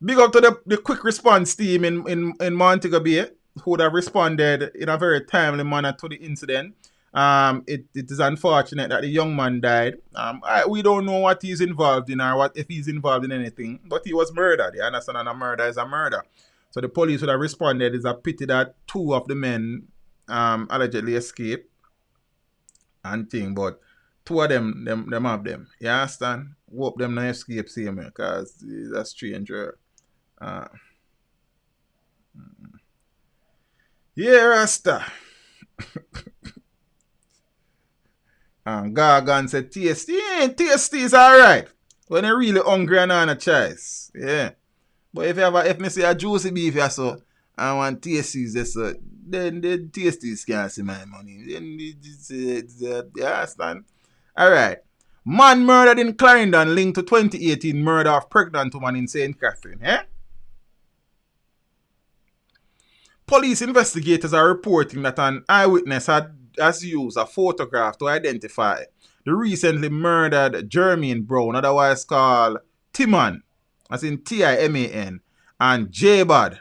Big up to the quick response team in Montego Bay, who would have responded in a very timely manner to the incident. It is unfortunate that the young man died. We don't know what he's involved in or if he's involved in anything, but he was murdered. You understand? And a murder is a murder. So the police would have responded. It's a pity that 2 of the men allegedly escaped and thing, but 2 of them have them. You understand? Hope them not escape same because it's a stranger. Yeah, Rasta. Gargan said tasty. Yeah, tasty is alright. When you're really hungry and on a choice. Yeah. But if me say a Juicy Beef so I want tasties then the tasties can't see my money. Then you understand? Alright. Man murdered in Clarendon linked to 2018 murder of pregnant woman in St. Catherine. Police investigators are reporting that an eyewitness has used a photograph to identify the recently murdered Jermaine Brown, otherwise called Timan, as in Timan, and JBad.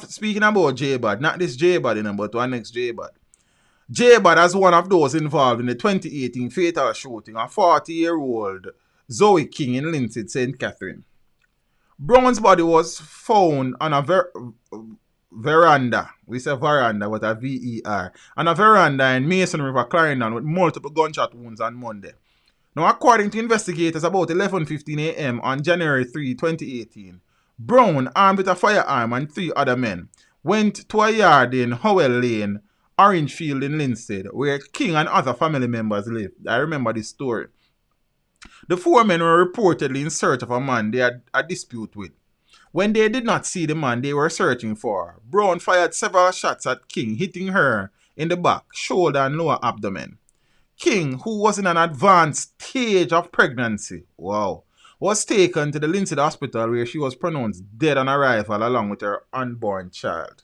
Speaking about JBad, not this JBad, but one next JBad. JBad as one of those involved in the 2018 fatal shooting of 40-year-old Zoe King in Linstead, St. Catherine. Brown's body was found on a veranda. We say veranda with a VER. On a veranda in Mason River, Clarendon, with multiple gunshot wounds on Monday. Now, according to investigators, about 11:15 a.m. on January 3, 2018, Brown, armed with a firearm, and 3 other men went to a yard in Howell Lane, Orangefield in Linstead, where King and other family members lived. I remember this story. The 4 men were reportedly in search of a man they had a dispute with. When they did not see the man they were searching for, Brown fired several shots at King, hitting her in the back, shoulder, and lower abdomen. King, who was in an advanced stage of pregnancy, was taken to the Linstead Hospital where she was pronounced dead on arrival along with her unborn child.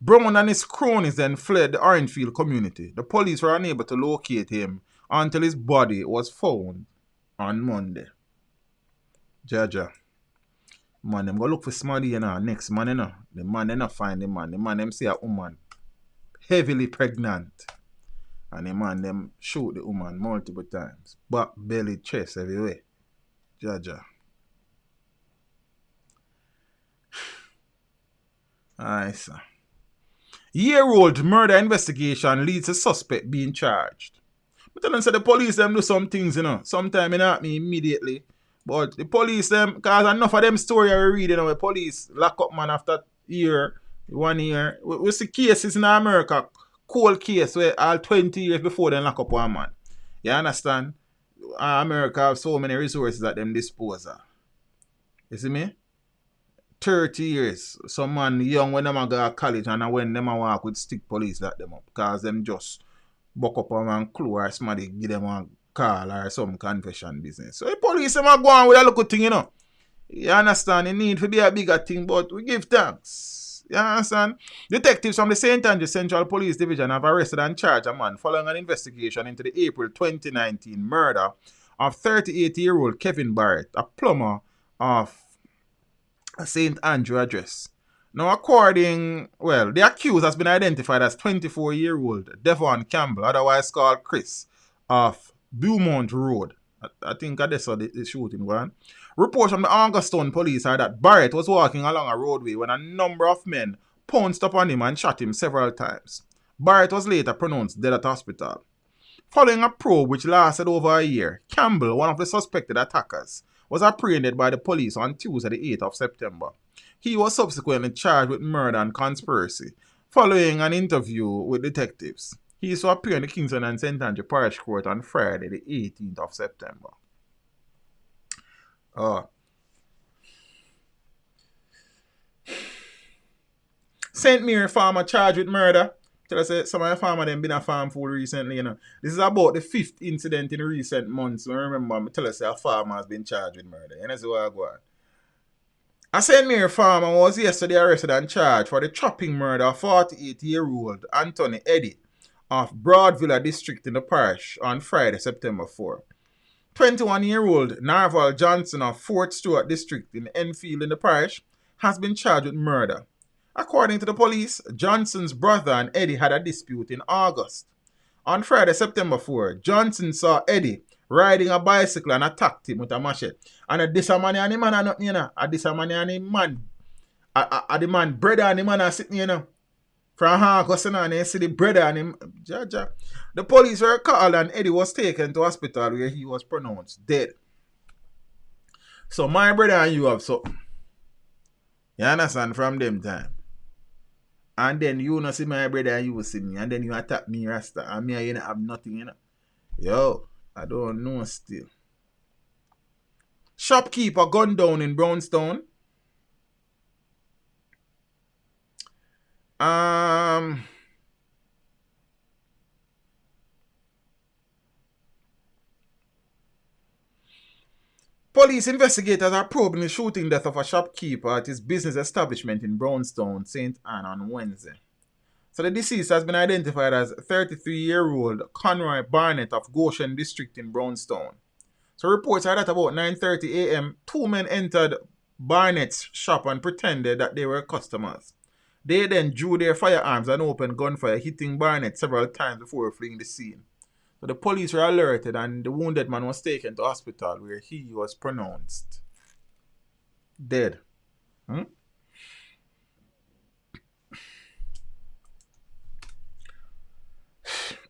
Brown and his cronies then fled the Orangefield community. The police were unable to locate him until his body was found on Monday. Jaja. Man, them go look for somebody, next man, The man, they not find the man. The man, them see a woman heavily pregnant. And the man, them shoot the woman multiple times. Back, belly, chest, everywhere. Jaja. Aye, sir. Year-old murder investigation leads to suspect being charged. But tell them, say the police, them do some things, Sometimes not me immediately. But the police, them, because enough of them story I read, the police lock up man after 1 year. We see cases in America, cold case, where all 20 years before they lock up one man. You understand? America have so many resources at them disposal. You see me? 30 years. Some man young when them go to college and when them walk with stick police lock them up. Because them just buck up a man clue or somebody give them a call or some confession business. So the police them go on with a little thing, You understand? It need to be a bigger thing, but we give thanks. You understand? Detectives from the St. Andrews Central Police Division have arrested and charged a man following an investigation into the April 2019 murder of 38-year-old Kevin Barrett, a plumber of a St. Andrew address. Now, the accused has been identified as 24-year-old Devon Campbell, otherwise called Chris, of Beaumont Road. I think that's how the shooting went. Reports from the Augustone police are that Barrett was walking along a roadway when a number of men pounced upon him and shot him several times. Barrett was later pronounced dead at hospital. Following a probe which lasted over a year, Campbell, one of the suspected attackers, was apprehended by the police on Tuesday, the 8th of September. He was subsequently charged with murder and conspiracy, following an interview with detectives. He is to appear in the Kingston and St. Andrew Parish Court on Friday, the 18th of September. St. Mary farmer charged with murder. Tell us some of the farmers them been a farm fool recently, This is about the 5th incident in recent months. I remember tell us a farmer has been charged with murder. You know see what I go on. A St. Mary farmer was yesterday arrested and charged for the chopping murder of 48-year-old Anthony Eddy of Broadvilla district in the parish on Friday, September 4. 21-year-old Narval Johnson of Fort Stewart district in Enfield in the parish has been charged with murder. According to the police, Johnson's brother and Eddy had a dispute in August. On Friday, September 4, Johnson saw Eddy riding a bicycle and attacked him with a machete. And this man and the man are nothing, This man and the man. The man brother and the man are sitting, From August and you see the brother and him. Jaja. The police were called and Eddy was taken to hospital where he was pronounced dead. So my brother and you have something. You understand from them time. And then you not see my brother and you will see me. And then you attack me, Rasta. And me, you not have nothing, Yo, I don't know still. Shopkeeper gunned down in Brownstone. Police investigators are probing the shooting death of a shopkeeper at his business establishment in Brownstone, St. Anne on Wednesday. So the deceased has been identified as 33-year-old Conroy Barnett of Goshen District in Brownstone. So reports are that about 9:30 a.m., 2 men entered Barnett's shop and pretended that they were customers. They then drew their firearms and opened gunfire, hitting Barnett several times before fleeing the scene. So the police were alerted and the wounded man was taken to hospital where he was pronounced dead.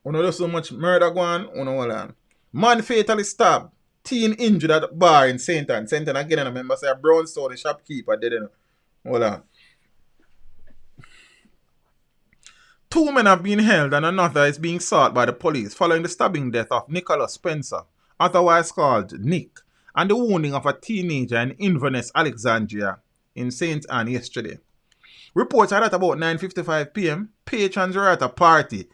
There's so much murder going on. Man fatally stabbed Teen injured at the bar in St. Anne. St. Anne again, I remember say a Brownstone, the shopkeeper, didn't. Hold on. 2 men have been held and another is being sought by the police following the stabbing death of Nicholas Spencer, otherwise called Nick, and the wounding of a teenager in Inverness, Alexandria, in St. Anne yesterday. Reports are at about 9:55 p.m. Patrons were at a party.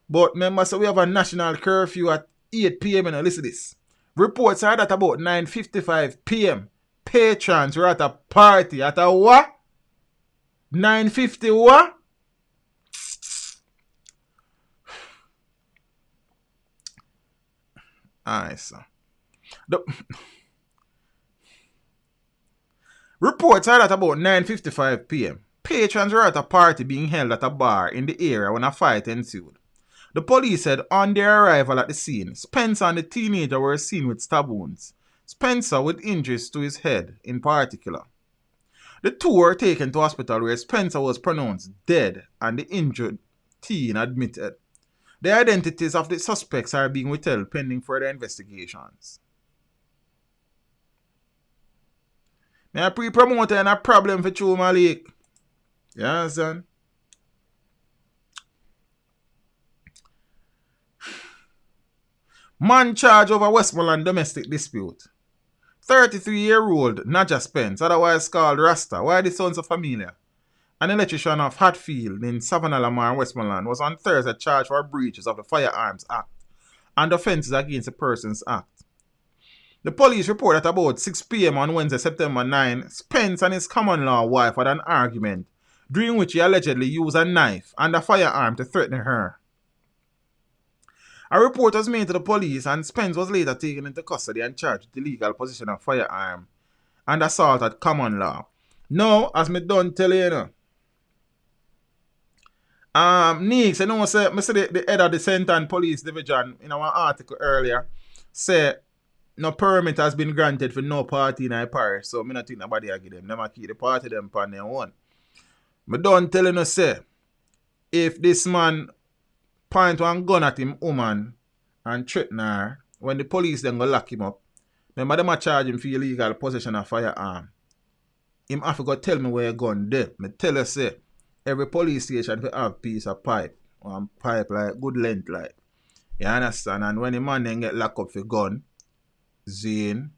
But remember, so we have a national curfew at 8 p.m. and listen to this. Reports are at about 9:55 p.m. Patrons were at a party at a what? 9:50 what? Alright, so. Reports are at about 9:55 p.m. Patrons were at a party being held at a bar in the area when a fight ensued. The police said on their arrival at the scene, Spencer and the teenager were seen with stab wounds, Spencer with injuries to his head in particular. The two were taken to hospital where Spencer was pronounced dead and the injured teen admitted. The identities of the suspects are being withheld pending further investigations. Now, pre-promoter and a problem for Chu Malik. You understand? Man charged over Westmoreland domestic dispute. 33-year-old Naja Spence, otherwise called Rasta, why the sounds are familiar? An electrician of Hatfield in Savannah Lamar, Westmoreland, was on Thursday charged for breaches of the Firearms Act and offences against the Persons Act. The police report at about 6 p.m. on Wednesday, September 9, Spence and his common-law wife had an argument, during which he allegedly used a knife and a firearm to threaten her. A report was made to the police and Spence was later taken into custody and charged with illegal possession of firearm and assault at common law. Now, as me done tell you, Neeks, I know say the head of the St. Anne Police Division in our article earlier say no permit has been granted for no party in our parish, so me not think nobody will give them. Them keep the party them upon their own. Me done telling you say if this man point one gun at him woman and threaten her, when the police then go lock him up, remember them a charge him for illegal possession of firearm. Him have to go tell me where a gun there. Me tell you say every police station will have a piece of pipe. One pipe like good length like. You understand? And when the man then get locked up for gun, Zane,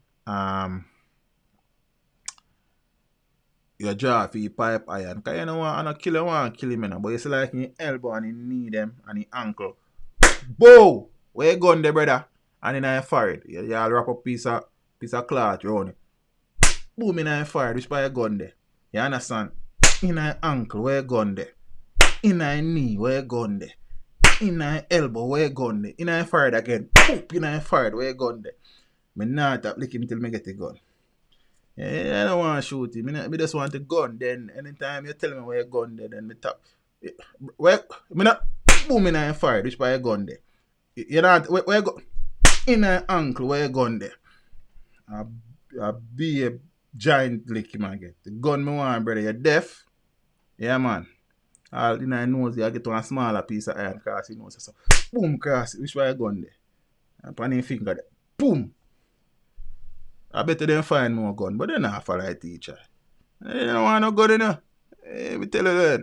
you draw for your pipe iron. Because you know what, I don't kill him, I kill him, but you see like in your elbow and in knee them and your ankle. Bow! Where you gun there, brother? And in your forehead. You wrap up piece of cloth around it. Boom in your forehead, which by your gun there. You understand? In your ankle, where you gun there? In your knee, where you gun there? In your elbow, where you gun there? In your forehead again. Poop in your forehead, where you gun there? Me not tap lick him till me get the gun. I don't want to shoot him. I just want the gun. Then anytime you tell me where your gun there, then me tap. Where me not boom in your forehead, which by your gun there. You not where you go in your ankle, where your gun there. I be a giant lick him again. The gun me want, brother. You deaf? Yeah, man. All in your nose, you get one smaller piece of iron cross your nose. So boom cross it. Which by your gun there? And upon your finger there. Boom. I bet they find more gun, but they're not for right teacher. They don't want no gun, you know. Let me tell you that.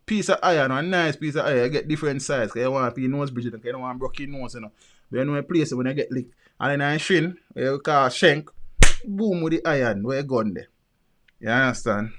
Piece of iron, a nice piece of iron, you get different size. Because you want to your nose bridge, you don't want to break your nose, you know. But you know a place when you get licked. And then I shin, where you call shank, boom with the iron, where you gun there. You understand?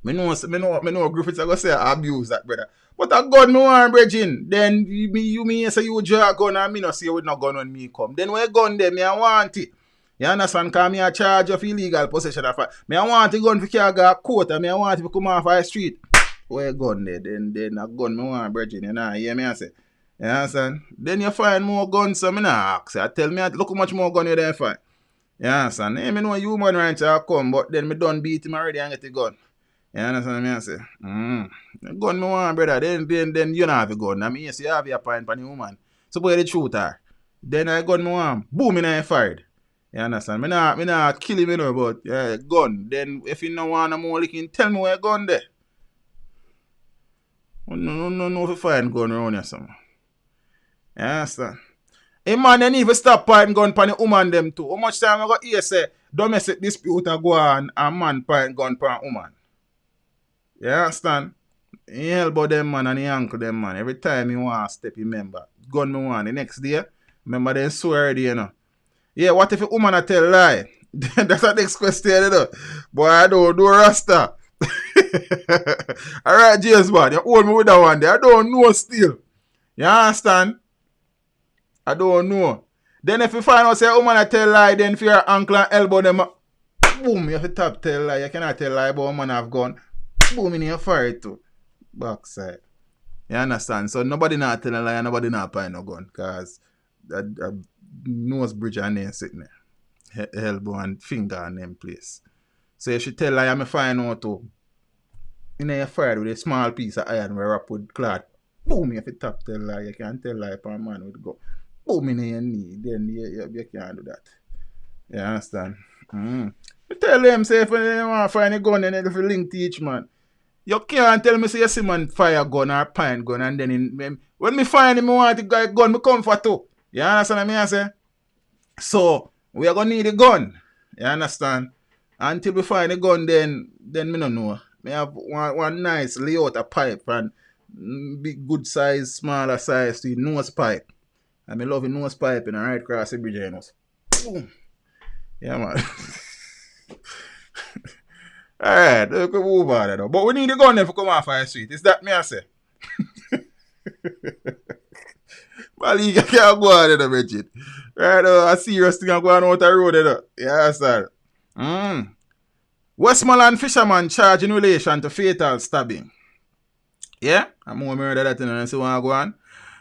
Me know Griffiths are going to say I abuse that, brother. But a gun me want, bridging. Then you mean say you draw a gun and me not see you with no gun when me come. Then where you gun there, me I want it. You understand? Because me a charge of illegal possession of fire. Me I want the gun for carry a court and me I want it to come off the street. Where gun there? Then a gun me want, bridging. You know, hear me I say. You understand? Then you find more guns, so me not ask. I tell me, look how much more gun you there find. You understand? Hey, me know human rights are come, but then me done beat him already and get the gun. You understand me I say? The gun me want, brother. Then you don't have a gun. I mean, yes, you have your point on the woman. So boy the truth are. Then I gun me want, boom in I fired. You understand? Me not kill him, you know, but gun. Then if you don't want no more licking, tell me where you gun there. No if you find gun around here somewhere. You understand? A man then even stop point gun pan the woman them too. How much time I got here say domestic dispute a go on and man point gun pan woman? You understand? He elbow them man and he ankle them man. Every time he want to step, remember. Gun me one. The next day, remember they swear already, you know. Yeah, what if a woman a tell lie? That's the next question, you know. Boy, I don't do Rasta. Alright, James man, you hold me with that one there. I don't know still. You understand? I don't know. Then if you find out say a woman a tell lie, then if your ankle and elbow them, boom, you have to tap tell lie. You cannot tell lie about a woman have gun. Boom, in your fire too. Backside. You understand? So nobody not tell a lie, nobody not buy no gun. Because nose bridge and then sitting there. Elbow and finger on them place. So if she tell lie, I'm find out too. In your fire with a small piece of iron where wrap with cloth. Boom, if you tap tell lie, you can't tell lie for a man with go. Boom in your knee. Then you can't do that. You understand? You tell them, say if you want to find a gun, then if you link to each man. You can't tell me say you see man fire gun or pine gun and then when me find him, I want to get a gun, me come for two. You understand what I say? So, we are going to need a gun. You understand? Until we find a gun, then me no know. Me have one nice layout of pipe and big good size, smaller size to nose pipe. And me love the nose pipe and right across the bridge. You know. Boom. Yeah, man. Alright, we can move on there. But we need a gun there for come off our street. Is that me I say? Well, you can't go on there, Bridget. Right, a serious thing going out the road there. Yeah, sir. Westmoreland fisherman charged in relation to fatal stabbing. Yeah? I'm more murder that thing and see what I go on.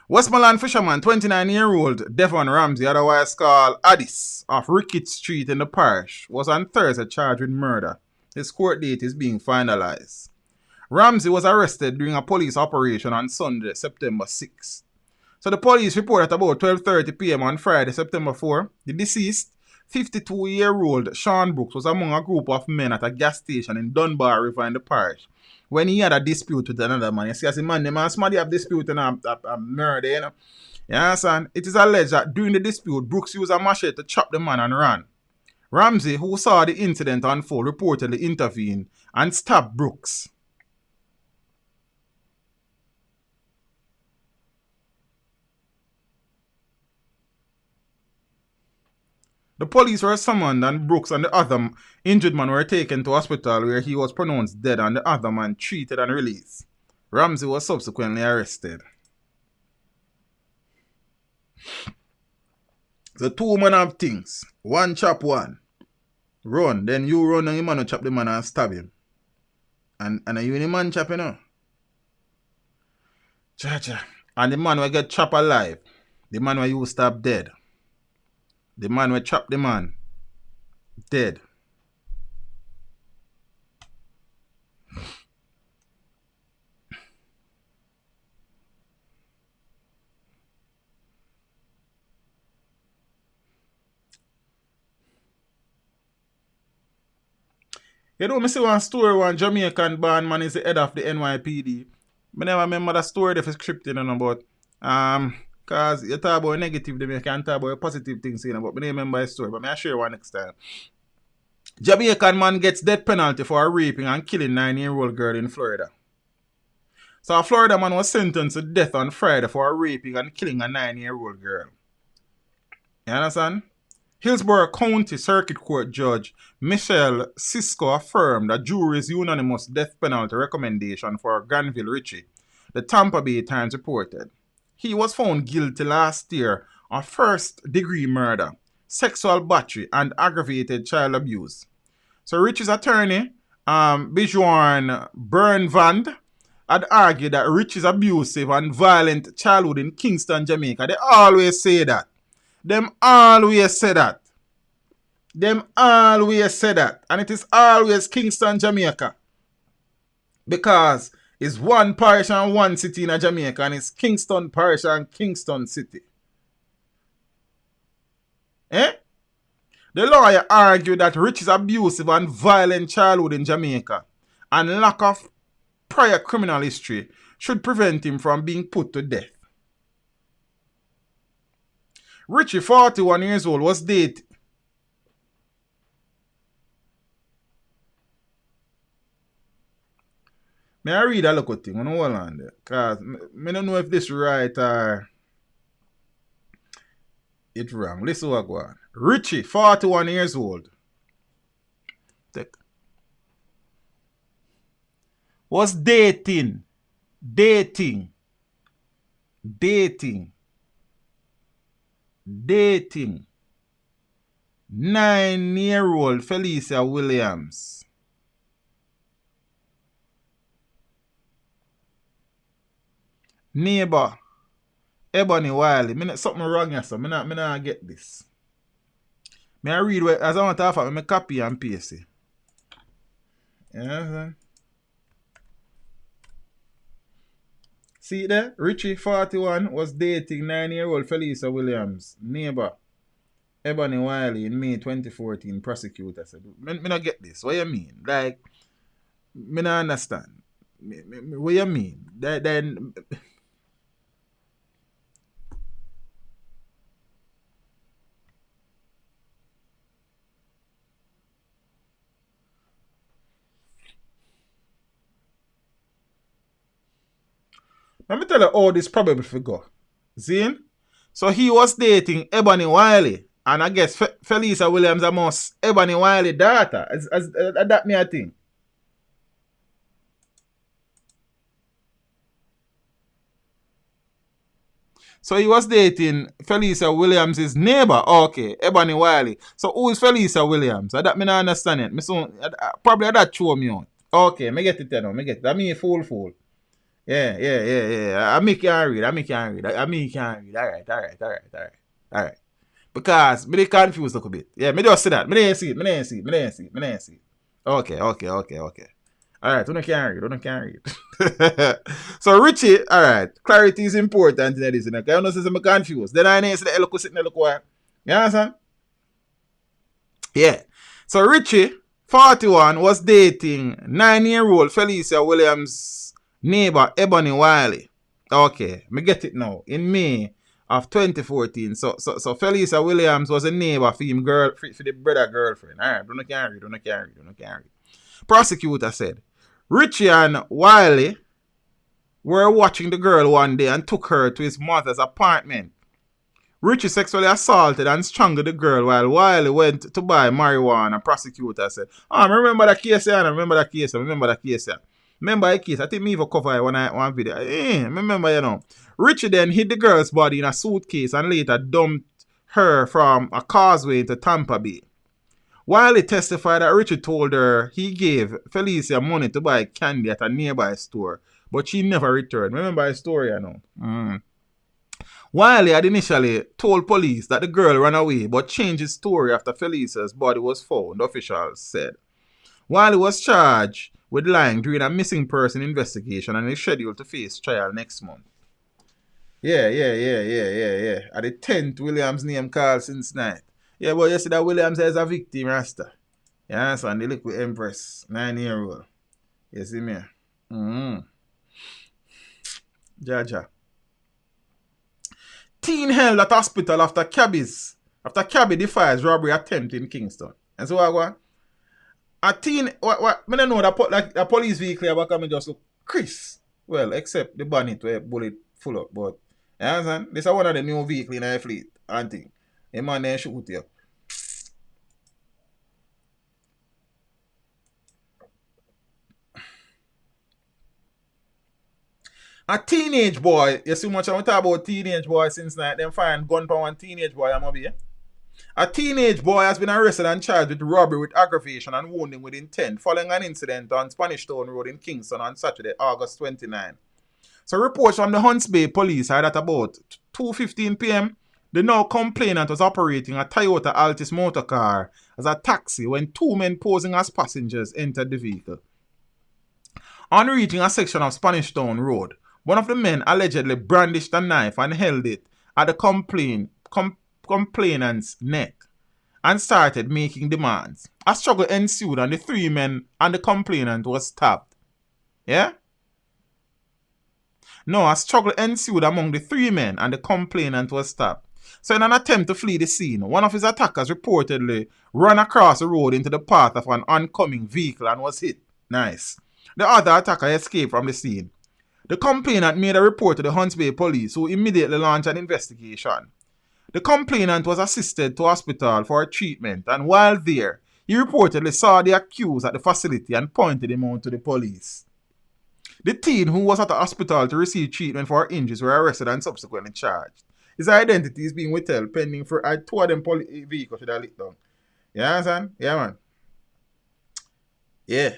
Westmoreland fisherman, 29-year-old Devon Ramsey, otherwise called Addis, of Recount Street in the parish, was on Thursday charged with murder. His court date is being finalized. Ramsey was arrested during a police operation on Sunday, September 6th. So the police report at about 12:30 p.m. on Friday, September 4, the deceased, 52-year-old Sean Brooks, was among a group of men at a gas station in Dunbar River in the parish when he had a dispute with another man. You see, as a man, the man, somebody have dispute and a murder, you know. You understand? It is alleged that during the dispute, Brooks used a machete to chop the man and ran. Ramsey, who saw the incident unfold, reportedly intervened and stabbed Brooks. The police were summoned and Brooks and the other injured man were taken to hospital where he was pronounced dead and the other man treated and released. Ramsey was subsequently arrested. The two men have things. One chop one. Run. Then you run and the man will chop the man and stab him. And you in the man chop, you know. Cha-cha. And the man will get chopped alive. The man will you stab dead. The man will chop the man dead. You know, I see one story, one Jamaican band man is the head of the NYPD. I never remember the story that is scripted, you know, but because you talk about negative, you can't talk about positive things, you know, but I don't remember the story, but I'll share one next time. Jamaican man gets death penalty for raping and killing 9-year-old girl in Florida. So a Florida man was sentenced to death on Friday for raping and killing a 9-year-old girl. You understand? Hillsborough County Circuit Court Judge Michelle Cisco affirmed a jury's unanimous death penalty recommendation for Granville Ritchie, the Tampa Bay Times reported. He was found guilty last year of first-degree murder, sexual battery, and aggravated child abuse. So Ritchie's attorney, Bjorn Bernvand, had argued that Ritchie's abusive and violent childhood in Kingston, Jamaica. They always say that. Them always say that. And it is always Kingston, Jamaica. Because it's one parish and one city in Jamaica, and it's Kingston Parish and Kingston City. The lawyer argued that Ritchie's abusive and violent childhood in Jamaica and lack of prior criminal history should prevent him from being put to death. Richie, 41 years old, was dating. May I read a local thing? I don't hold on there. Because I don't know if this right or it wrong. Listen what go on. Richie, 41 years old. Take. Was dating 9-year-old Felicia Williams. Neighbor Ebony Wiley. Something wrong here, so I not get this. I read what as I want to have I copy and paste it. Yeah. See there? Richie, 41, was dating 9-year-old Felicia Williams, neighbor Ebony Wiley in May 2014, prosecutor said. Me not get this. What you mean? Like, me not understand. What you mean? Then let me tell you how this probably figure. Zine? So he was dating Ebony Wiley. And I guess Felicia Williams amongst Ebony Wiley daughter. As that me I think. So he was dating Felicia Williams' neighbor. Okay, Ebony Wiley. So who is Felicia Williams? That me not understand it. Probably that show me out. Okay, me get it now. Me get it. I mean fool. Yeah. I make you read. Alright. Because me confused a little bit. Yeah, me just see that. Me didn't see it. Okay. Alright, you don't read. So Richie, alright. Clarity is important in this. You know, I know I'm confused. Then I see the eloquent sitting there. You understand? Yeah. So Richie, 41, was dating 9-year-old Felicia Williams' neighbor Ebony Wiley. Okay, me get it now. In May of 2014. So Felicia Williams was a neighbor for him for the brother girlfriend. Alright, don't read. Prosecutor said Richie and Wiley were watching the girl one day and took her to his mother's apartment. Richie sexually assaulted and strangled the girl while Wiley went to buy marijuana. Prosecutor said, remember that case here? Remember that case? Remember the case? I think me even cover one video. Remember, you know. Richie then hid the girl's body in a suitcase and later dumped her from a causeway into Tampa Bay. Wiley testified that Richie told her he gave Felicia money to buy candy at a nearby store, but she never returned. Remember the story, you know. Wiley had initially told police that the girl ran away, but changed his story after Felicia's body was found, officials said. Wiley was charged with lying during a missing person investigation and is scheduled to face trial next month. Yeah. At the 10th Williams name called since night. Yeah, but you see that Williams is a victim, Rasta. You understand? The little Empress, 9-year-old. You see me? Jaja. Teen held at hospital after cabby defies robbery attempt in Kingston. And so what I go on? A teen, what? I don't know that the police vehicle about coming just look Chris. Well, except the bonnet where bullet full up, but you understand? This is one of the new vehicles in our fleet, and thing. A man then shoot you. A teenage boy, you see much I talk about teenage boy since night, them find gun for one teenage boy, I'm over here. A teenage boy has been arrested and charged with robbery with aggravation and wounding with intent following an incident on Spanish Town Road in Kingston on Saturday, August 29. So reports from the Hunts Bay police are that about 2:15 p.m., the now complainant was operating a Toyota Altis motor car as a taxi when two men posing as passengers entered the vehicle. On reaching a section of Spanish Town Road, one of the men allegedly brandished a knife and held it at the complainant's neck and started making demands. A struggle ensued and the three men and the complainant was stabbed. Yeah? No, a struggle ensued among the three men and the complainant was stabbed. So in an attempt to flee the scene, one of his attackers reportedly ran across the road into the path of an oncoming vehicle and was hit. Nice. The other attacker escaped from the scene. The complainant made a report to the Hunts Bay police, who immediately launched an investigation. The complainant was assisted to hospital for treatment, and while there, he reportedly saw the accused at the facility and pointed him out to the police. The teen, who was at the hospital to receive treatment for her injuries, were arrested and subsequently charged. His identity is being withheld pending for two of them vehicles should have lit down. You understand? Yeah, man. Yeah.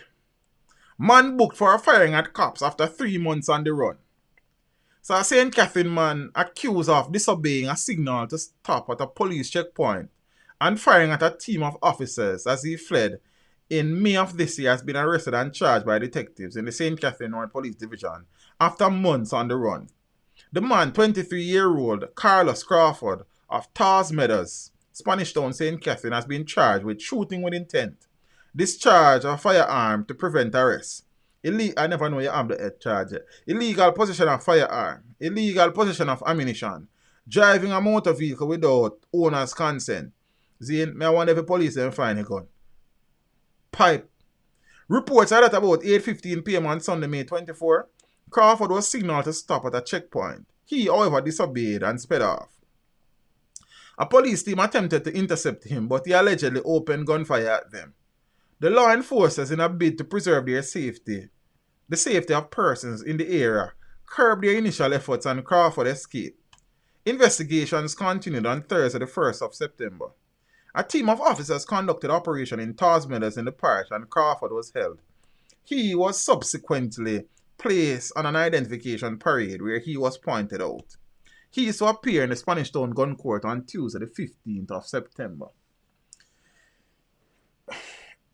Man booked for a firing at cops after 3 months on the run. So a St. Catherine man accused of disobeying a signal to stop at a police checkpoint and firing at a team of officers as he fled in May of this year has been arrested and charged by detectives in the St. Catherine North Police Division after months on the run. The man, 23-year-old Carlos Crawford of Tars Meadows, Spanish Town, St. Catherine, has been charged with shooting with intent, discharge of a firearm to prevent arrest. I never know you have the charge. Illegal possession of firearm, illegal possession of ammunition, driving a motor vehicle without owner's consent. Zane, I want every police to find a gun. Pipe. Reports are that about 8:15 p.m. on Sunday, May 24, Crawford was signaled to stop at a checkpoint. He, however, disobeyed and sped off. A police team attempted to intercept him, but he allegedly opened gunfire at them. The law enforcers, in a bid to preserve their safety, the safety of persons in the area, curbed their initial efforts and Crawford escaped. Investigations continued on Thursday, the 1st of September. A team of officers conducted operation in Tars Meadows in the parish and Crawford was held. He was subsequently placed on an identification parade where he was pointed out. He is to appear in the Spanish Town Gun Court on Tuesday, the 15th of September.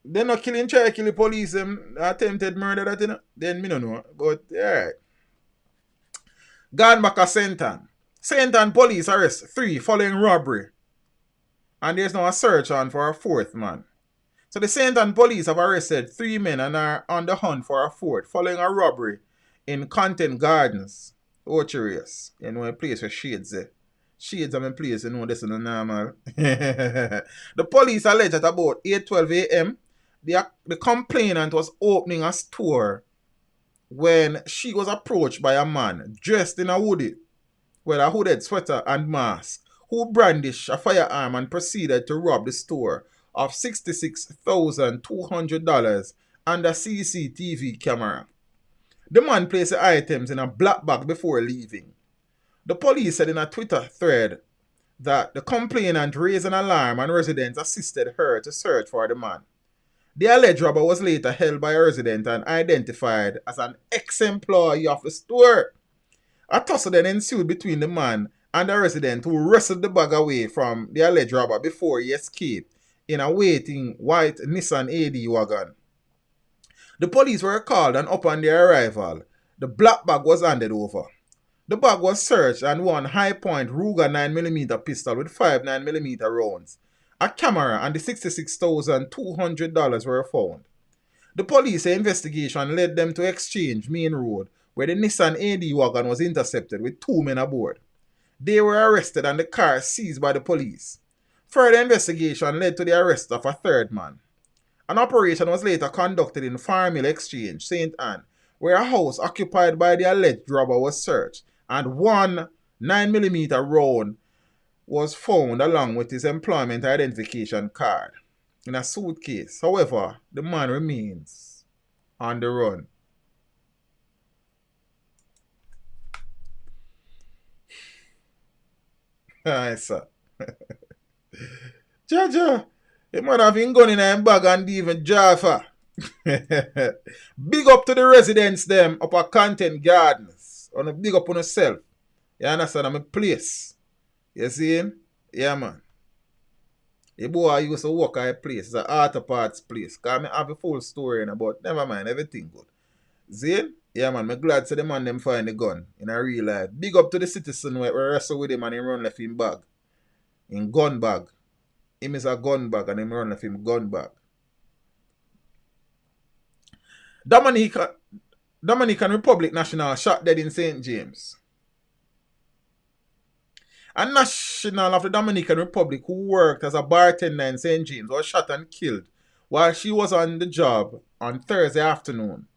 They not try to kill the police, attempted murder, that, you know? Then me no know. But, alright. Gone back a Senton. Senton police arrest 3 following robbery. And there's now a search on for a 4th man. So the Senton police have arrested 3 men and are on the hunt for a 4th following a robbery in Content Gardens, Orcharius. You know, a place where shades there. Shades are in place, you know, this is normal. The police allege at about 8:12 a.m. The complainant was opening a store when she was approached by a man dressed in a hoodie, with a hooded sweater and mask, who brandished a firearm and proceeded to rob the store of $66,200 and a CCTV camera. The man placed the items in a black bag before leaving. The police said in a Twitter thread that the complainant raised an alarm and residents assisted her to search for the man. The alleged robber was later held by a resident and identified as an ex-employee of the store. A tussle then ensued between the man and a resident who wrestled the bag away from the alleged robber before he escaped in a waiting white Nissan AD wagon. The police were called and upon their arrival, the black bag was handed over. The bag was searched and one high-point Ruger 9mm pistol with 5 9mm rounds, a camera and the $66,200 were found. The police say investigation led them to Exchange Main Road, where the Nissan AD wagon was intercepted with 2 men aboard. They were arrested and the car seized by the police. Further investigation led to the arrest of a 3rd man. An operation was later conducted in Farmill Exchange, St. Anne, where a house occupied by the alleged robber was searched and 1 9mm round was found along with his employment identification card in a suitcase. However, the man remains on the run. Aye, sir. Jaja, the man having gun in a bag and even Jaffa. Big up to the residents them up at Content Gardens. On a big up on yourself. You understand? I'm a place. You see him? Yeah, man. The boy used to work at a place. It's an auto parts place. Because I have a full story in about. Never mind, everything good. See? Yeah, man. I'm glad to the man them find the gun in a real life. Big up to the citizen where we wrestle with him and he run left him bag. In gun bag. Him is a gun bag and him run left him gun bag. Dominican Republic national shot dead in St. James. A national of the Dominican Republic who worked as a bartender in St. James was shot and killed while she was on the job on Thursday afternoon.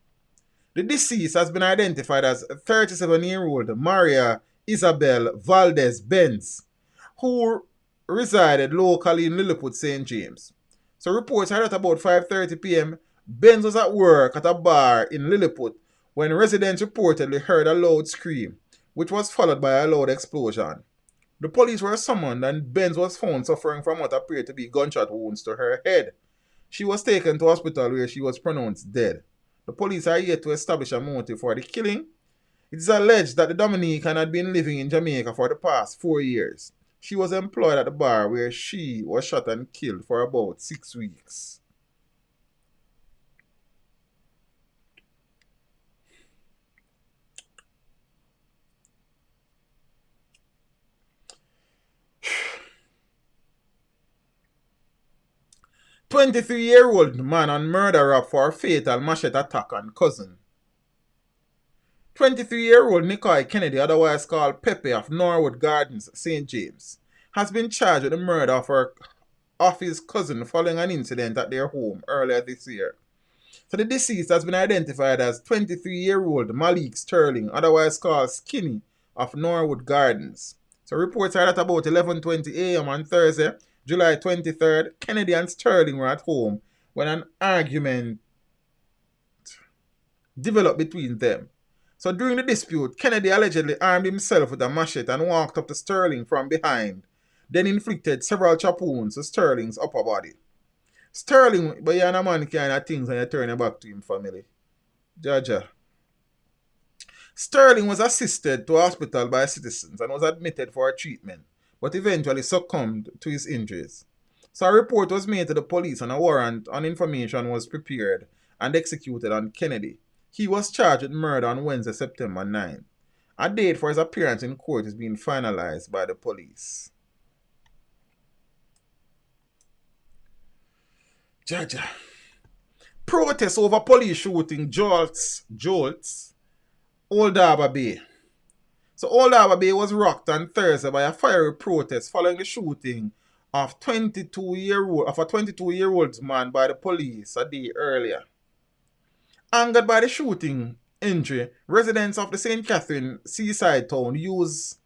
The deceased has been identified as 37-year-old Maria Isabel Valdez Benz, who resided locally in Lilliput, St. James. So reports are at about 5:30 p.m. Benz was at work at a bar in Lilliput when residents reportedly heard a loud scream, which was followed by a loud explosion. The police were summoned and Benz was found suffering from what appeared to be gunshot wounds to her head. She was taken to hospital where she was pronounced dead. The police are yet to establish a motive for the killing. It is alleged that the Dominican had been living in Jamaica for the past 4 years. She was employed at the bar where she was shot and killed for about 6 weeks. "23-year-old man on murder rap for a fatal machete attack on cousin." 23-year-old Nicoy Kennedy, otherwise called Pepe of Norwood Gardens, St. James, has been charged with the murder of his cousin following an incident at their home earlier this year. So the deceased has been identified as 23-year-old Malik Sterling, otherwise called Skinny, of Norwood Gardens. So reports are at about 11:20 a.m. on Thursday, July 23rd, Kennedy and Sterling were at home when an argument developed between them. So during the dispute, Kennedy allegedly armed himself with a machete and walked up to Sterling from behind, then inflicted several chop wounds to Sterling's upper body. Sterling, but you're a man kind of things and you turn your back to him, family. Jaja. Sterling was assisted to hospital by citizens and was admitted for treatment, but eventually succumbed to his injuries. So a report was made to the police and a warrant on information was prepared and executed on Kennedy. He was charged with murder on Wednesday, September 9. A date for his appearance in court is being finalized by the police. Jaja. Protests over police shooting jolts Old Harbour Bay. So Old Harbour Bay was rocked on Thursday by a fiery protest following the shooting of a 22-year-old man by the police a day earlier. Angered by the shooting injury, residents of the St. Catherine seaside town used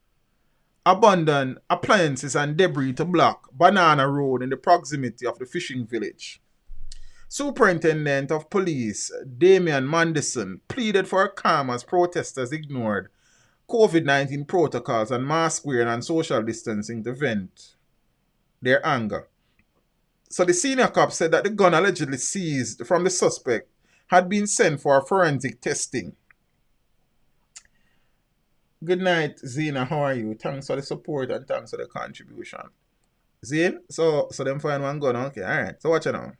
abandoned appliances and debris to block Banana Road in the proximity of the fishing village. Superintendent of Police Damian Mandison pleaded for calm as protesters ignored COVID-19 protocols and mask wearing and social distancing to vent their anger. So the senior cop said that the gun allegedly seized from the suspect had been sent for forensic testing. Good night, Zena. How are you? Thanks for the support and thanks for the contribution. Zane? So them find one gun. Okay, alright. So watch it now.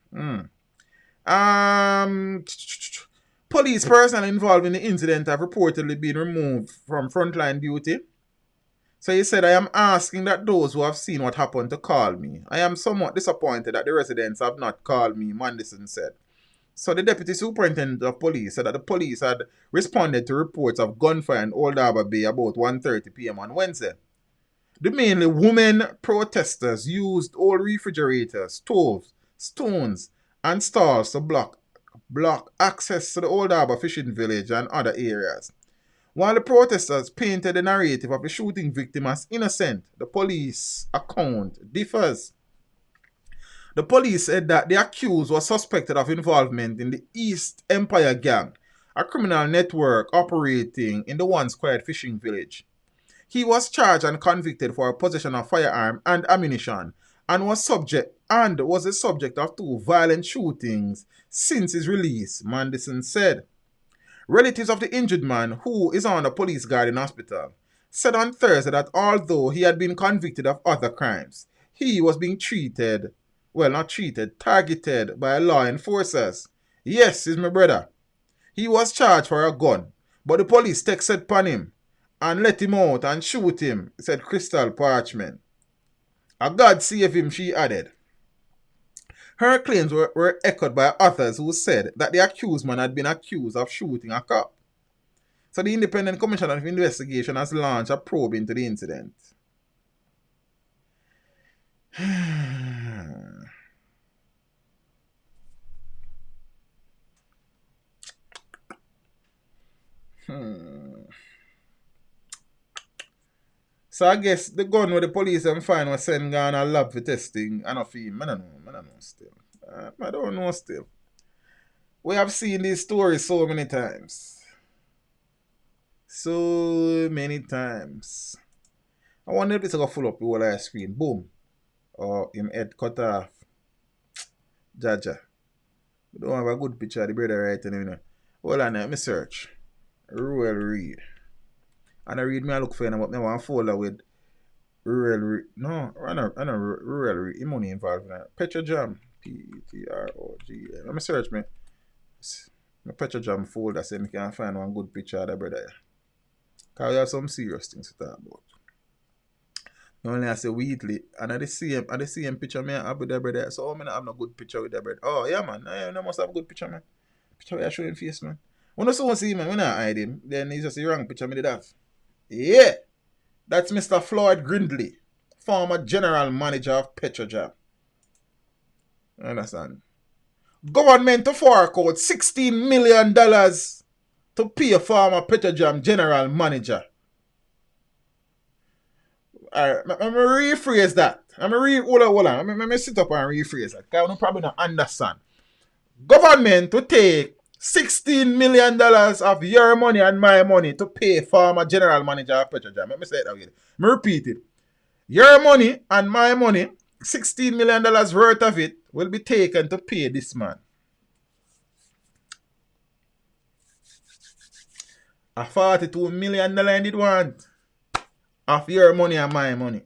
Police personnel involved in the incident have reportedly been removed from frontline duty. So he said, "I am asking that those who have seen what happened to call me. I am somewhat disappointed that the residents have not called me," Mandison said. So the deputy superintendent of police said that the police had responded to reports of gunfire in Old Harbour Bay about 1:30 p.m. on Wednesday. The mainly women protesters used old refrigerators, stoves, stones, and stalls to block access to the Old Harbour fishing village and other areas. While the protesters painted the narrative of the shooting victim as innocent, the police account differs. The police said that the accused was suspected of involvement in the East Empire Gang, a criminal network operating in the once quiet fishing village. He was charged and convicted for possession of firearm and ammunition and was the subject of 2 violent shootings since his release, Mandison said. Relatives of the injured man, who is on a police guard in hospital, said on Thursday that although he had been convicted of other crimes, he was being targeted by law enforcers. "Yes, he's my brother. He was charged for a gun, but the police texted upon him and let him out and shoot him," said Crystal Parchment. "A God save him," she added. Her claims were echoed by others who said that the accused man had been accused of shooting a cop. So the Independent Commission of Investigation has launched a probe into the incident. So I guess the gun where the police and find was sent gone a lab for testing. I don't feel. I don't know still. I don't know still. We have seen these stories so many times. So many times. I wonder if this will full up the whole ice screen. Boom. Or him head cut off. Jaja. We don't have a good picture of the brother right now. Hold on, let me search. Rural Read. And I read me, I look for him, but I want to folder with Rural Read. No, I know Rural Read. Him money involved in that. Petrojam. Petrojam. Let me search me. My Petrojam folder so I can find one good picture of the brother. Because we have some serious things to talk about. Only I say weekly, and I see him picture me have with the brother. So I not have no good picture with the brother. Oh yeah man, I must have a good picture, man. Picture where I show him face, man. When I someone see him, man, when I hide him, then he's just the wrong picture me did have. Yeah, that's Mr. Floyd Grindley, former general manager of Petrojam. Understand? Government to fork out $16 million to pay a former Petrojam general manager. Alright, I'm going to rephrase that. Hold on. Let me sit up and rephrase that. Because I don't probably not understand. Government to take $16 million of your money and my money to pay former general manager of Petrojam. Let me say it again. Let me repeat it. Your money and my money, $16 million worth of it, will be taken to pay this man. A $42 million I did want. Of your money and my money.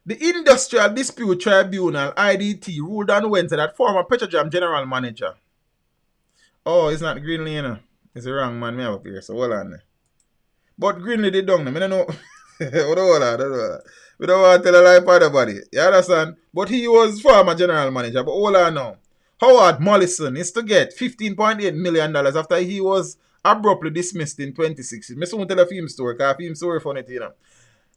The Industrial Dispute Tribunal, IDT, ruled on Wednesday that former Petrojam general manager. Oh, it's not Greenlee, you know. It's the wrong man we have up here, so hold on. But Greenlee did done them. I don't know. Hold on. We don't want to tell a lie for nobody. You understand? But he was former general manager. But hold on now. Howard Mollison is to get $15.8 million after he was abruptly dismissed in 2016. I won't tell a film story because a film story funny, you know.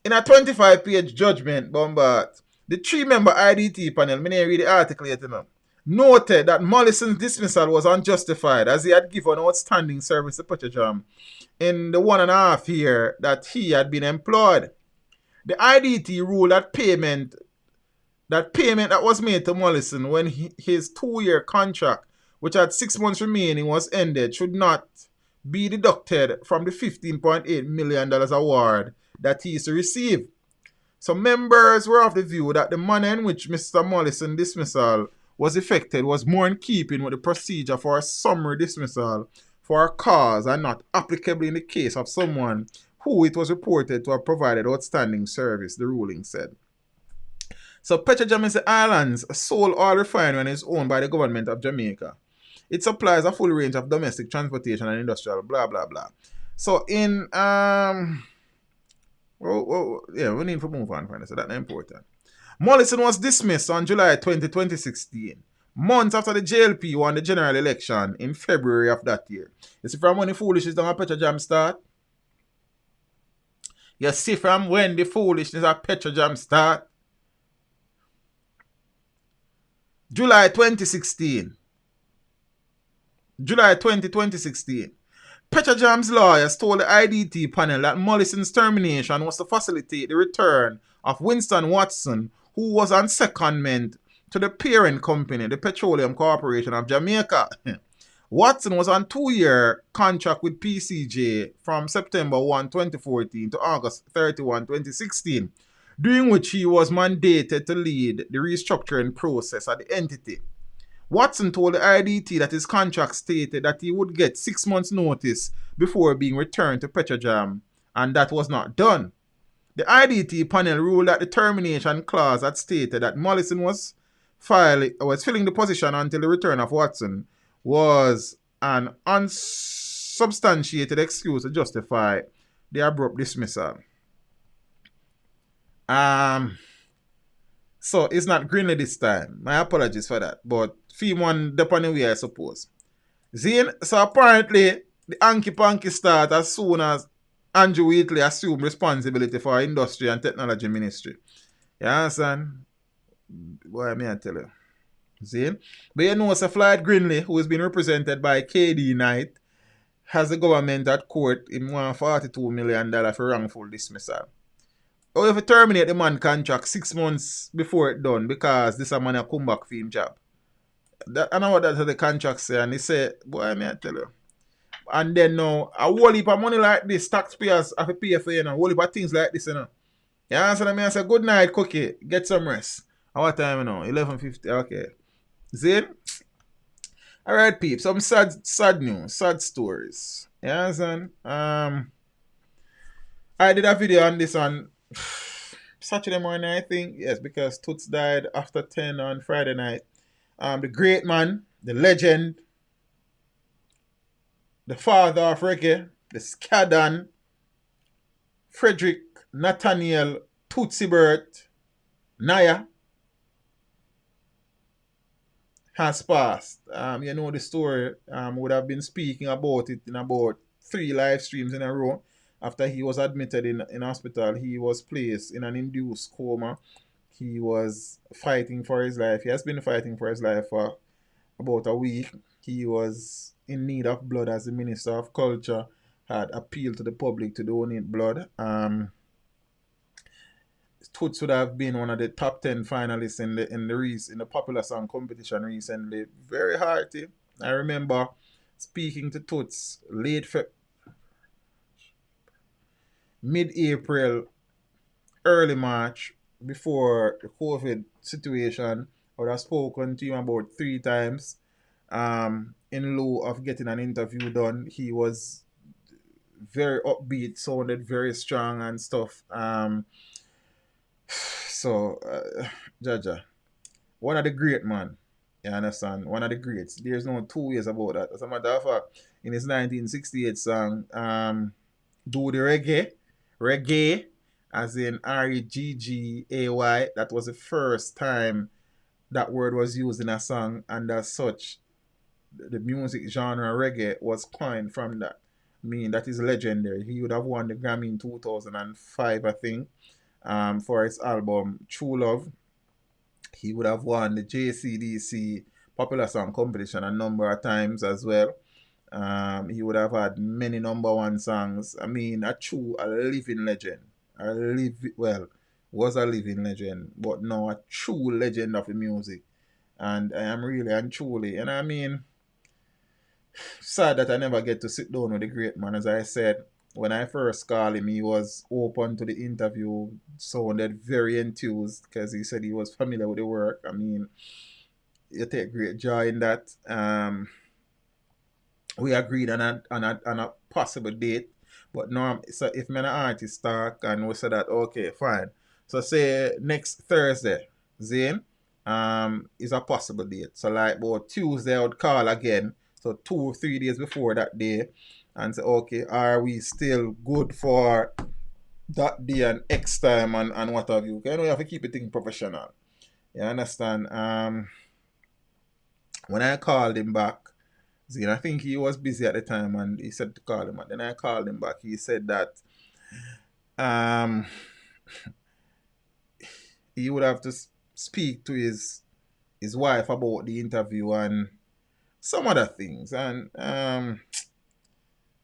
In a 25-page judgment, Bombard, the 3-member IDT panel, I read the article yet, you know, noted that Mollison's dismissal was unjustified as he had given outstanding service to Petrojam in the 1.5 year that he had been employed. The IDT ruled that payment that was made to Mollison when his 2-year contract, which had 6 months remaining, was ended, should not be deducted from the $15.8 million award that he is to receive. So members were of the view that the manner in which Mr. Mollison's dismissal was effected was more in keeping with the procedure for a summary dismissal for a cause and not applicable in the case of someone who it was reported to have provided outstanding service, the ruling said. So Petrojam is the island's sole oil refinery and is owned by the government of Jamaica. It supplies a full range of domestic transportation and industrial blah blah blah. So in we need to move on, so that's important. Mollison was dismissed on July 20, 2016, months after the JLP won the general election in February of that year. You see from when the foolishness of Petrojam start? You see from when the foolishness of Petrojam start? July 2016. July 20, 2016. Petrojam's lawyers told the IDT panel that Mollison's termination was to facilitate the return of Winston Watson, who was on secondment to the parent company, the Petroleum Corporation of Jamaica. Watson was on 2-year contract with PCJ from September 1, 2014 to August 31, 2016, during which he was mandated to lead the restructuring process at the entity. Watson told the IDT that his contract stated that he would get 6 months' notice before being returned to Petrojam, and that was not done. The IDT panel ruled that the termination clause had stated that Mollison was filling the position until the return of Watson was an unsubstantiated excuse to justify the abrupt dismissal. So it's not Greenlee this time. My apologies for that. But theme one depend on the way, I suppose. Zane, so apparently the Anki Panky start as soon as Andrew Wheatley assumed responsibility for industry and technology ministry. You understand? Boy, I tell you. Zane. But you know, Sir Floyd Greenlee, who has been represented by KD Knight, has the government at court in $142 million for wrongful dismissal. Or if you terminate the man contract 6 months before it done because this a man a come back for him job. That, I know what that the contract say, and he say, boy, I tell you. And then now, a whole heap of money like this, taxpayers have to pay for, you know, a whole heap of things like this, you know. You answer me, I say, good night, Cookie, get some rest. At what time, you know? 11:50, okay. Zane? Alright, peeps, some sad news, sad stories. You understand? I did a video on this on Saturday morning, I think. Yes, because Toots died after 10 on Friday night. The great man, the legend, the father of reggae, the Scadan, Frederick Nathaniel Toots Hibbert, Naya, has passed. You know the story. Would have been speaking about it in about 3 live streams in a row. After he was admitted in hospital, he was placed in an induced coma. He was fighting for his life. He has been fighting for his life for about a week. He was in need of blood as the Minister of Culture had appealed to the public to donate blood. Toots would have been one of the top 10 finalists in the popular song competition recently. Very hearty. I remember speaking to Toots mid-April, early March, before the COVID situation. I would have spoken to him about 3 times. In lieu of getting an interview done, he was very upbeat, sounded very strong and stuff. So, Jaja, one of the great man, you understand? One of the greats. There's no 2 ways about that. As a matter of fact, in his 1968 song, Do the Reggae, as in Reggay, that was the first time that word was used in a song, and as such, the music genre reggae was coined from that. I mean, that is legendary. He would have won the Grammy in 2005, I think, for his album True Love. He would have won the JCDC Popular Song Competition a number of times as well. He would have had many number 1 songs. I mean, a living legend. Was a living legend, but now a true legend of the music. And I am really and truly, and I mean, sad that I never get to sit down with the great man. As I said, when I first called him, he was open to the interview, sounded very enthused because he said he was familiar with the work. I mean, you take great joy in that. We agreed on a possible date, but no. So if me and an artist talk and we said that, okay, fine. So say next Thursday, Zane, is a possible date. So like about Tuesday, I would call again. So 2 or 3 days before that day, and say, okay, are we still good for that day and X time and what have you? Okay, we have to keep it thing professional. You understand? When I called him back, I think he was busy at the time and he said to call him. And then I called him back. He said that he would have to speak to his wife about the interview and some other things. And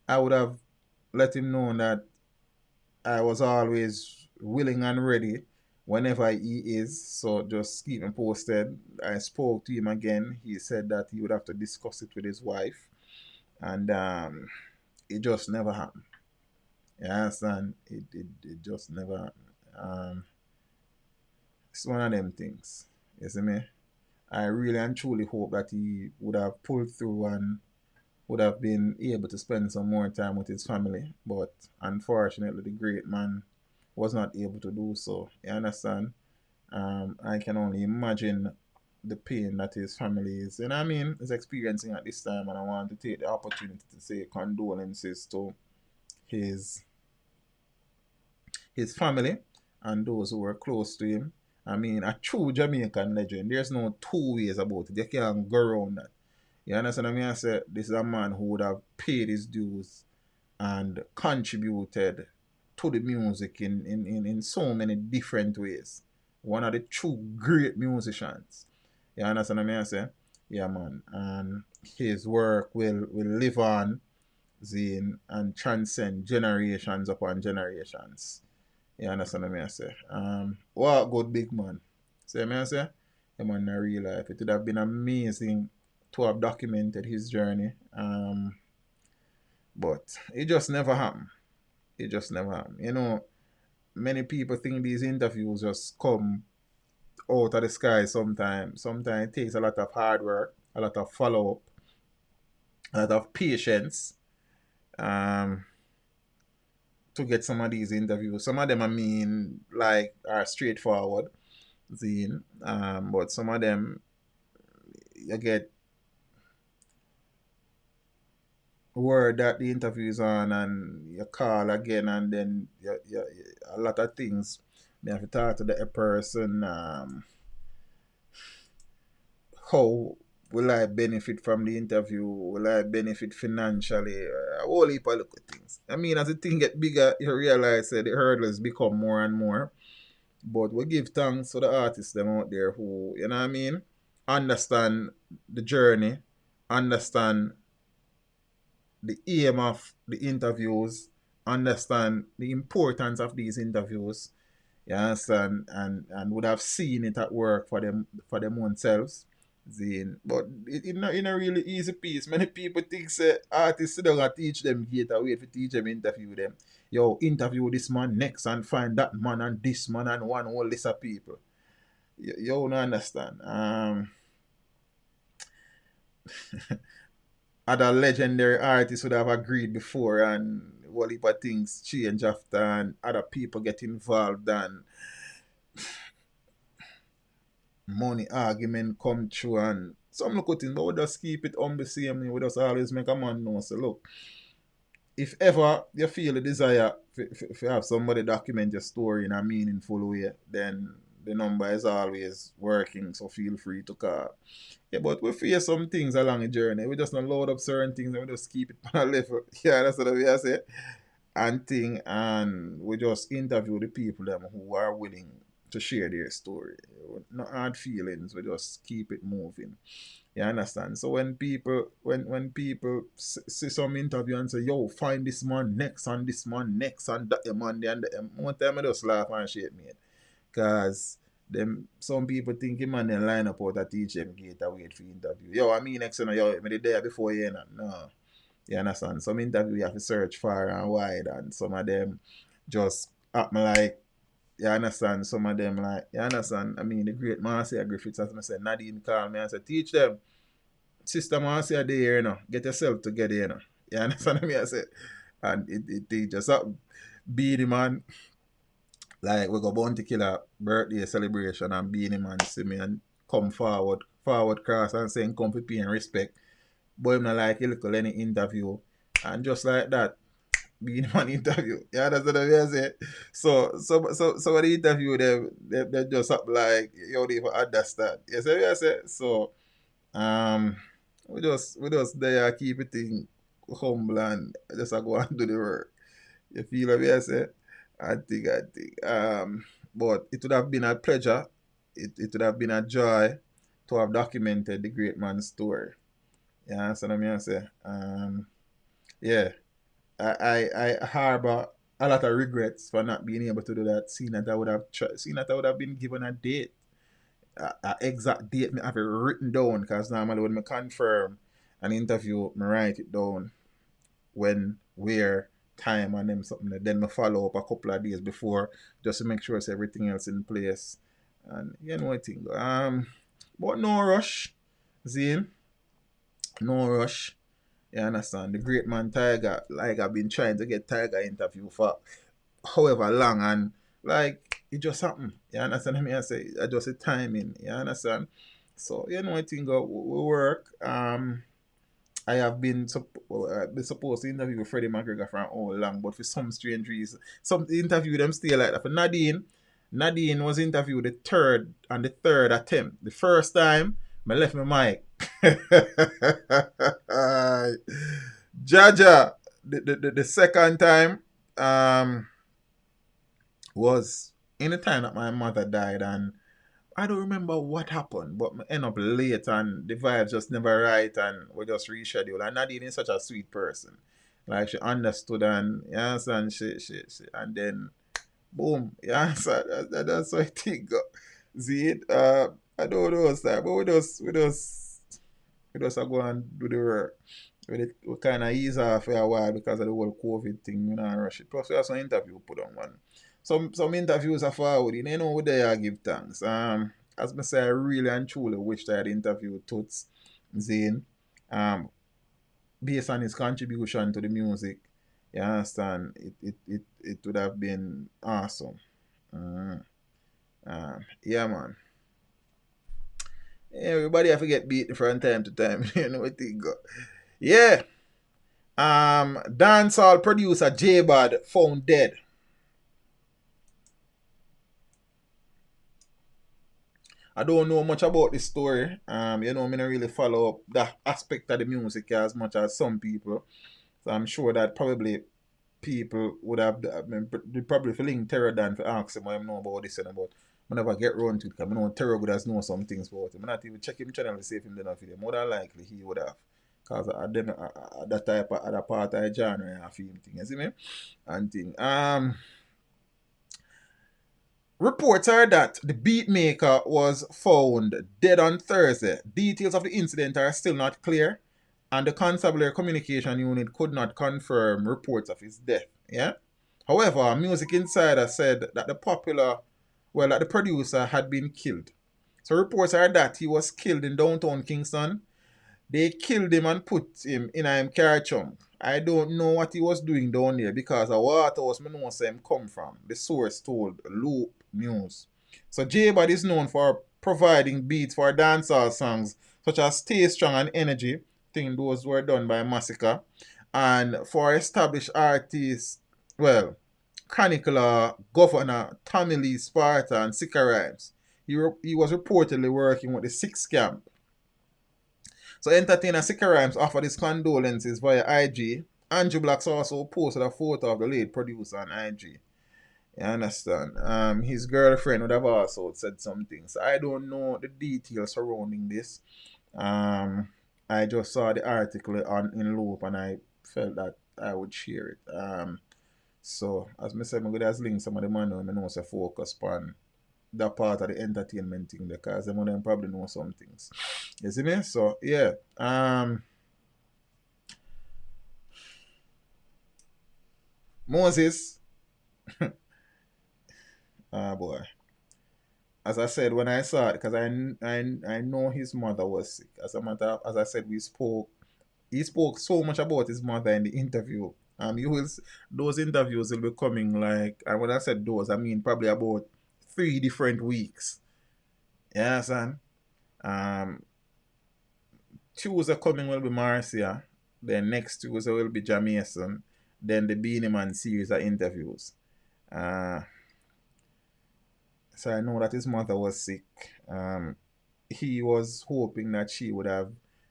I would have let him know that I was always willing and ready whenever he is. So just keep him posted. I spoke to him again. He said that he would have to discuss it with his wife. And it just never happened. You understand? It just never happened. It's one of them things. You see me? I really and truly hope that he would have pulled through and would have been able to spend some more time with his family. But unfortunately, the great man was not able to do so. You understand? I can only imagine the pain that his family is, and I mean, is experiencing at this time. And I want to take the opportunity to say condolences to his family and those who were close to him. I mean, a true Jamaican legend. There's no two ways about it. You can't go around that. You understand what I mean? I say this is a man who would have paid his dues and contributed to the music in so many different ways. One of the true great musicians. You understand what I mean? I say, yeah, man. And his work will live on, Zine, and transcend generations upon generations. You understand what I say? What good big man. See me I say? Yeah, man, in real life. It would have been amazing to have documented his journey. But it just never happened. It just never happened. You know, many people think these interviews just come out of the sky sometimes. Sometimes it takes a lot of hard work, a lot of follow up, a lot of patience um, to get some of these interviews. Some of them, I mean, like, are straightforward, Zine, but some of them, you get word that the interview is on and you call again and then a lot of things. You have to talk to the person. How will I benefit from the interview? Will I benefit financially? A whole heap of little things. I mean, as the thing get bigger, you realize that the hurdles become more and more. But we give thanks to the artists them out there who, you know what I mean, understand the journey, understand the aim of the interviews, understand the importance of these interviews, you understand, and would have seen it at work for them own selves. Zine. But it in a really easy piece. Many people think say artists sit down and teach them gate and wait for teach them interview them. Yo, interview this man next and find that man and this man and one whole list of people. You don't understand. Other legendary artists would have agreed before and whole heap of things change after and other people get involved and money argument come through and some look at things, but we just keep it on the same way. We just always make a man know. So look, if ever you feel a desire to have somebody document your story in a meaningful way, then the number is always working, so feel free to call. Yeah, but we face some things along the journey. We just not load up certain things and we just keep it on a level. Yeah, that's what I say. And thing, and we just interview the people them who are willing to share their story. Not hard feelings, we just keep it moving. You understand? So when people see some interview and say, yo, find this man next and this man next and that man there and that, one time I just laugh and shake me. Cause them some people think him and then line up out to teach them gate and wait for interview. Yo, I mean next you know, yo, me the day before you know. No. You understand? Some interview you have to search far and wide and some of them just happen like you understand, some of them like you understand. I mean the great Marcia Griffiths as I said, Nadine called me and said, teach them. Sister Marcia there, you know, get yourself together, you know. You understand what I said? And it just up beat man. Like we go Bounty Killer birthday celebration and Beanie Man see me and come forward cross and saying come for pay and respect. Boy, I'm not like a little any interview. And just like that, Beanie Man interview. Yeah, that's what I say. So of the interview they just up like you don't even understand. You see what I say? So we just there keep it thing humble and just go and do the work. You feel what I say? I think. But it would have been a pleasure. It would have been a joy to have documented the great man's story. You understand what I say? Yeah. I harbor a lot of regrets for not being able to do that. Seeing that I would have been given a date, a exact date. Me have it written down because normally when I confirm an interview, I write it down when, where, time, and them something. Then I follow up a couple of days before just to make sure it's everything else in place. And you know what I think. But no rush, Zane. No rush. You understand? The great man Tiger, like I've been trying to get Tiger interview for however long and like it just happened. You understand what I say? I just a timing. You understand? So you know I think we work. I have been supposed to interview Freddie McGregor for all long, but for some strange reason, some interview them still like that. For Nadine Nadine was interviewed the third attempt. The first time, I left my mic. Jaja, the second time was in the time that my mother died, and I don't remember what happened, but I end up late and the vibe just never right, and we just reschedule. And Nadine is such a sweet person. Like, she understood, and yes, and she and then boom, yes, that's what I think. See it? I don't know what's that, but we just go and do the work. We kind of ease off for a while because of the whole COVID thing, you know, and rush it. Plus, we have some interview put on one. Some interviews are forward, you know, we there give thanks. As I say, I really and truly wished I had interviewed Toots Zane, based on his contribution to the music. You understand? It would have been awesome. Yeah, man. Everybody have to get beaten from time to time. You know what they got. Yeah. Dancehall producer JBad found dead. I don't know much about this story. You know, I don't really follow up that aspect of the music as much as some people. So I'm sure that probably people would have, they probably feeling terror than for ask him what I know about this and about. I never get around to it because I know Terror would have know some things about him. I'm not even checking him channel to see if him did not video. More than likely he would have. Because that type of other part of the genre and film thing, you see me? And thing. Reports are that the beatmaker was found dead on Thursday. Details of the incident are still not clear, and the Constabulary Communication Unit could not confirm reports of his death. Yeah. However, a Music Insider said that the producer had been killed. So reports are that he was killed in downtown Kingston. They killed him and put him in a car trunk. I don't know what he was doing down there because a waterhouse I know where him come from. The source told Loop News. So JBad is known for providing beats for dancehall songs such as Stay Strong and Energy. I think those were done by Massacre. And for established artists, well, chronicler Governor Tommy Lee Sparta and Sika Rhymes. He was reportedly working with the Six Camp. So entertainer Sika Rhymes offered his condolences via IG. Andrew Blacks also posted a photo of the late producer on IG. You understand? His girlfriend would have also said some things. I don't know the details surrounding this. I just saw the article in Loop and I felt that I would share it. So, as I said, I'm going to link some of the man who know to focus on that part of the entertainment thing because some of them probably know some things. You see me? So, yeah. Moses. Boy. As I said, when I saw it, because I know his mother was sick. As I said, he spoke so much about his mother in the interview. Those interviews will be coming like, and when I said those, I mean probably about 3 different weeks. Yeah, son. Tuesday coming will be Marcia. Then next Tuesday will be Jamaican. Then the Beanie Man series of interviews. So I know that his mother was sick. He was hoping that she would have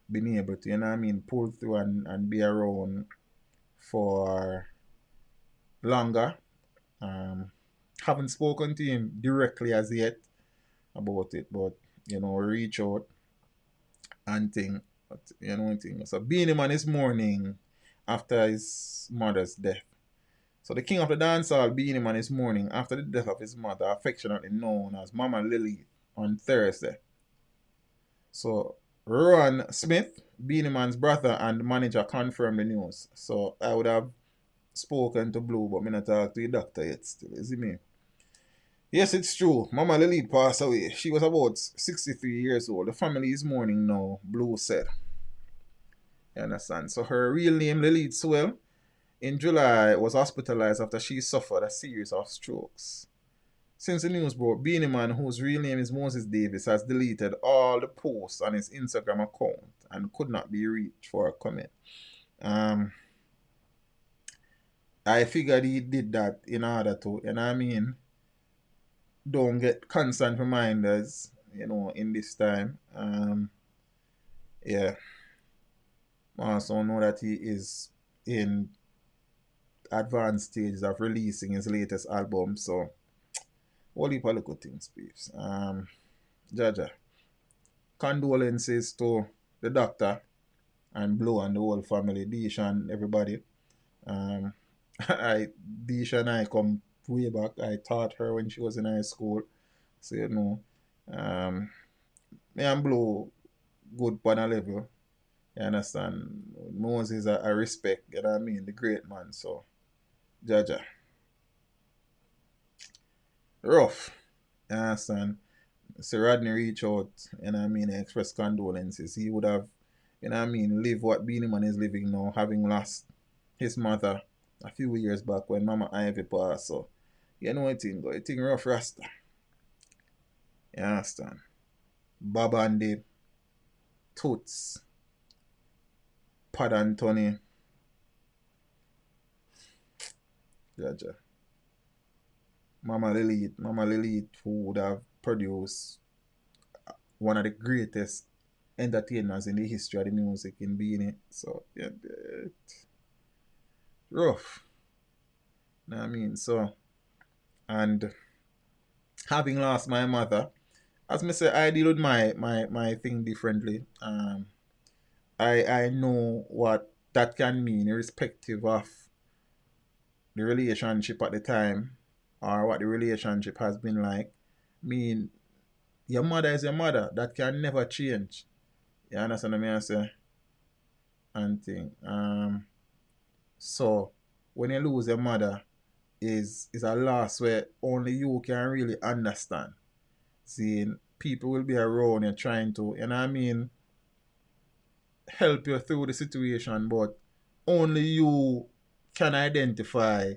been able to, you know what I mean, pull through and be around for longer. Haven't spoken to him directly as yet about it, but you know, reach out and thing. But you know thing. So Beanie Man is mourning after his mother's death. So the king of the dancehall, Beanie Man, is mourning after the death of his mother, affectionately known as Mama Lily, on Thursday. So Rohan Smith, Beanie Man's brother and manager, confirmed the news. So I would have spoken to Blue, but I not talk to the doctor yet still. You see me? Yes, it's true. Mama Lily passed away. She was about 63 years old. The family is mourning now, Blue said. You understand? So her real name, Lily Swell, in July was hospitalized after she suffered a series of strokes. Since the news broke, Beanie Man, whose real name is Moses Davis, has deleted all the posts on his Instagram account and could not be reached for a comment. I figured he did that in order to, you know what I mean, don't get constant reminders, in this time. Yeah. I also know that he is in advanced stages of releasing his latest album, so whole heap of little things, peeps. Jaja. Condolences to the doctor and Blue and the whole family, Dish and everybody. Um, Dish and I come way back. I taught her when she was in high school. So, me and Blue good on a level. You understand? Moses, I respect, you know what I mean? The great man. So, Jaja. Rough. You understand? So Rodney reach out, express condolences. He would have, live what Beanie Man is living now, having lost his mother a few years back when Mama Ivy passed. So, it thing rough Rasta. You understand? Bob Andy, Toots, Pad Anthony, Jaja. Mama Lilith, who would have produced one of the greatest entertainers in the history of the music in Beanie. So, yeah, rough. You know what I mean? So, and having lost my mother, as me say, I deal with my thing differently. I know what that can mean, irrespective of the relationship at the time or what the relationship has been like. I mean, your mother is your mother. That can never change. You understand what I say? And thing. So when you lose your mother is a loss where only you can really understand. Seeing people will be around you trying to, help you through the situation, but only you can identify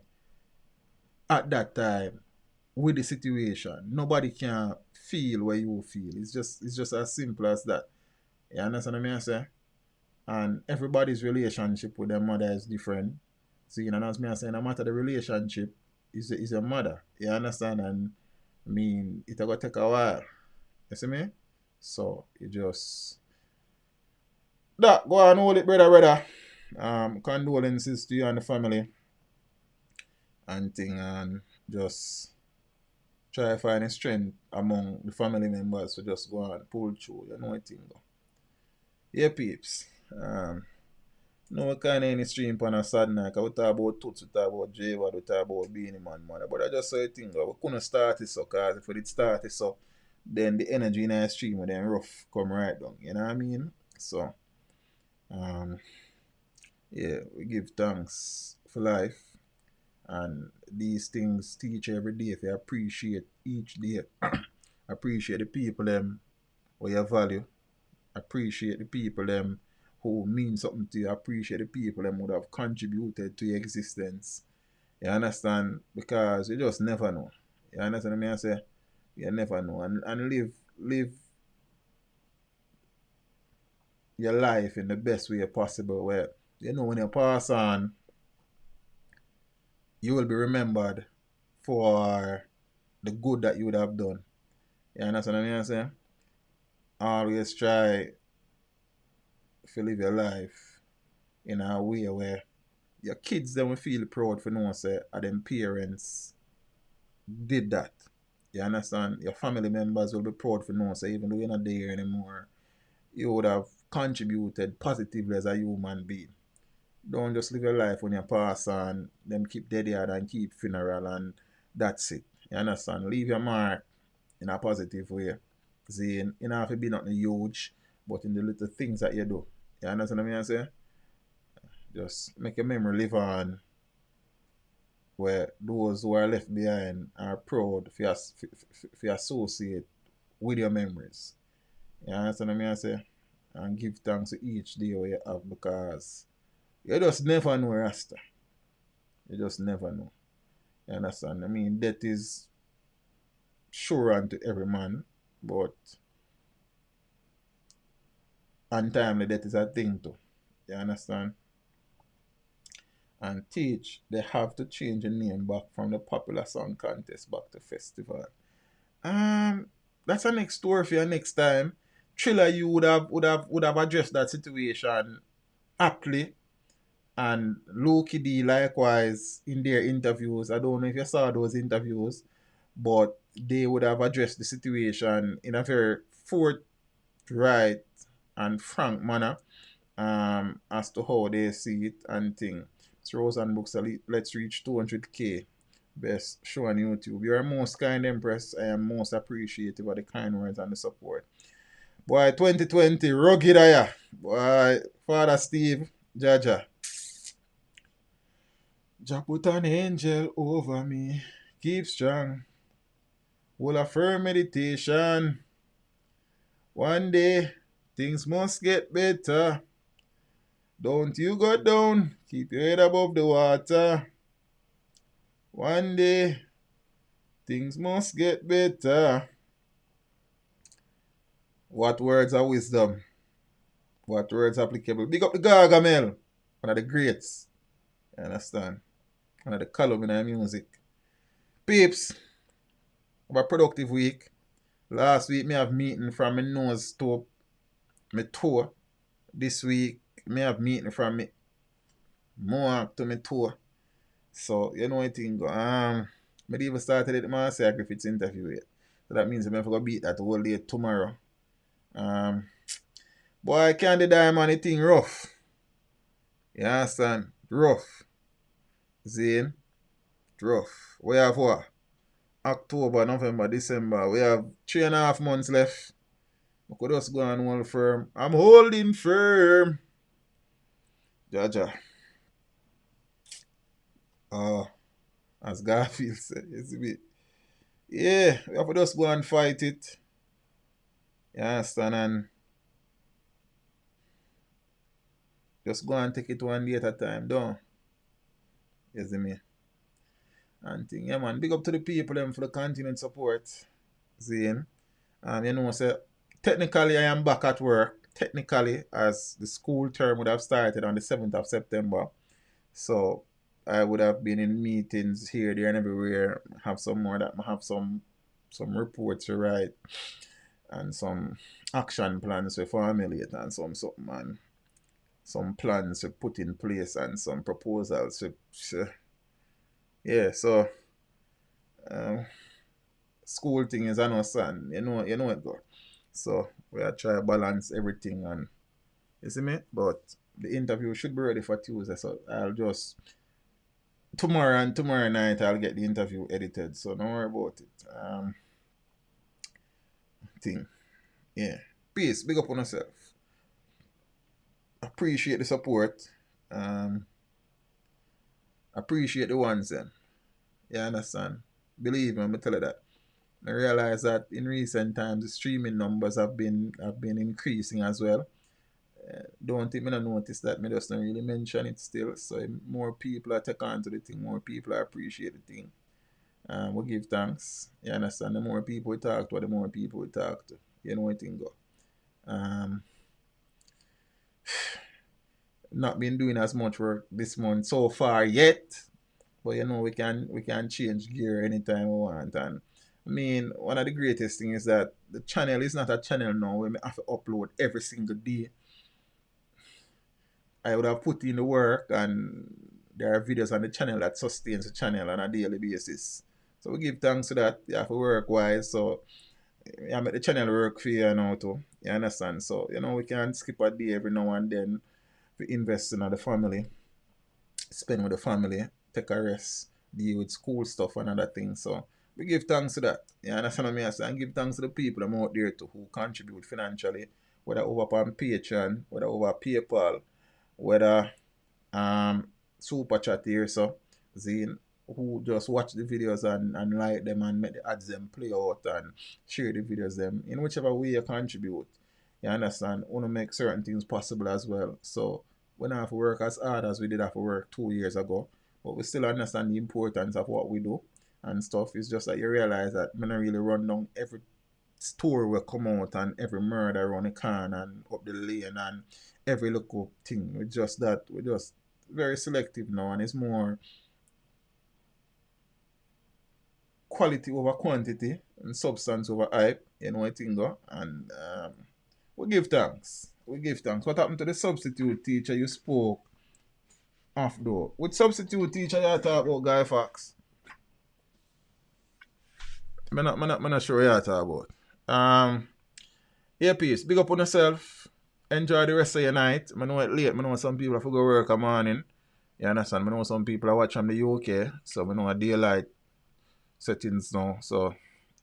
at that time with the situation. Nobody can feel what you feel. It's just as simple as that. You understand what I say? And everybody's relationship with their mother is different. See, and as me I say, no matter the relationship, is your mother. You understand? And it's gonna take a while. You see me? So you just that go on hold it, brother. Condolences to you and the family and thing, and just try to find a strength among the family members to just go and pull through, it thing go. Yeah, peeps. No kind of any stream on a sad night. We talk about Toots, we talk about JBad, we talk about Beanie Man, mother. But I just saw a thing go. We couldn't start it so, because if we did start it so, then the energy in our stream would then rough come right down. You know what I mean? So, yeah, we give thanks for life. And these things teach every day if you appreciate each day. Appreciate the people them where you value. Appreciate the people them who mean something to you. Appreciate the people them who have contributed to your existence. You understand? Because you just never know. You understand what I say? You never know. And live your life in the best way possible, where when you pass on, you will be remembered for the good that you would have done. You understand what I say? Always try to live your life in a way where your kids then will feel proud for knowing say them parents did that. You understand? Your family members will be proud for knowing say even though you're not there anymore, you would have contributed positively as a human being. Don't just live your life when you pass on, them keep dead yard and keep funeral and that's it. You understand? Leave your mark in a positive way. See, you don't have to be nothing huge, but in the little things that you do. You understand what I say? Just make your memory live on, where those who are left behind are proud if you associate with your memories. You understand what I say? And give thanks to each day where you have, because you just never know, Rasta. You just never know. You understand? Death is sure unto every man, but untimely death is a thing too. You understand? And Teach, they have to change the name back from the popular song contest back to festival. That's a next story for your next time. Thriller, you would have addressed that situation aptly, and Loki D likewise in their interviews. I don't know if you saw those interviews, but they would have addressed the situation in a very forthright and frank manner, as to how they see it and thing. So Rohan Books, let's reach 200k. Best show on YouTube. You are most kind empress. I am most appreciative of the kind words and the support. Boy, 2020, rugged aya. Boy, Father Steve, Jaja. Jah put an angel over me. Keep strong. Will a firm meditation. One day, things must get better. Don't you go down. Keep your head above the water. One day, things must get better. What words are wisdom? What words applicable? Big up the Gargamel. One of the greats. You understand? One of the column in our music. Peeps, have a productive week. Last week, me have meeting from my nose to my toe. This week, me have meeting from me mohawk to my toe. So, you know what I think. Me even started the Marcia Griffiths interview yet. So that means I'm going to beat that whole day tomorrow. Boy, Candy Diamond, the thing rough. You understand? Rough. Zane, rough. We have what? October, November, December. We have 3.5 months left. I could just go and hold firm. I'm holding firm. Jaja. As Garfield said, it's a bit. Yeah, we have to just go and fight it. You understand? And just go and take it one day at a time, don't you see me? And thing, yeah man, big up to the people them for the continued support. Zane. You know, so technically I am back at work. Technically, as the school term would have started on the 7th of September. So I would have been in meetings here, there, and everywhere. Have some more that have some reports to write and some action plans to formulate and something, man. Some plans to put in place and some proposals to yeah, so school thing is an son. You know it go. So we are trying to balance everything, and you see me? But the interview should be ready for Tuesday, so I'll just tomorrow and tomorrow night I'll get the interview edited. So don't worry about it. Thing. Yeah. Peace. Big up on yourself. Appreciate the support. Appreciate the ones then. You understand? Believe me, I'm tell you that. I realize that in recent times the streaming numbers have been increasing as well. Don't think me not notice that. Me just don't really mention it still. So more people are take on to the thing, more people are appreciate the thing. We give thanks. You understand? The more people we talk to, the more people we talk to. You know what thing go. Not been doing as much work this month so far yet. But you know we can change gear anytime we want. And I mean, one of the greatest things is that the channel is not a channel now where we have to upload every single day. I would have put in the work, and there are videos on the channel that sustains the channel on a daily basis. So we give thanks to that. You have to work wise. So I make the channel work for you now too. You understand? So you know we can skip a day every now and then. We invest in the family, spend with the family, take a rest, deal with school stuff and other things. So we give thanks to that. You understand what I say? And give thanks to the people I'm out there too who contribute financially, whether over on Patreon, whether over PayPal, whether Super Chat here, so Zane, who just watch the videos and like them and make the ads them play out and share the videos them in whichever way you contribute. You understand? Want to make certain things possible as well. So we don't have to work as hard as we did have to work 2 years ago, but we still understand the importance of what we do and stuff. It's just that you realize that I'm not really run down every story will come out and every murder around the can and up the lane and every local thing. We're just very selective now, and it's more quality over quantity and substance over hype, you know what I think, and we give thanks. We give thanks. What happened to the substitute teacher you spoke off though? With substitute teacher you talk about Guy Fox? I'm not sure what you talk about. Yeah, peace. Big up on yourself. Enjoy the rest of your night. I know it's late. I know some people have to go work in the morning. You understand? I know some people are watching the UK. So I know a daylight settings now. So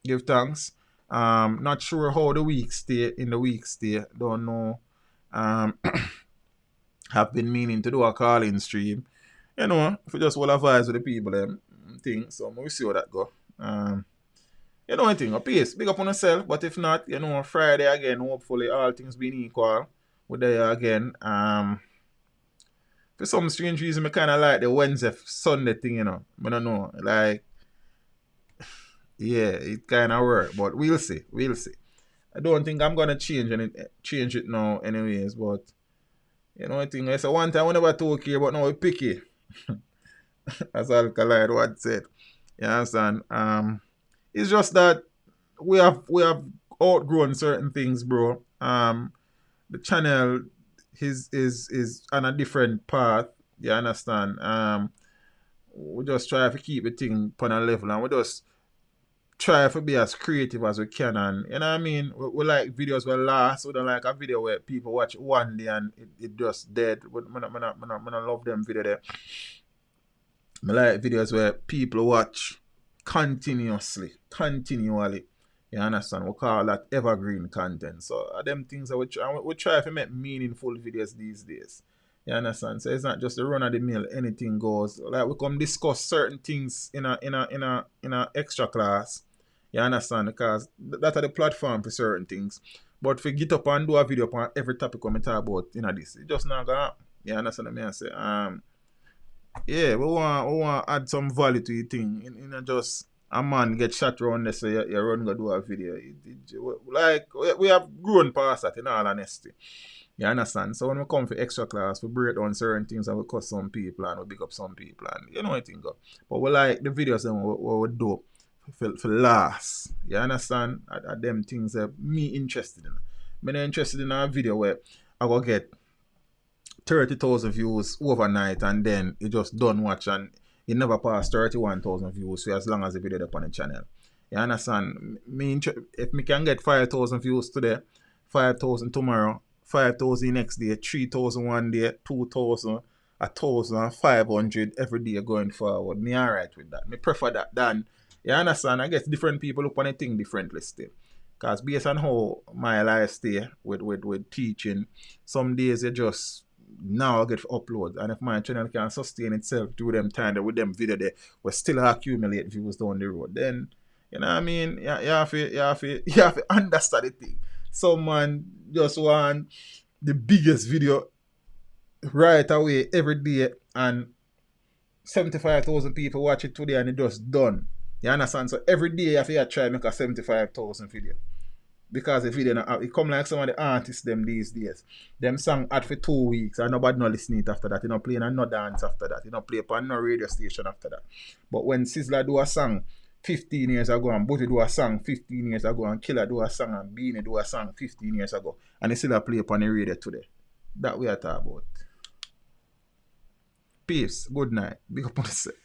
give thanks. Not sure how the week stay in the week stay. Don't know. Have been meaning to do a call-in stream. You know, if we just will advise with the people them things. So we'll see how that go. You know one thing, peace. Big up on yourself, but if not, you know, Friday again, hopefully all things being equal. We're there again. For some strange reason, I kind of like the Wednesday, Sunday thing, you know. I don't know. Like, yeah, it kind of work, but we'll see. We'll see. I don't think I'm going to change it now anyways, but you know one thing, I said one time we never talk here, but now we picky. As Alkalide what said. You understand? It's just that we have outgrown certain things, bro. The channel is on a different path. You understand? We just try to keep the thing on a level, and we just try to be as creative as we can. And you know what I mean? We like videos where last. We don't like a video where people watch one day and it just dead. I don't love them video there. I like videos where people watch continually. You understand? We call that evergreen content. So them things that we try to make meaningful videos these days. You understand? So it's not just the run of the mill, anything goes. Like we come discuss certain things in a extra class. You understand? Because that are the platform for certain things. But if you get up and do a video on every topic we talk about, you know this, it just not gonna happen. You understand what I say? Yeah, we want to add some value to your thing. You know, just a man get shot around there, so you run go do a video. Like, we have grown past that, in all honesty. You understand? So when we come for extra class, we break down certain things and we cut some people and we big up some people. And you know what I think of. But we like the videos that we do for last. You understand? At them things that me interested in. I'm not interested in a video where I go get 30,000 views overnight and then you just done watch and you never pass 31,000 views for as long as the video up on the channel. You understand? If me can get 5,000 views today, 5,000 tomorrow, 5,000 next day, 3,000 one day, 2,000, 1,500 every day going forward. Me alright with that. Me prefer that than, you understand? I guess different people look on a thing differently still. Because based on how my life stay with teaching, some days you just now I get upload, and if my channel can sustain itself through them time that with them video there we still accumulate views down the road, then you know what I mean, you have to understand the thing. Some man just want the biggest video right away every day and 75,000 people watch it today and it just done. You understand? So every day you have to try make a 75,000 video. Because the video it come like some of the artists them these days. Them song out for 2 weeks and nobody no listen it after that. You know, playing no dance after that. You know, play upon no radio station after that. But when Sizzler do a song 15 years ago and Butty do a song 15 years ago and Killer do a song and Beanie do a song 15 years ago and they still play upon the radio today. That we are talking about. Peace. Good night. Big up on yourself.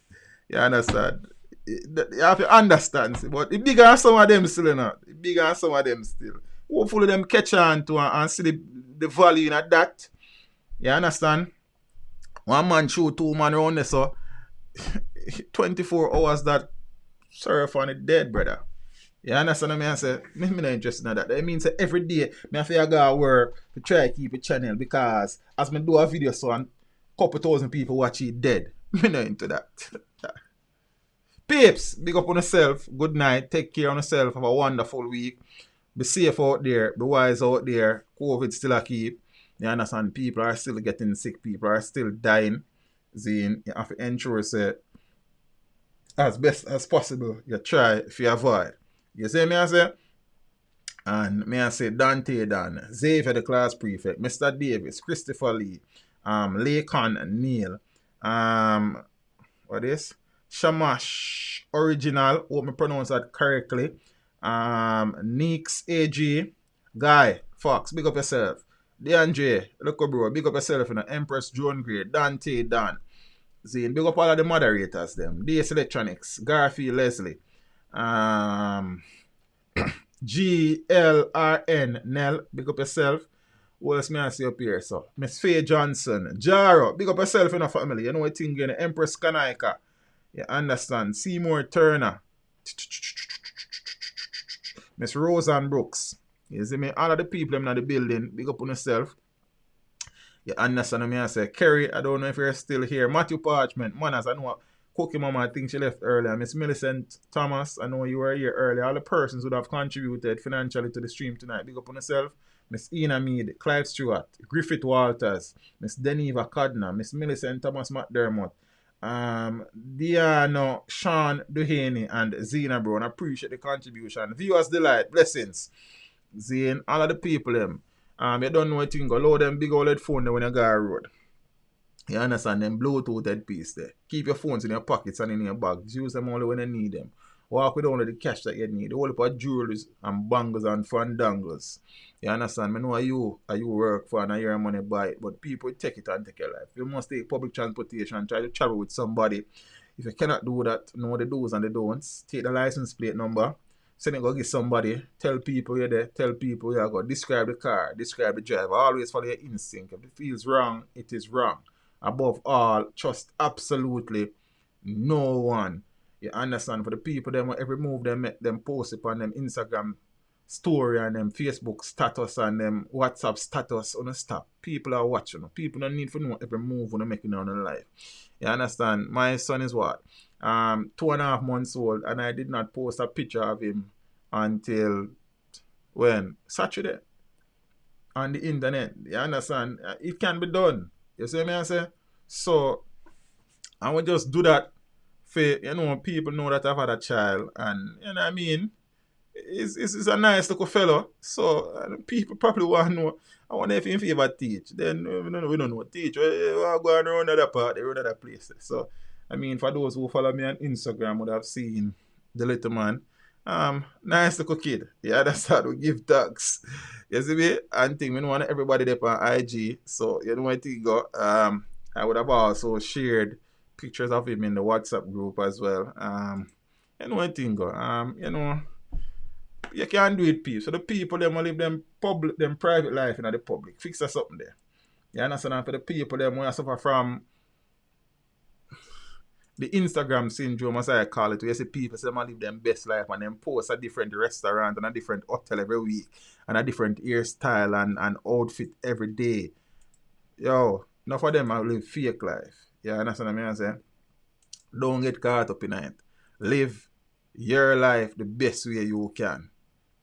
You understand? You have to understand, but the bigger some of them still, you know. The bigger some of them still. Hopefully them catch on to and see the value in that. You understand? One man shoot 2 man around there, so 24 hours that surf on it dead, brother. You understand what I say? Me not interested in that. That means that every day I have to go work to try to keep a channel because as me do a video so and couple thousand people watch it dead. Me not into that. Peeps, big up on yourself. Good night. Take care of yourself. Have a wonderful week. Be safe out there. Be wise out there. COVID still a keep. You understand? People are still getting sick. People are still dying. You have to ensure say, as best as possible, you try if you avoid. You see me I say? And me I say Dante Dan, Xavier the class prefect, Mr. Davis, Christopher Lee, Lakon Neil, what is? Shamash, Original, hope me pronounce that correctly. Neeks AG, Guy, Fox, big up yourself. DeAndre, look up bro, big up yourself, you know. Empress Joan Gray, Dante, Dan. Zane, big up all of the moderators, them. DS Electronics, Garfield, Leslie. GLRN, Nell, big up yourself. What else may I see up here, so? Miss Faye Johnson, Jaro, big up yourself in a family. You know what thing again? Empress Kanaika. You understand? Seymour Turner. Miss Roseanne Brooks. You see me? All of the people in the building, big up on yourself. You understand me? I say, Kerry, I don't know if you're still here. Matthew Parchment, Manners, I know Cookie Mama, I think she left earlier. Miss Millicent Thomas, I know you were here earlier. All the persons who have contributed financially to the stream tonight, big up on yourself. Miss Ina Mead, Clive Stewart, Griffith Walters, Miss Deneva Codner, Miss Millicent Thomas McDermott, Diana, Sean Duhaney, and Zena Brown. I appreciate the contribution. Viewers delight, blessings. Zane, all of the people them. You don't know a thing, go load them big old phone when you go on road. You understand them Bluetooth headpiece there. Keep your phones in your pockets and in your bags. Use them only when you need them. Walk with only the cash that you need. All of jewelry and bangles and fandangles. You understand? I know you work for and I hear money buy it, but people take it and take your life. You must take public transportation, try to travel with somebody. If you cannot do that, know the do's and the don'ts. Take the license plate number. Send it go give somebody. Tell people you're there. Tell people you're go. Describe the car. Describe the driver. Always follow your instinct. If it feels wrong, it is wrong. Above all, trust absolutely no one. You understand? For the people, them every move they make, them post it on them Instagram story and them Facebook status and them WhatsApp status on the stop. People are watching. People don't need to know every move when they make in their life. You understand? My son is what? 2.5 months old, and I did not post a picture of him until when? Saturday. On the internet. You understand? It can be done. You see me I say? So I will just do that for, you know, people know that I've had a child, and you know what I mean? It's a nice little fellow. So people probably want to know. I wonder if he favor teach. Then we don't know teach. We go around other part, they run other places. So I mean, for those who follow me on Instagram would have seen the little man. Nice little kid. Yeah, that's how we give thanks. You see me? And thing, we don't want everybody there on IG. So you know what I go. I would have also shared pictures of him in the WhatsApp group as well. You know what I go. You know, you can't do it, people. So the people them will live them private life in the public. Fix us something there. You understand? And for the people them who suffer from the Instagram syndrome, as I call it, where you see people say they live their best life and then post a different restaurant and a different hotel every week and a different hairstyle and outfit every day. Yo, enough of them live fake life. You understand what I'm saying? Don't get caught up in it. Live your life the best way you can.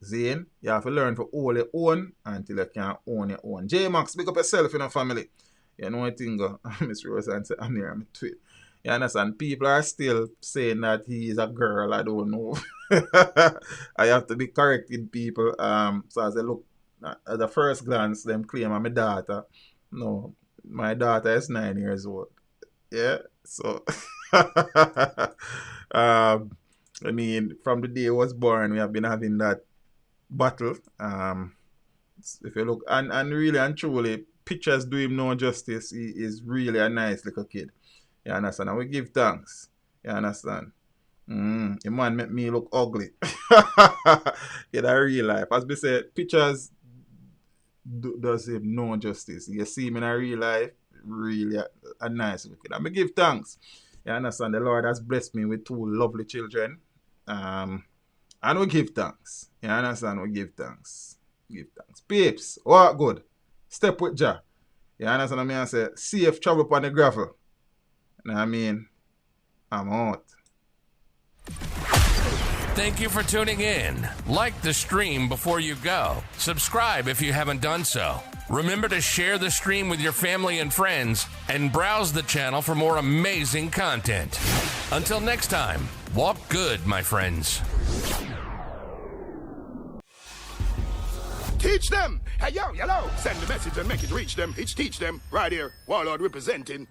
Zane, you have to learn to own your own until you can own your own. J-Max, pick up yourself in a family. You know what thing go? Miss Roseanne said, I'm here, I'm tweet. You understand? People are still saying that he is a girl. I don't know. I have to be correcting people. So as I look at the first glance, them claim I'm my daughter. No, my daughter is 9 years old. Yeah, so I mean, from the day I was born, we have been having that battle. If you look, and really and truly, pictures do him no justice. He is really a nice little kid. You understand? And we give thanks. You understand? The man make me look ugly. In a real life. As we said, pictures does him no justice. You see him in a real life, really a nice kid. And we give thanks. You understand? The Lord has blessed me with 2 lovely children. And we give thanks. You understand? We give thanks. Give thanks. Peeps, what good? Step with Jah. You understand what I say? Safe travel upon the gravel. I mean, I'm out. Thank you for tuning in. Like the stream before you go. Subscribe if you haven't done so. Remember to share the stream with your family and friends and browse the channel for more amazing content. Until next time, walk good, my friends. Teach them. Hey, yo, hello. Send the message and make it reach them. It's Teach Them right here. Warlord representing.